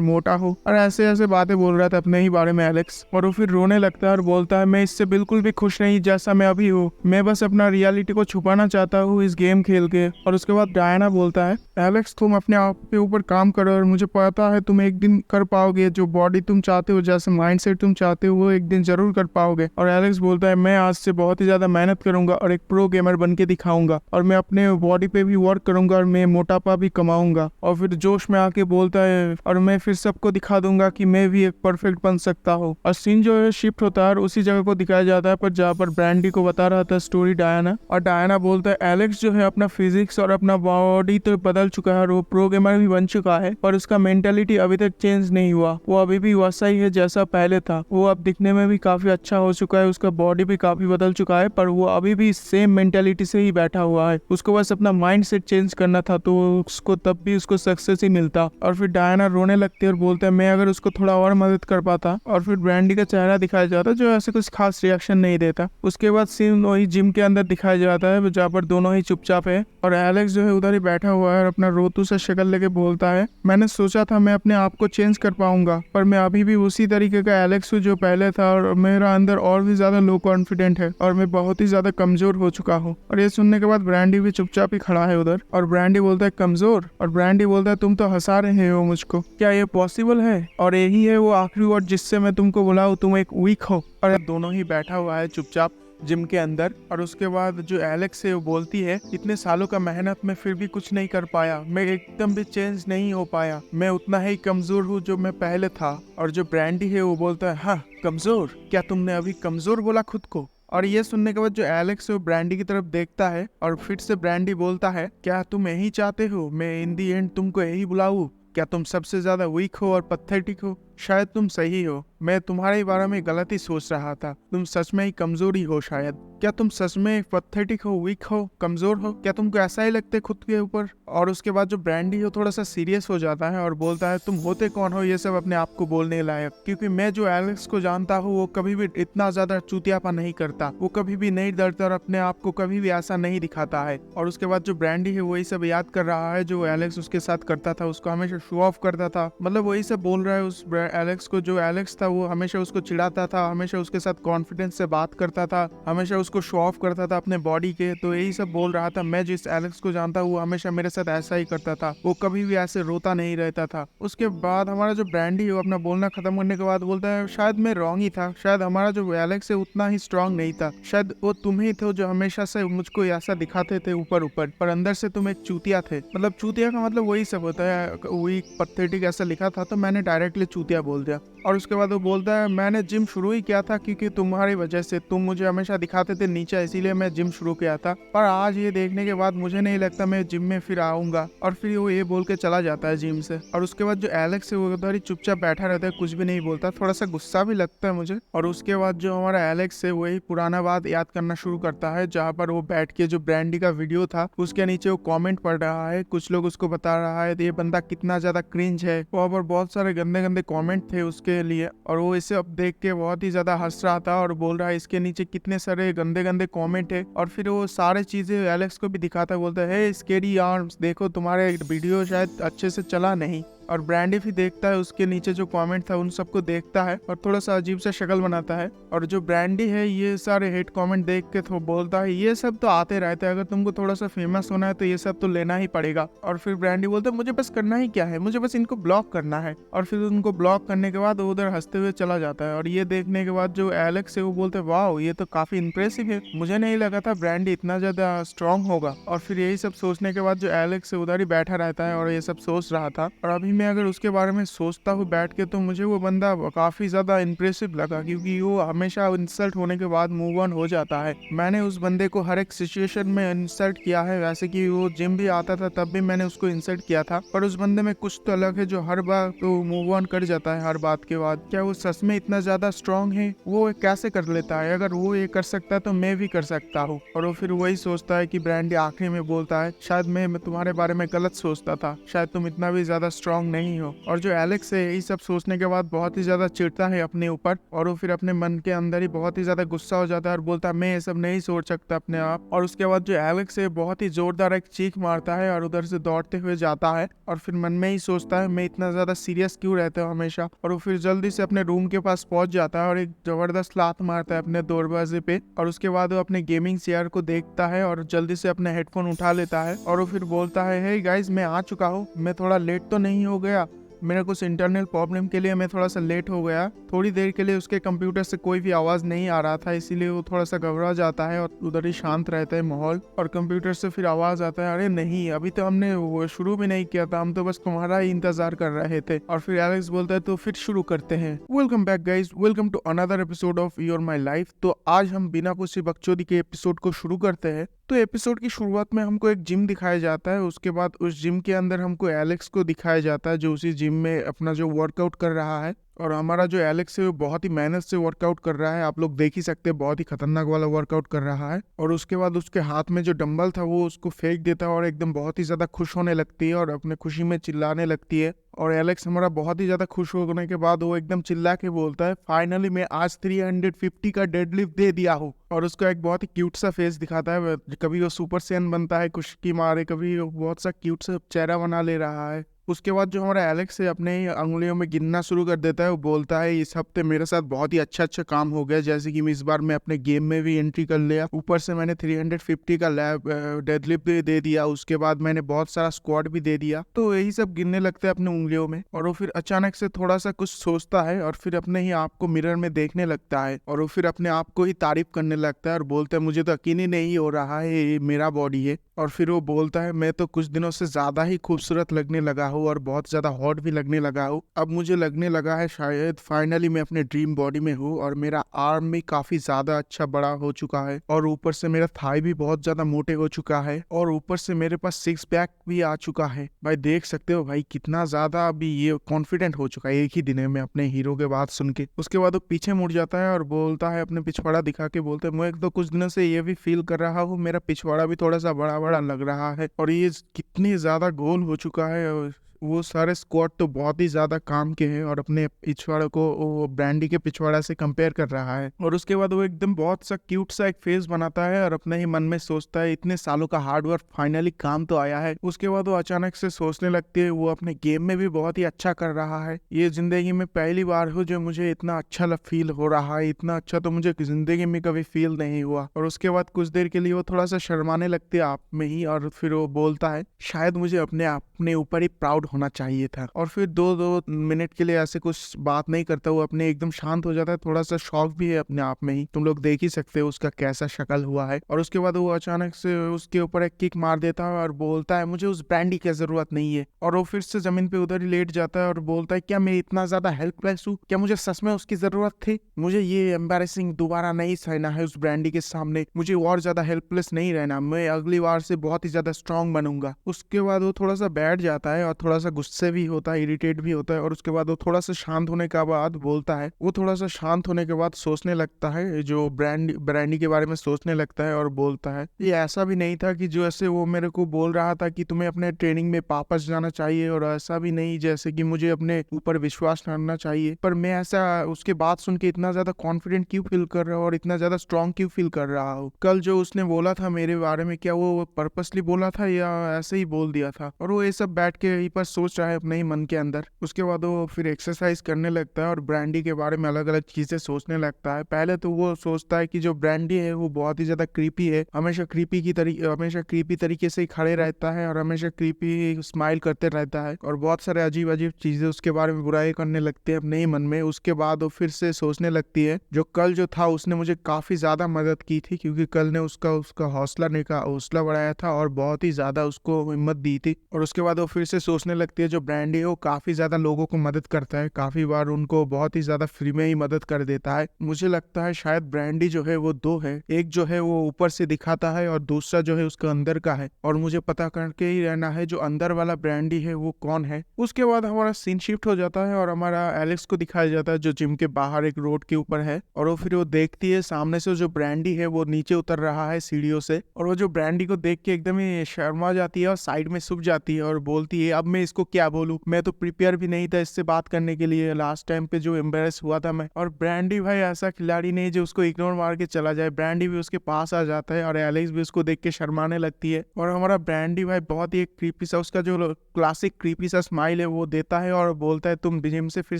मोटा हूँ, और ऐसे ऐसे बातें बोल रहा था अपने ही बारे में एलेक्स। और वो फिर रोने लगता है और बोलता है मैं इससे बिल्कुल भी खुश नहीं जैसा मैं अभी हूँ, मैं बस अपना रियलिटी को छुपाना चाहता हूँ इस गेम खेल के। और उसके बाद डायना बोलता है एलेक्स तुम अपने आप के ऊपर काम करो और मुझे पता है तुम एक दिन कर पाओगे, जो बॉडी तुम चाहते हो जैसे माइंडसेट तुम चाहते हो वो एक दिन जरूर कर पाओगे। और एलेक्स बोलता है मैं आज से बहुत ही ज्यादा मेहनत करूंगा और एक प्रो गेमर बन के दिखाऊंगा, और मैं अपने बॉडी पे भी वर्क करूंगा और मैं मोटापा भी कमाऊंगा। और फिर जोश में आके बोलता है और मैं फिर सबको दिखा दूंगा कि मैं भी एक परफेक्ट बन सकता हूँ। और सीन जो है शिफ्ट होता है और उसी जगह को दिखाया जाता है पर जहाँ पर ब्रांडी को बता रहा था स्टोरी डायना। और डायना बोलता है एलेक्स जो है अपना फिजिक्स और अपना बॉडी तो बदल चुका है और वो प्रो गेमर भी बन चुका है, पर उसका मेंटेलिटी अभी तक चेंज नहीं हुआ, वो अभी भी वैसा ही है जैसा पहले था। वो अब दिखने में भी काफी अच्छा हो चुका है, उसका बॉडी भी काफी बदल चुका है, पर वो अभी भी सेम मेंटेलिटी से ही बैठा हुआ है, उसको बस अपना माइंड सेट चेंज करना था तो उसको तब भी उसको सक्सेस ही मिलता। और फिर डायना रोने लगती है और बोलता है मैं अगर उसको थोड़ा और मदद कर पाता। और फिर ब्रांडी का चेहरा दिखाया जाता है जो ऐसे कुछ खास रिएक्शन नहीं देता। उसके बाद सीन वही जिम के अंदर दिखाया जाता है जहाँ पर दोनों ही चुपचाप है और एलेक्स जो है उधर ही बैठा हुआ है और अपना रोतू सा शक्ल लेके बोलता है मैंने सोचा था मैं अपने आप को चेंज कर पाऊंगा, पर मैं अभी भी उसी तरीके का एलेक्स हूँ जो पहले था, और मेरा अंदर और भी ज्यादा लो कॉन्फिडेंट है और मैं बहुत ही ज्यादा कमजोर हो चुका हूँ। और ये सुनने के बाद ब्रांडी भी चुपचाप ही खड़ा है उधर, और ब्रांडी बोलता है कमजोर, और ब्रांडी बोलता है तुम तो हंसा रहे हो मुझको, क्या ये पॉसिबल है, और यही है वो आखिरी वर्ड जिससे मैं तुमको बुलाऊं, तुम एक वीक हो। और दोनों ही बैठा हुआ है चुपचाप जिम के अंदर। और उसके बाद जो एलेक्स है वो बोलती है इतने सालों का मेहनत में फिर भी कुछ नहीं कर पाया, मैं एकदम भी चेंज नहीं हो पाया, मैं उतना ही कमजोर हूँ जो मैं पहले था। और जो ब्रांडी है वो बोलता है हाँ कमजोर, क्या तुमने अभी कमजोर बोला खुद को। और ये सुनने के बाद जो एलेक्स है वो ब्रांडी की तरफ देखता है और फिर से ब्रांडी बोलता है क्या तुम यही चाहते हो, मैं इन दी एंड तुमको यही बुलाऊं, क्या तुम सबसे ज्यादा वीक हो और पथेटिक हो, शायद तुम सही हो, मैं तुम्हारे बारे में गलत ही सोच रहा था, तुम सच में ही कमजोरी हो शायद, क्या तुम सच में पथेटिक हो, वीक हो, कमजोर हो, क्या तुमको ऐसा ही लगता है खुद के ऊपर। और उसके बाद जो ब्रांडी है थोड़ा सा सीरियस हो जाता है और बोलता है तुम होते कौन हो ये सब अपने आप को बोलने लायक, क्योंकि मैं जो एलेक्स को जानता हूँ वो कभी भी इतना ज्यादा चूतियापा नहीं करता, वो कभी भी नहीं डरता और अपने आप को कभी भी ऐसा नहीं दिखाता है। और उसके बाद जो ब्रांडी है वही सब याद कर रहा है जो एलेक्स उसके साथ करता था, उसको हमेशा शो ऑफ करता था, मतलब वही सब बोल रहा है उस एलेक्स को, जो एलेक्स था वो हमेशा उसको चिढ़ाता था, हमेशा उसके साथ कॉन्फिडेंस से बात करता था, हमेशा उसको शो ऑफ करता था अपने बॉडी के। तो यही सब बोल रहा था मैं जिस एलेक्स को जानता हूँ वो हमेशा मेरे साथ ऐसा ही करता था, वो कभी भी ऐसे रोता नहीं रहता था। उसके बाद हमारा जो ब्रांडी है वो अपना बोलना खत्म करने के बाद बोलता है शायद मैं रॉन्ग ही था, शायद हमारा जो एलेक्स है उतना ही स्ट्रांग नहीं था, शायद वो तुम ही थे जो हमेशा से मुझको ऐसा दिखाते थे ऊपर ऊपर, पर अंदर से तुम एक चूतिया थे। मतलब चूतिया का मतलब वही सब होता है, वही पथेटिक ऐसा लिखा था तो मैंने डायरेक्टली चूतिया बोल दिया। और उसके बाद वो बोलता है मैंने जिम शुरू ही किया था क्योंकि तुम्हारी वजह से, तुम मुझे हमेशा दिखाते थे नीचे, इसीलिए मैं जिम शुरू किया था, पर आज ये देखने के बाद मुझे नहीं लगता मैं जिम में फिर आऊंगा। और फिर वो ये बोल के चला जाता है जिम से। और उसके बाद जो एलेक्स है वो उधर ही चुपचाप बैठा रहता है, कुछ भी नहीं बोलता, थोड़ा सा गुस्सा भी लगता है मुझे। और उसके बाद जो हमारा एलेक्स है वही पुराना बात याद करना शुरू करता है, जहाँ पर वो बैठ के जो ब्रांडी का वीडियो था उसके नीचे वो कमेंट पढ़ रहा है, कुछ लोग उसको बता रहा है ये बंदा कितना ज्यादा क्रिंज है। वहाँ पर बहुत सारे गंदे गंदे कमेंट थे उसके लिए, और वो इसे अब देख के बहुत ही ज्यादा हंस रहा था और बोल रहा है इसके नीचे कितने सारे गंदे गंदे कमेंट है। और फिर वो सारे चीजें एलेक्स को भी दिखाता है, बोलता है हे स्केरी आर्म्स, देखो तुम्हारे वीडियो शायद अच्छे से चला नहीं। और ब्रांडी भी देखता है उसके नीचे जो कमेंट था उन सबको देखता है और थोड़ा सा अजीब सा शक्ल बनाता है। और जो ब्रांडी है ये सारे हेट कमेंट देख के तो बोलता है ये सब तो आते रहते हैं, अगर तुमको थोड़ा सा फेमस होना है तो ये सब तो लेना ही पड़ेगा। और फिर ब्रांडी बोलता है मुझे बस करना ही क्या है, मुझे बस इनको ब्लॉक करना है। और फिर उनको ब्लॉक करने के बाद वो उधर हंसते हुए चला जाता है। और ये देखने के बाद जो एलेक्स है वो बोलते है वाह ये तो काफी इंप्रेसिव है, मुझे नहीं लगा था ब्रांडी इतना ज्यादा स्ट्रॉन्ग होगा। और फिर यही सब सोचने के बाद जो एलेक्स है उधर ही बैठा रहता है और ये सब सोच रहा था। और अभी मैं अगर उसके बारे में सोचता हूँ बैठ के तो मुझे वो बंदा काफी ज्यादा इंप्रेसिव लगा, क्योंकि वो हमेशा इंसल्ट होने के बाद मूव ऑन हो जाता है। मैंने उस बंदे को हर एक सिचुएशन में इंसल्ट किया है, वैसे कि वो जिम भी आता था तब भी मैंने उसको इंसल्ट किया था, पर उस बंदे में कुछ तो अलग है जो हर बार तो मूव ऑन कर जाता है हर बात के बाद। क्या वो सच में इतना ज्यादा स्ट्रॉन्ग है? वो कैसे कर लेता है? अगर वो ये कर सकता है तो मैं भी कर सकता हूँ। और वो फिर वही सोचता है कि ब्रांडी आखिरी में बोलता है शायद मैं तुम्हारे बारे में गलत सोचता था, शायद तुम इतना भी ज्यादा स्ट्रॉन्ग नहीं हो। और जो एलेक्स है यही सब सोचने के बाद बहुत ही ज्यादा चिढ़ता है अपने ऊपर, और वो फिर अपने मन के अंदर ही बहुत ही ज्यादा गुस्सा हो जाता है और बोलता है मैं ये सब नहीं सोच सकता अपने आप। और उसके बाद जो एलेक्स है बहुत ही जोरदार एक चीख मारता है और उधर से दौड़ते हुए जाता है। और फिर मन में ही सोचता है मैं इतना ज्यादा सीरियस क्यों रहता हूँ हमेशा। और वो फिर जल्दी से अपने रूम के पास पहुंच जाता है और एक जबरदस्त लात मारता है अपने दरवाजे पे। और उसके बाद वो अपने गेमिंग चेयर को देखता है और जल्दी से अपने हेडफोन उठा लेता है और वो फिर बोलता है हे गाइस मैं आ चुका हूँ, मैं थोड़ा लेट तो नहीं हो गया, मेरा कुछ इंटरनल प्रॉब्लम के लिए मैं थोड़ा सा लेट हो गया। थोड़ी देर के लिए उसके कंप्यूटर से कोई भी आवाज नहीं आ रहा था, इसीलिए वो थोड़ा सा घबरा जाता है और उधर ही शांत रहता है माहौल। और कंप्यूटर से फिर आवाज आता है अरे नहीं अभी तो हमने वो शुरू भी नहीं किया था, हम तो बस तुम्हारा ही इंतजार कर रहे थे। और फिर एलेक्स बोलता है तो फिर शुरू करते हैं। Welcome back guys, welcome to another episode of your my life. तो आज हम बिना किसी बकचोदी के एपिसोड को शुरू करते हैं। तो एपिसोड की शुरुआत में हमको एक जिम दिखाया जाता है, उसके बाद उस जिम के अंदर हमको एलेक्स को दिखाया जाता है जो उसी जिम में अपना जो वर्कआउट कर रहा है। और हमारा जो एलेक्स है वो बहुत ही मेहनत से वर्कआउट कर रहा है, आप लोग देख ही सकते हैं बहुत ही खतरनाक वाला वर्कआउट कर रहा है। और उसके बाद उसके हाथ में जो डंबल था वो उसको फेंक देता है और एकदम बहुत ही ज्यादा खुश होने लगती है और अपने खुशी में चिल्लाने लगती है। और एलेक्स हमारा बहुत ही ज्यादा खुश होने के बाद वो एकदम चिल्ला के बोलता है फाइनली मैं आज 350 का डेडलिफ्ट दे दिया हूँ। और उसको एक बहुत ही क्यूट सा फेस दिखाता है, कभी वो सुपर सैन बनता है खुश की मारे, कभी वो बहुत सा क्यूट सा चेहरा बना ले रहा है। उसके बाद जो हमारा एलेक्स है अपने अंगुलियों में गिनना शुरू कर देता है, वो बोलता है इस हफ्ते मेरे साथ बहुत ही अच्छा काम हो गया, जैसे कि इस बार मैं अपने गेम में भी एंट्री कर लिया, ऊपर से मैंने 350 का डेडलिफ्ट भी दे दिया, उसके बाद मैंने बहुत सारा स्क्वाट भी दे दिया। तो यही सब गिनने लगते हैं अपने उंगलियों में। और वो फिर अचानक से थोड़ा सा कुछ सोचता है और फिर अपने ही आप को मिरर में देखने लगता है और वो फिर अपने आप को ही तारीफ करने लगता है और बोलता है मुझे तो यकीन ही नहीं हो रहा है ये मेरा बॉडी है। और फिर वो बोलता है मैं तो कुछ दिनों से ज्यादा ही खूबसूरत लगने लगा हूँ और बहुत ज्यादा हॉट भी लगने लगा हूँ। अब मुझे लगने लगा है शायद फाइनली मैं अपने ड्रीम बॉडी में हूँ और मेरा आर्म भी काफी ज्यादा अच्छा बड़ा हो चुका है और ऊपर से मेरा थाई भी बहुत ज्यादा मोटे हो चुका है और ऊपर से मेरे पास 6 पैक भी आ चुका है। भाई देख सकते हो भाई कितना ज्यादा अभी ये कॉन्फिडेंट हो चुका है एक ही दिन में अपने हीरो के बात सुन के। उसके बाद वो पीछे मुड़ जाता है और बोलता है अपने पिछवाड़ा दिखा के, बोलते है मैं तो कुछ दिनों से ये भी फील कर रहा हूँ मेरा पिछवाड़ा भी थोड़ा सा बड़ा बड़ा लग रहा है और ये कितनी ज्यादा गोल हो चुका है। और वो सारे स्क्वाड तो बहुत ही ज्यादा काम के हैं और अपने पिछवाड़े को वो ब्रांडी के पिछवाड़ा से कंपेयर कर रहा है। और उसके बाद वो एकदम बहुत सा क्यूट सा एक फेस बनाता है और अपने ही मन में सोचता है इतने सालों का हार्डवर्क फाइनली काम तो आया है। उसके बाद वो अचानक से सोचने लगती है वो अपने गेम में भी बहुत ही अच्छा कर रहा है, ये जिंदगी में पहली बार हो जो मुझे इतना अच्छा फील हो रहा है, इतना अच्छा तो मुझे जिंदगी में कभी फील नहीं हुआ। और उसके बाद कुछ देर के लिए वो थोड़ा सा शर्माने लगती है आप में ही और फिर वो बोलता है शायद मुझे अपने ऊपर ही प्राउड होना चाहिए था। और फिर 2 मिनट के लिए ऐसे कुछ बात नहीं करता, वो अपने एकदम शांत हो जाता है, थोड़ा सा शॉक भी है अपने आप में ही, तुम लोग देख ही सकते हो उसका कैसा शक्ल हुआ है। और उसके बाद वो अचानक से उसके ऊपर एक किक मार देता है और बोलता है मुझे उस ब्रांडी की जरूरत नहीं है। और वो फिर से जमीन पे उधर ही लेट जाता है और बोलता है क्या मैं इतना ज्यादा हेल्पलेस हूँ, क्या मुझे सच में उसकी जरूरत थी? मुझे ये एम्बैरेसिंग दोबारा नहीं सहना है उस ब्रांडी के सामने, मुझे और ज्यादा हेल्पलेस नहीं रहना, मैं अगली बार से बहुत ही ज्यादा स्ट्रांग बनूंगा। उसके बाद वो थोड़ा सा बैठ जाता है और थोड़ा सा गुस्से भी होता है, इरिटेट भी होता है। और उसके बाद वो थोड़ा सा शांत होने के बाद बोलता है, वो थोड़ा सा शांत होने के बाद सोचने लगता है, जो ब्रांडी के बारे में सोचने लगता है और बोलता है ये ऐसा भी नहीं था कि जो ऐसे वो मेरे को बोल रहा था कि तुम्हें अपने ट्रेनिंग में वापस जाना चाहिए, और ऐसा भी नहीं जैसे कि मुझे अपने ऊपर विश्वास करना चाहिए, पर मैं ऐसा उसके बात सुन के इतना ज्यादा कॉन्फिडेंट क्यों फील कर रहा हूँ और इतना ज्यादा स्ट्रांग क्यों फील कर रहा हूँ? कल जो उसने बोला था मेरे बारे में, क्या वो पर्पसली बोला था या ऐसे ही बोल दिया था? और वो ये सब बैठ के यहीं पर सोच रहा है अपने ही मन के अंदर। उसके बाद वो फिर एक्सरसाइज करने लगता है और ब्रांडी के बारे में अलग अलग चीजें सोचने लगता है। पहले तो वो सोचता है कि जो ब्रांडी है वो बहुत ही ज्यादा क्रीपी है, हमेशा क्रीपी तरीके से ही खड़े रहता है और हमेशा क्रीपी स्माइल करते रहता है और बहुत सारे अजीब अजीब चीजें उसके बारे में बुराई करने लगते हैं अपने ही मन में। उसके बाद वो फिर से सोचने लगती है जो कल जो था उसने मुझे काफी ज्यादा मदद की थी, क्योंकि कल ने उसका हौसला बढ़ाया था और बहुत ही ज्यादा उसको हिम्मत दी थी। और उसके बाद वो फिर से सोचने लगती है जो ब्रांडी है वो काफी ज्यादा लोगों को मदद करता है, काफी बार उनको बहुत ही ज्यादा फ्री में ही मदद कर देता है। मुझे लगता है शायद ब्रांडी जो है वो दो है, एक जो है वो ऊपर से दिखाता है और दूसरा जो है उसका अंदर का है, और मुझे पता करके ही रहना है जो अंदर वाला ब्रांडी है वो कौन है। उसके बाद हमारा सीन शिफ्ट हो जाता है और हमारा एलेक्स को दिखाया जाता है जो जिम के बाहर एक रोड के ऊपर है, और वो फिर वो देखती है सामने से जो ब्रांडी है वो नीचे उतर रहा है सीढ़ियों से, और वो जो ब्रांडी को देख के एकदम ही शर्मा जाती है और साइड में छुप जाती है और बोलती है अब मैं इसको क्या बोलूं, मैं तो प्रिपेयर भी नहीं था इससे बात करने के लिए, लास्ट टाइम पे जो एम्बेरस हुआ था मैं। और ब्रांडी भाई ऐसा खिलाड़ी नहीं जो उसको इग्नोर मार के चला जाए, ब्रांडी भी उसके पास आ जाता है और एलेक्स भी उसको देख के शर्माने लगती है। और हमारा ब्रांडी भाई बहुत ही क्रीपी सा, उसका जो क्लासिक क्रीपी सा स्माइल है वो देता है और बोलता है तुम जिम से फिर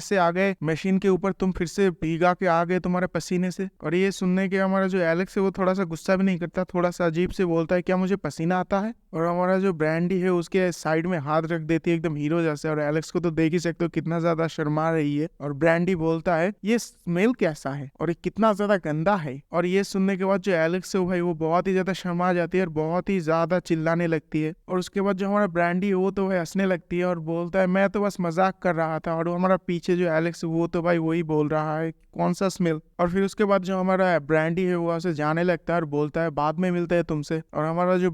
से आ गए, मशीन के ऊपर तुम फिर से भीगा के आ गए तुम्हारे पसीने से। और ये सुनने के हमारा जो एलेक्स है वो थोड़ा सा गुस्सा भी नहीं करता, थोड़ा सा अजीब से बोलता है क्या मुझे पसीना आता है? और हमारा जो ब्रांडी है उसके साइड में हाथ रख देती है एकदम हीरो जैसे, और एलेक्स को तो देख ही सकते हो कितना ज्यादा शर्मा रही है। और ब्रांडी बोलता है ये स्मेल कैसा है और ये कितना ज्यादा गंदा है। और ये सुनने के बाद जो एलेक्स है भाई वो बहुत ही ज्यादा शर्मा जाती है और बहुत ही ज्यादा चिल्लाने लगती है। और उसके बाद जो हमारा ब्रांडी है वो तो भाई हंसने लगती है और बोलता है मैं तो बस मजाक कर रहा था। और हमारा पीछे जो एलेक्स है वो तो भाई वही बोल रहा है कौन सा स्मेल। और फिर उसके बाद जो हमारा ब्रांडी है वो वहां से जाने लगता है और बोलता है बाद में मिलते हैं तुमसे। और हमारा जो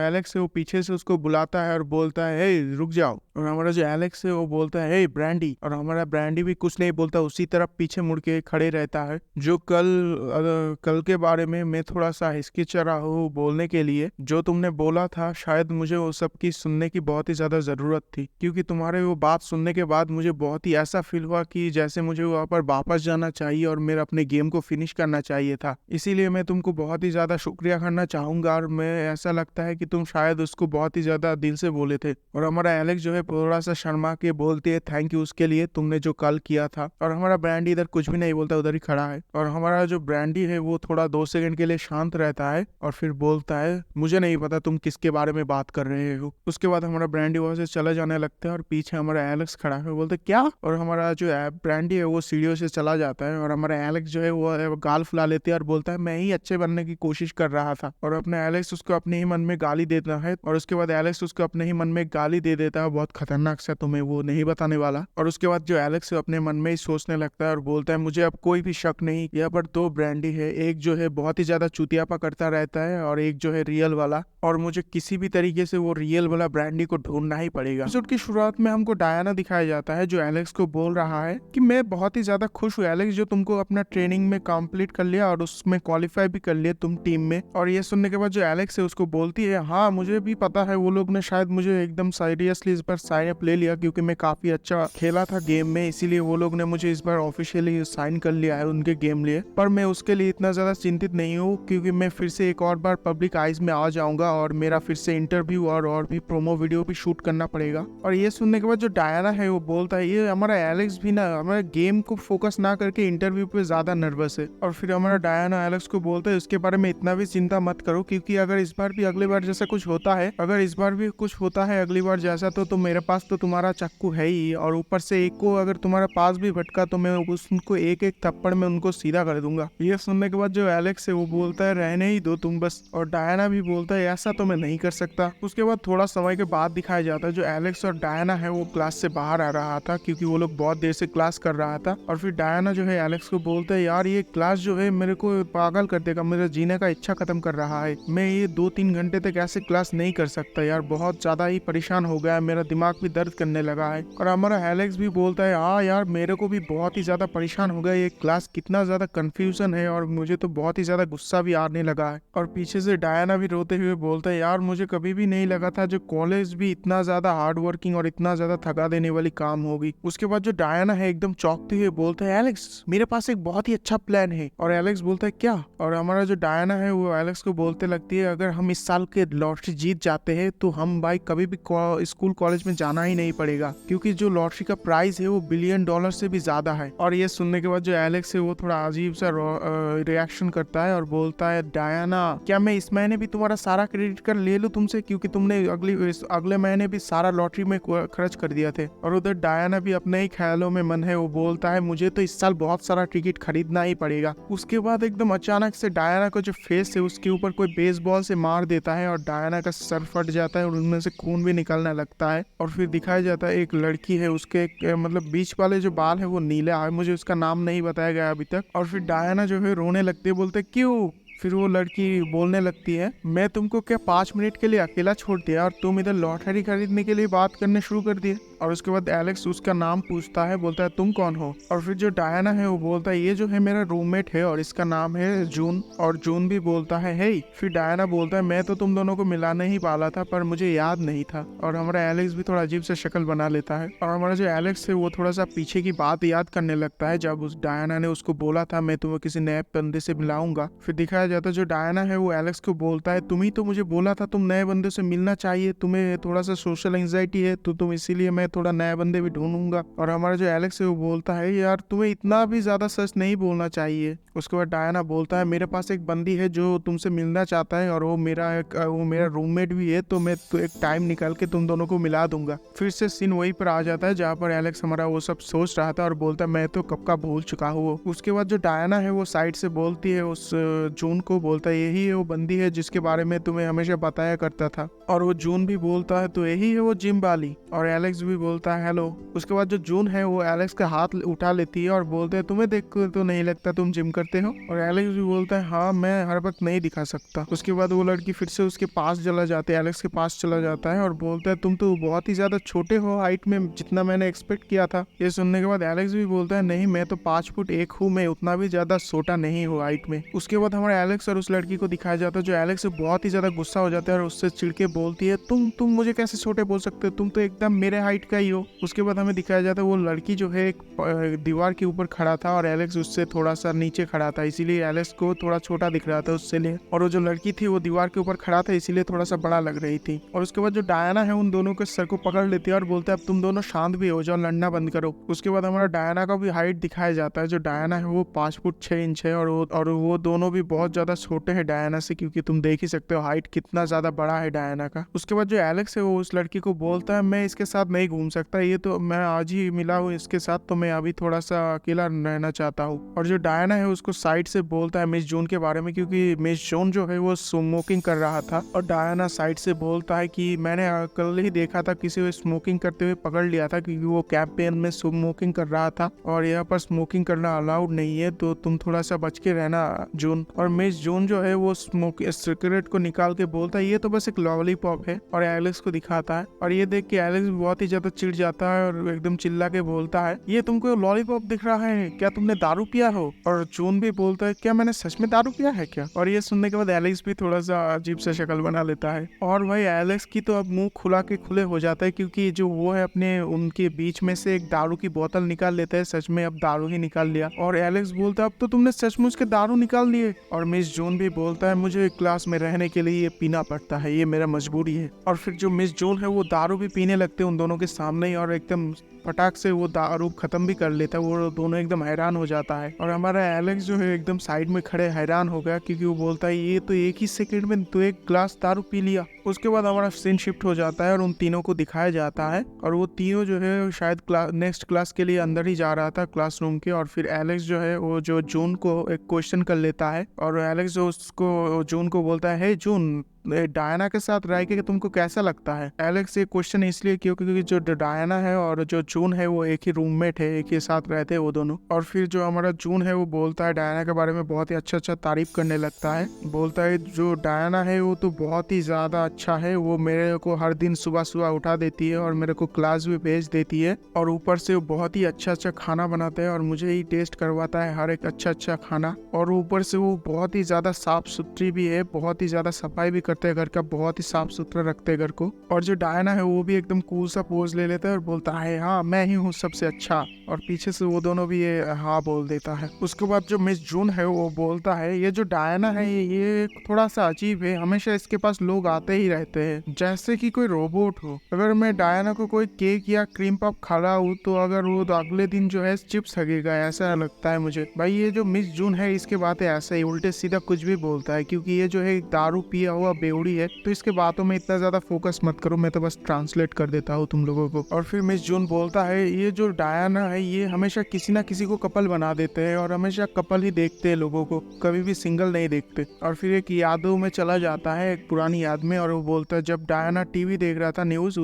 एलेक्स है वो पीछे से उसको बुलाता है और बोलता है हे रुक जाओ। और हमारा जो एलेक्स है वो बोलता है हे ब्रांडी, और हमारा ब्रांडी भी कुछ नहीं बोलता, उसी तरफ पीछे मुड़ के खड़े रहता है। जो कल के बारे में मैं थोड़ा सा हिचकिचा रहा हूँ बोलने के लिए, जो तुमने बोला था शायद मुझे वो सब की सुनने की बहुत ही ज्यादा जरूरत थी, क्योंकि तुम्हारे वो बात सुनने के बाद मुझे बहुत ही ऐसा फील हुआ कि जैसे मुझे वहाँ पर वापस जाना चाहिए और मेरा अपने गेम को फिनिश करना चाहिए था। इसीलिए मैं तुमको बहुत ही ज्यादा शुक्रिया करना चाहूंगा, और मैं ऐसा लगता है कि तुम शायद उसको बहुत ही ज्यादा दिल से बोले थे। और हमारा एलेक्स जो है थोड़ा सा शर्मा के बोलते है थैंक यू उसके लिए तुमने जो कल किया था। और हमारा ब्रांडी इधर कुछ भी नहीं बोलता, उधर ही खड़ा है। और हमारा जो ब्रांडी है वो थोड़ा 2 सेकंड के लिए शांत रहता है और फिर बोलता है मुझे नहीं पता तुम किसके बारे में बात कर रहे हो। उसके बाद हमारा ब्रांडी वहां से चला जाने लगता है और पीछे हमारा एलेक्स खड़ा है, बोलते क्या? और हमारा जो ब्रांडी है वो सीढ़ियों से चला जाता है और हमारा एलेक्स जो है वो गाल फुला लेते हैं और बोलता है मैं ही अच्छे बनने की कोशिश कर रहा था। और अपने एलेक्स उसको अपने ही मन में गाली देता है, और उसके बाद एलेक्स उसको अपने ही मन में गाली दे देता है बहुत खतरनाक सा, तुम्हें वो नहीं बताने वाला। और उसके बाद जो एलेक्स अपने मन में ही सोचने लगता है और बोलता है मुझे अब कोई भी शक नहीं, यहाँ पर 2 ब्रांडी है, एक जो है बहुत ही ज्यादा चुतियापा करता रहता है और एक जो है रियल वाला, और मुझे किसी भी तरीके से वो रियल वाला ब्रांडी को ढूंढना ही पड़ेगा। एपिसोड की शुरुआत में हमको डायना दिखाया जाता है जो एलेक्स को बोल रहा है कि मैं बहुत ही ज्यादा खुश हूँ एलेक्स जो तुमको अपना ट्रेनिंग में कंप्लीट कर लिया और उसमें क्वालिफाई भी कर लिया तुम टीम में। और ये सुनने के बाद जो एलेक्स है उसको बोलती है हाँ मुझे भी पता है वो लोग ने शायद मुझे एकदम सीरियसली इस बार साइन अप ले लिया क्योंकि मैं काफी अच्छा खेला था गेम में, इसीलिए वो लोग ने मुझे इस बार ऑफिशियली साइन कर लिया है उनके गेम लिए। पर मैं उसके लिए इतना ज्यादा चिंतित नहीं हूँ क्योंकि मैं फिर से एक और बार पब्लिक आइज में आ जाऊंगा और मेरा फिर से इंटरव्यू और भी प्रोमो वीडियो भी शूट करना पड़ेगा। और ये सुनने के बाद जो डायना है वो बोलता है ये हमारा एलेक्स भी ना हमारे गेम को फोकस ना करके इंटरव्यू पे ज्यादा नर्वस है। और फिर हमारा डायना एलेक्स को बोलता है उसके बारे में इतना भी चिंता मत करो क्योंकि अगर इस बार भी अगली बार जैसा कुछ होता है, अगर इस बार भी कुछ होता है अगली बार जैसा तो मेरे पास तो तुम्हारा चाकू है ही, और ऊपर से एक को अगर तुम्हारे पास भी भटका तो मैं उनको एक एक थप्पड़ में उनको सीधा कर दूंगा। ये सुनने के बाद जो एलेक्स है वो बोलता है रहने ही दो तुम बस। और डायना भी बोलता है ऐसा तो मैं नहीं कर सकता। उसके बाद थोड़ा समय के बाद दिखाया जाता है जो एलेक्स और डायना है वो क्लास से बाहर आ रहा था, क्योंकि वो लोग बहुत देर से क्लास कर रहा था। और फिर डायना जो है एलेक्स को बोलता है यार ये क्लास जो है मेरे को पागल कर देगा, मेरा जीने का इच्छा खत्म कर रहा है, मैं ये 2-3 घंटे तक ऐसे क्लास नहीं कर सकता यार, बहुत ज्यादा ही परेशान हो गया है, मेरा दिमाग भी दर्द करने लगा है। और हमारा एलेक्स भी बोलता है हाँ यार मेरे को भी बहुत ही ज्यादा परेशान हो गया, ये क्लास कितना ज्यादा कंफ्यूजन है और मुझे तो बहुत ही ज्यादा गुस्सा भी आने लगा है। और पीछे से डायना भी रोते हुए बोलता है यार मुझे कभी भी नहीं लगा था जो कॉलेज भी इतना ज्यादा हार्ड वर्किंग और इतना ज्यादा थका देने वाली काम होगी। उसके बाद जो डायना है एकदम चौंकते हुए बोलता है एलेक्स मेरे पास एक बहुत ही अच्छा प्लान है। और एलेक्स बोलता है क्या? और हमारा जो डायना है वो एलेक्स को बोलते लगती है अगर हम इस साल के लॉटरी जीत जाते हैं तो हम भाई कभी भी स्कूल कॉलेज में जाना ही नहीं पड़ेगा, क्योंकि जो लॉटरी का प्राइस है वो $1 बिलियन से भी ज्यादा है। और ये सुनने के बाद जो एलेक्स है वो थोड़ा अजीब सा रिएक्शन करता है और बोलता है डायना क्या मैं इस महीने भी तुम्हारा सारा क्रेडिट कार्ड ले लूं तुमसे, क्योंकि तुमने अगले महीने भी सारा लॉटरी में खर्च कर दिया थे। और उधर डायना भी अपने ही ख्यालों में मन है, वो बोलता है मुझे तो इस साल बहुत सारा टिकट खरीदना ही पड़ेगा। उसके बाद एकदम अचानक से डायना का जो फेस है उसके ऊपर कोई बेसबॉल से मार देता है और डायना का सर फट जाता है और उनमें से खून भी निकलने लगता है। और फिर दिखाया जाता है एक लड़की है, उसके मतलब बीच वाले जो बाल है वो नीला है, मुझे उसका नाम नहीं बताया गया अभी तक। और फिर डायना जो है रोने लगती है, बोलते क्यों? फिर वो लड़की बोलने लगती है मैं तुमको क्या 5 मिनट के लिए अकेला छोड़ दिया और तुम इधर लॉटरी खरीदने के लिए बात करने शुरू कर दिए। और उसके बाद एलेक्स उसका नाम पूछता है, बोलता है तुम कौन हो? और फिर जो डायना है वो बोलता है ये जो है मेरा रूममेट है और इसका नाम है जून। और जून भी बोलता है हे। फिर डायना बोलता है मैं तो तुम दोनों को मिलाने ही वाला था पर मुझे याद नहीं था। और हमारा एलेक्स भी थोड़ा अजीब सा शक्ल बना लेता है। और हमारा जो एलेक्स है वो थोड़ा सा पीछे की बात याद करने लगता है जब उस डायना ने उसको बोला था मैं तुम्हें किसी नए बंदे से मिलाऊंगा। फिर दिखाया जाता है जो डायना है वो एलेक्स को बोलता है तुम ही तो मुझे बोला था तुम नए बंदे से मिलना चाहिए, तुम्हें थोड़ा सा सोशल एंजाइटी है तो तुम इसीलिए मैं थोड़ा नए बंदे भी ढूंढूंगा। और हमारा जो एलेक्स है वो बोलता है यार तुम्हें इतना भी ज्यादा सच नहीं बोलना चाहिए। उसके बाद डायना बोलता है मेरे पास एक बंदी है जो तुमसे मिलना चाहता है और वो मेरा रूममेट भी है, तो मैं तो एक टाइम निकाल के तुम दोनों को मिला दूंगा। फिर से सीन वहीं पर आ जाता है जहाँ पर एलेक्स हमारा वो सब सोच रहा था और बोलता है मैं तो कब का भूल चुका हूँ। उसके बाद जो डायना है वो साइड से बोलती है उस जून को, बोलता है यही है वो बंदी है जिसके बारे में तुम्हें हमेशा बताया करता था। और वो जून भी बोलता है तो यही है वो जिम वाली। और एलेक्स भी बोलता है हेलो। उसके बाद जो जून है वो एलेक्स का हाथ उठा लेती है और बोलते है तुम्हें देख तो नहीं लगता तुम जिम करते हो? और एलेक्स भी बोलता है हाँ मैं हर वक्त नहीं दिखा सकता। उसके बाद वो लड़की फिर से उसके पास चला जाता है, एलेक्स के पास चला जाता है और बोलता है तुम तो बहुत ही ज्यादा छोटे हो हाइट में, जितना मैंने एक्सपेक्ट किया था। ये सुनने के बाद एलेक्स भी बोलता है नहीं मैं तो 5 फुट 1 हूँ, मैं उतना भी ज्यादा छोटा नहीं हूँ हाइट में। उसके बाद हमारे एलेक्स और उस लड़की को दिखाया जाता है जो एलेक्स से बहुत ही ज्यादा गुस्सा हो जाता है और उससे चिढ़के बोलती है तुम मुझे कैसे छोटे बोल सकते हो, तुम तो एकदम मेरे हाइट का ही हो। उसके बाद हमें दिखाया जाता है वो लड़की जो है एक दीवार के ऊपर खड़ा था और एलेक्स उससे थोड़ा सा नीचे खड़ा था, इसीलिए एलेक्स को थोड़ा छोटा दिख रहा था उससे लिए। और वो जो लड़की थी वो दीवार के ऊपर खड़ा था इसीलिए थोड़ा सा बड़ा लग रही थी। और उसके बाद जो डायना है उन दोनों के सर को पकड़ लेती है और बोलते है अब तुम दोनों शांत भी हो जाओ, लड़ना बंद करो। उसके बाद हमारा डायना का भी हाइट दिखाया जाता है। जो डायना है वो 5 फुट 6 इंच है और वो दोनों भी बहुत ज्यादा छोटे हैं डायना से, क्योंकि तुम देख ही सकते हो हाइट कितना ज्यादा बड़ा है डायना का। उसके बाद जो एलेक्स है वो उस लड़की को बोलता है मैं इसके साथ नहीं घूम सकता, ये तो मैं आज ही मिला हूँ इसके साथ, तो मैं अभी थोड़ा सा अकेला रहना चाहता हूँ। और जो डायना है उसको साइड से बोलता है मिस जून के बारे में, क्योंकि मिस जून जो है वो स्मोकिंग कर रहा था। और डायना साइड से बोलता है कि मैंने कल ही देखा था किसी को स्मोकिंग करते हुए पकड़ लिया था, क्योंकि वो कैंपेन में स्मोकिंग कर रहा था और यहाँ पर स्मोकिंग करना अलाउड नहीं है, तो तुम थोड़ा सा बच के रहना जून। और मिस जून जो है वो सिगरेट को निकाल के बोलता है ये तो बस एक लॉलीपॉप है और एलेक्स को दिखाता है। और ये देख के एलेक्स बहुत ही ज्यादा चिढ़ जाता है और एकदम चिल्ला के बोलता है ये तुमको लॉलीपॉप दिख रहा है, क्या तुमने दारू पिया हो? और जून भी बोलता है क्या मैंने सच में दारू पिया है क्या? और ये सुनने के बाद एलेक्स भी थोड़ा सा अजीब सा शक्ल बना लेता है। और भाई एलेक्स की तो अब मुंह खुला के खुले हो जाता है, क्योंकि जो वो है अपने उनके बीच में से एक दारू की बोतल निकाल लेता है, सच में अब दारू ही निकाल लिया। और एलेक्स बोलता है अब तो तुमने सचमुच के दारू निकाल लिए। और मिस जून भी बोलता है मुझे क्लास में रहने के लिए ये पीना पड़ता है, ये मेरा मजबूरी है। और फिर जो मिस जून है वो दारू भी पीने लगते हैं उन दोनों के सामने ही, और एकदम फटाक से वो दारू खत्म भी कर लेता है। वो दोनों एकदम हैरान हो जाता है, और हमारा एलेक्स जो है एकदम साइड में खड़े हैरान हो गया, क्योंकि वो बोलता है ये तो एक ही सेकंड में तो एक ग्लास दारू पी लिया। उसके बाद हमारा सीन शिफ्ट हो जाता है और उन तीनों को दिखाया जाता है, और वो तीनों जो है शायद नेक्स्ट क्लास के लिए अंदर ही जा रहा था क्लासरूम के। और फिर एलेक्स जो है वो जो जून को एक क्वेश्चन कर लेता है, और एलेक्स जो उसको जून को बोलता है, हे जून, डायना के साथ रह के तुमको कैसा लगता है? एलेक्स ये क्वेश्चन इसलिए क्योंकि जो डायना है और जो जून है वो एक ही रूममेट है, एक ही साथ रहते हैं वो दोनों। और फिर जो हमारा जून है वो बोलता है डायना के बारे में बहुत ही अच्छा तारीफ करने लगता है। बोलता है जो डायना है वो तो बहुत ही ज्यादा अच्छा है, वो मेरे को हर दिन सुबह सुबह उठा देती है और मेरे को क्लास भी भेज देती है, और ऊपर से वो बहुत ही अच्छा खाना बनाता है और मुझे ही टेस्ट करवाता है हर एक अच्छा खाना। और ऊपर से वो बहुत ही ज्यादा साफ सुथरी भी है, बहुत ही ज्यादा सफाई भी करते हैं घर का, बहुत ही साफ सुथरा रखते हैं घर को। और जो डायना है वो भी एकदम कूल सा पोज ले लेता है और बोलता है हाँ मैं ही हूँ सबसे अच्छा, और पीछे से वो दोनों भी ये हाँ बोल देता है। उसके बाद जो मिस जून है वो बोलता है ये जो डायना है ये थोड़ा सा अजीब है, हमेशा इसके पास लोग आते ही रहते हैं जैसे कि कोई रोबोट हो। अगर मैं डायना को कोई केक या क्रीम पफ खा हूँ तो अगर वो तो अगले दिन जो है चिप्स हगेगा, ऐसा लगता है मुझे। भाई ये जो मिस जून है इसके बातें ऐसा ही उल्टे सीधा कुछ भी बोलता है, क्योंकि ये जो है दारू पिया हुआ बेवड़ी है, तो इसके बातों में इतना ज्यादा फोकस मत करो, मैं तो बस ट्रांसलेट कर देता हूँ तुम लोगों को। और फिर मिस जून बोलता है ये जो डायना है ये हमेशा किसी ना किसी को कपल बना देते हैं, और हमेशा कपल ही देखते हैं लोगों को, कभी भी सिंगल नहीं देखते। और फिर एक यादों में चला जाता है, एक पुरानी याद में, और वो बोलता है जब डायना टीवी देख रहा था न्यूज,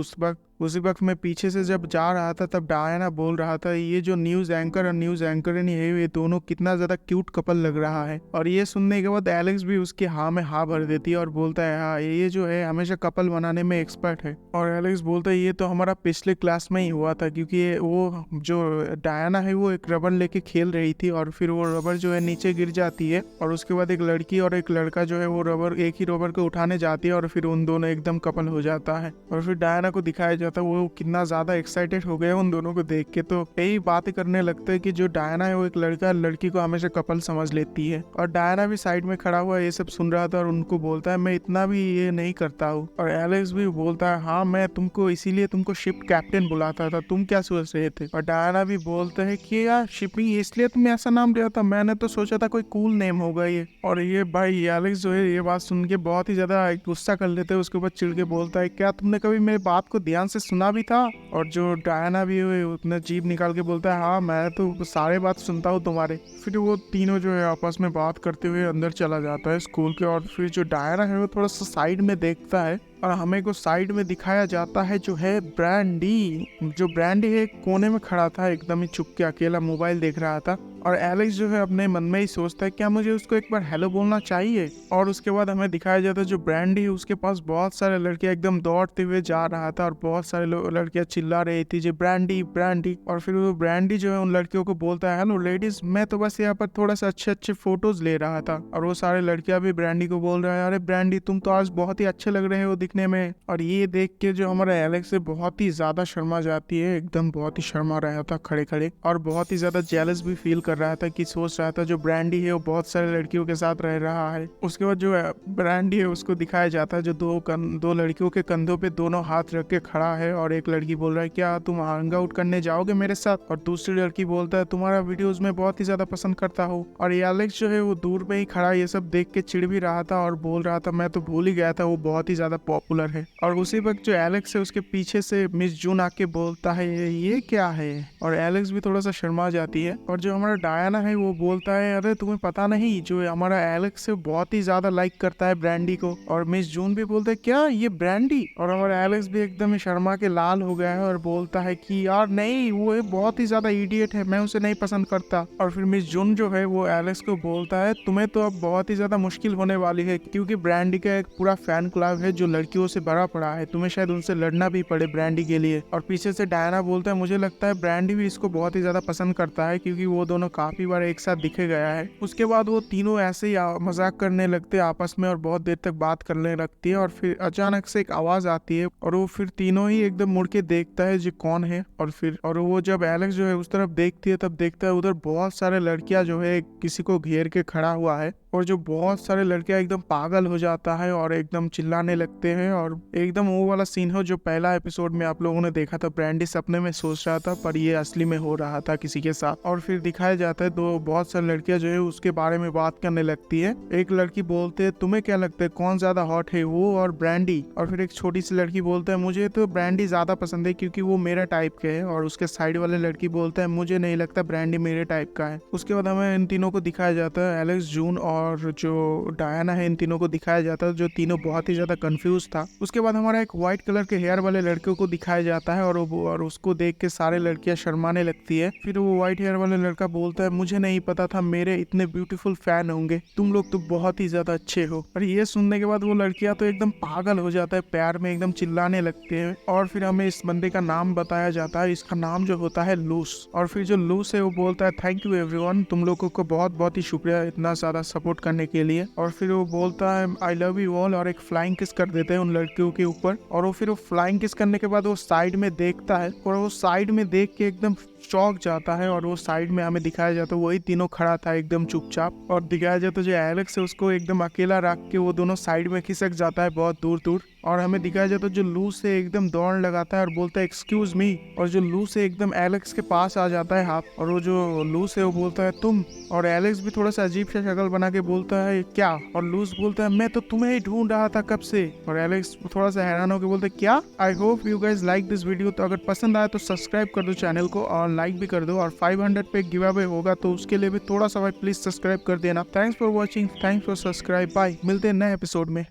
उसी वक्त मैं पीछे से जब जा रहा था तब डायना बोल रहा था ये जो न्यूज एंकर और न्यूज एंकर नहीं है ये दोनों कितना ज्यादा क्यूट कपल लग रहा है। और ये सुनने के बाद एलेक्स भी उसके हाँ में हाँ भर देती है और बोलता है हाँ ये जो है हमेशा कपल बनाने में एक्सपर्ट है। और एलेक्स बोलता है ये तो हमारा पिछले क्लास में ही हुआ था, क्योंकि वो जो डायना है वो एक रबर लेके खेल रही थी, और फिर वो रबर जो है नीचे गिर जाती है, और उसके बाद एक लड़की और एक लड़का जो है वो एक ही रबर को उठाने जाती है, और फिर उन दोनों एकदम कपल हो जाता है। और फिर डायना को दिखाया जाता है वो कितना ज्यादा एक्साइटेड हो गया उन दोनों को देख के, तो यही बातें करने लगता है कि जो डायना है वो एक लड़की को हमेशा कपल समझ लेती है। और डायना भी साइड में खड़ा हुआ ये सब सुन रहा था और उनको बोलता है मैं इतना भी ये नहीं करता हूँ। और एलेक्स भी बोलता है हाँ मैं तुमको इसीलिए तुमको शिप कैप्टन बुलाता था, तुम क्या सोच रहे थे? और डायना भी बोलता है कि यार शिपिंग इसलिए तुम ऐसा नाम दिया था, मैंने तो सोचा था कोई कूल नेम होगा ये। और ये भाई एलेक्स जो है ये बात सुन के बहुत ही ज्यादा गुस्सा कर लेते हैं, उसके ऊपर चिढ़ के बोलता है क्या तुमने कभी मेरी बात को ध्यान से सुना भी था? और जो डायना भी उतने जीभ निकाल के बोलता है हाँ मैं तो सारे बात सुनता हूँ तुम्हारे। फिर वो तीनों जो है आपस में बात करते हुए अंदर चला जाता है स्कूल के। और फिर जो डायना है वो थोड़ा सा साइड में देखता है, और हमें को साइड में दिखाया जाता है जो है ब्रांडी। जो ब्रांडी है कोने में खड़ा था एकदम ही चुप के अकेला मोबाइल देख रहा था, और एलेक्स जो है अपने मन में ही सोचता है क्या मुझे उसको एक बार हेलो बोलना चाहिए। और उसके बाद हमें दिखाया जाता है जो ब्रांडी है उसके पास बहुत सारे लड़कियां एकदम दौड़ते हुए जा रहा था, और बहुत सारे लड़कियां चिल्ला रही थी जो ब्रांडी ब्रांडी। और फिर वो ब्रांडी जो है उन लड़कियों को बोलता है हेलो लेडीज, मैं तो बस यहाँ पर थोड़ा सा अच्छे फोटोज ले रहा था। और वो सारे लड़कियां भी ब्रांडी को बोल रहा है अरे ब्रांडी तुम तो आज बहुत ही अच्छे लग रहे हो दिखने में। और ये देख के जो हमारा एलेक्स है बहुत ही ज्यादा शर्मा जाती है, एकदम बहुत ही शर्मा रहा था खड़े खड़े, और बहुत ही ज्यादा जेलस भी फील कर रहा था कि सोच रहा था जो ब्रांडी है वो बहुत सारे लड़कियों के साथ रह रहा है। उसके बाद जो ब्रांडी है उसको दिखाया जाता है जो दो लड़कियों के कंधों पे दोनों हाथ रख के खड़ा है, और एक लड़की बोल रहा है क्या तुम हैंग आउट करने जाओगे मेरे साथ? और दूसरी लड़की बोलता है तुम्हारा वीडियोस में बहुत ही ज्यादा पसंद करता हूँ। और ये एलेक्स जो है वो दूर में ही खड़ा ये सब देख के चिढ़ भी रहा था और बोल रहा था मैं तो भूल ही गया था वो बहुत ही ज्यादा पॉपुलर है। और उसी वक्त जो एलेक्स है उसके पीछे से मिस जून आके बोलता है ये क्या है? और एलेक्स भी थोड़ा सा शर्मा जाती है। और जो हमारा डायना है वो बोलता है अरे तुम्हें पता नहीं जो हमारा एलेक्स है बहुत ही ज्यादा लाइक करता है ब्रांडी को। और मिस जून भी बोलता है क्या ये ब्रांडी? और हमारा एलेक्स भी एकदम शर्मा के लाल हो गया है और बोलता है कि यार नहीं वो बहुत ही ज्यादा इडियट है, मैं उसे नहीं पसंद करता। और फिर मिस जून जो है वो एलेक्स को बोलता है तुम्हें तो अब बहुत ही ज्यादा मुश्किल होने वाली है, क्योंकि ब्रांडी का एक पूरा फैन क्लब है जो लड़कियों से भरा पड़ा है, तुम्हें शायद उनसे लड़ना भी पड़े ब्रांडी के लिए। और पीछे से डायना बोलता है मुझे लगता है ब्रांडी भी इसको बहुत ही ज्यादा पसंद करता है, क्योंकि वो दोनों काफी बार एक साथ दिखे गया है। उसके बाद वो तीनों ऐसे ही मजाक करने लगते हैं आपस में और बहुत देर तक बात करने लगती है। और फिर अचानक से एक आवाज आती है और वो फिर तीनों ही एकदम मुड़ के देखता है जो कौन है। और वो जब एलेक्स जो है उस तरफ देखती है तब देखता है उधर बहुत सारे लड़कियां जो है किसी को घेर के खड़ा हुआ है, और जो बहुत सारे लड़के एकदम पागल हो जाता है और एकदम चिल्लाने लगते हैं। और एकदम वो वाला सीन हो जो पहला एपिसोड में आप लोगों ने देखा था, ब्रैंडी सपने में सोच रहा था पर ये असली में हो रहा था किसी के साथ। और फिर दिखाया जाता है तो बहुत सारी लड़कियां जो है उसके बारे में बात करने लगती है। एक लड़की बोलते है तुम्हें क्या लगता है कौन ज्यादा हॉट है, वो और ब्रैंडी। और फिर एक छोटी सी लड़की बोलता है मुझे तो ब्रैंडी ज्यादा पसंद है क्योंकि वो मेरा टाइप के है। और उसके साइड वाले लड़की बोलता है मुझे नहीं लगता ब्रैंडी मेरे टाइप का है। उसके बाद हमें इन तीनों को दिखाया जाता है, एलेक्स, जून और जो डायना है, इन तीनों को दिखाया जाता है जो तीनों बहुत ही ज्यादा कंफ्यूज था। उसके बाद हमारा एक व्हाइट कलर के हेयर वाले लड़के को दिखाया जाता है और उसको देख के सारे लड़कियां शर्माने लगती है। फिर वो व्हाइट हेयर वाले लड़का बोलता है मुझे नहीं पता था मेरे इतने ब्यूटीफुल फैन होंगे, तुम लोग तो बहुत ही ज्यादा अच्छे हो। और ये सुनने के बाद वो लड़कियां तो एकदम पागल हो जाता है, प्यार में एकदम चिल्लाने लगते हैं। और फिर हमें इस बंदे का नाम बताया जाता है, इसका नाम जो होता है लूस। और फिर जो लूस है वो बोलता है थैंक यू एवरीवन, तुम लोगों को बहुत बहुत ही शुक्रिया इतना ज्यादा सपोर्ट करने के लिए। और फिर वो बोलता है आई लव यू ऑल और एक फ्लाइंग किस कर देते हैं उन लड़कियों के ऊपर। और वो फिर वो फ्लाइंग किस करने के बाद वो साइड में देखता है और वो साइड में देख के एकदम चौंक जाता है। और वो साइड में हमें दिखाया जाता है वही तीनों खड़ा था एकदम चुपचाप। और दिखाया जाता है जो एलेक्स है उसको एकदम अकेला रख के वो दोनों साइड में खिसक जाता है बहुत दूर दूर। और हमें दिखाया जाता है जो लूस है एकदम दौड़ लगाता है और बोलता है एक्सक्यूज मी। और जो लूस है एकदम एलेक्स के पास आ जाता है हाथ। और वो जो लूस है वो बोलता है तुम। और एलेक्स भी थोड़ा सा अजीब सा शक्ल बना के बोलता है क्या। और लूस बोलता है मैं तो तुम्हें ही ढूंढ रहा था कब से। और एलेक्स थोड़ा सा हैरान होकर बोलता है क्या। I hope you guys like this video. तो अगर पसंद आया तो सब्सक्राइब कर दो चैनल को और लाइक भी कर दो। और 500 पे गिव अवे होगा तो उसके लिए भी थोड़ा सा भाई प्लीज सब्सक्राइब कर देना। Thanks for watching, thanks for subscribe, bye. मिलते हैं नए एपिसोड में।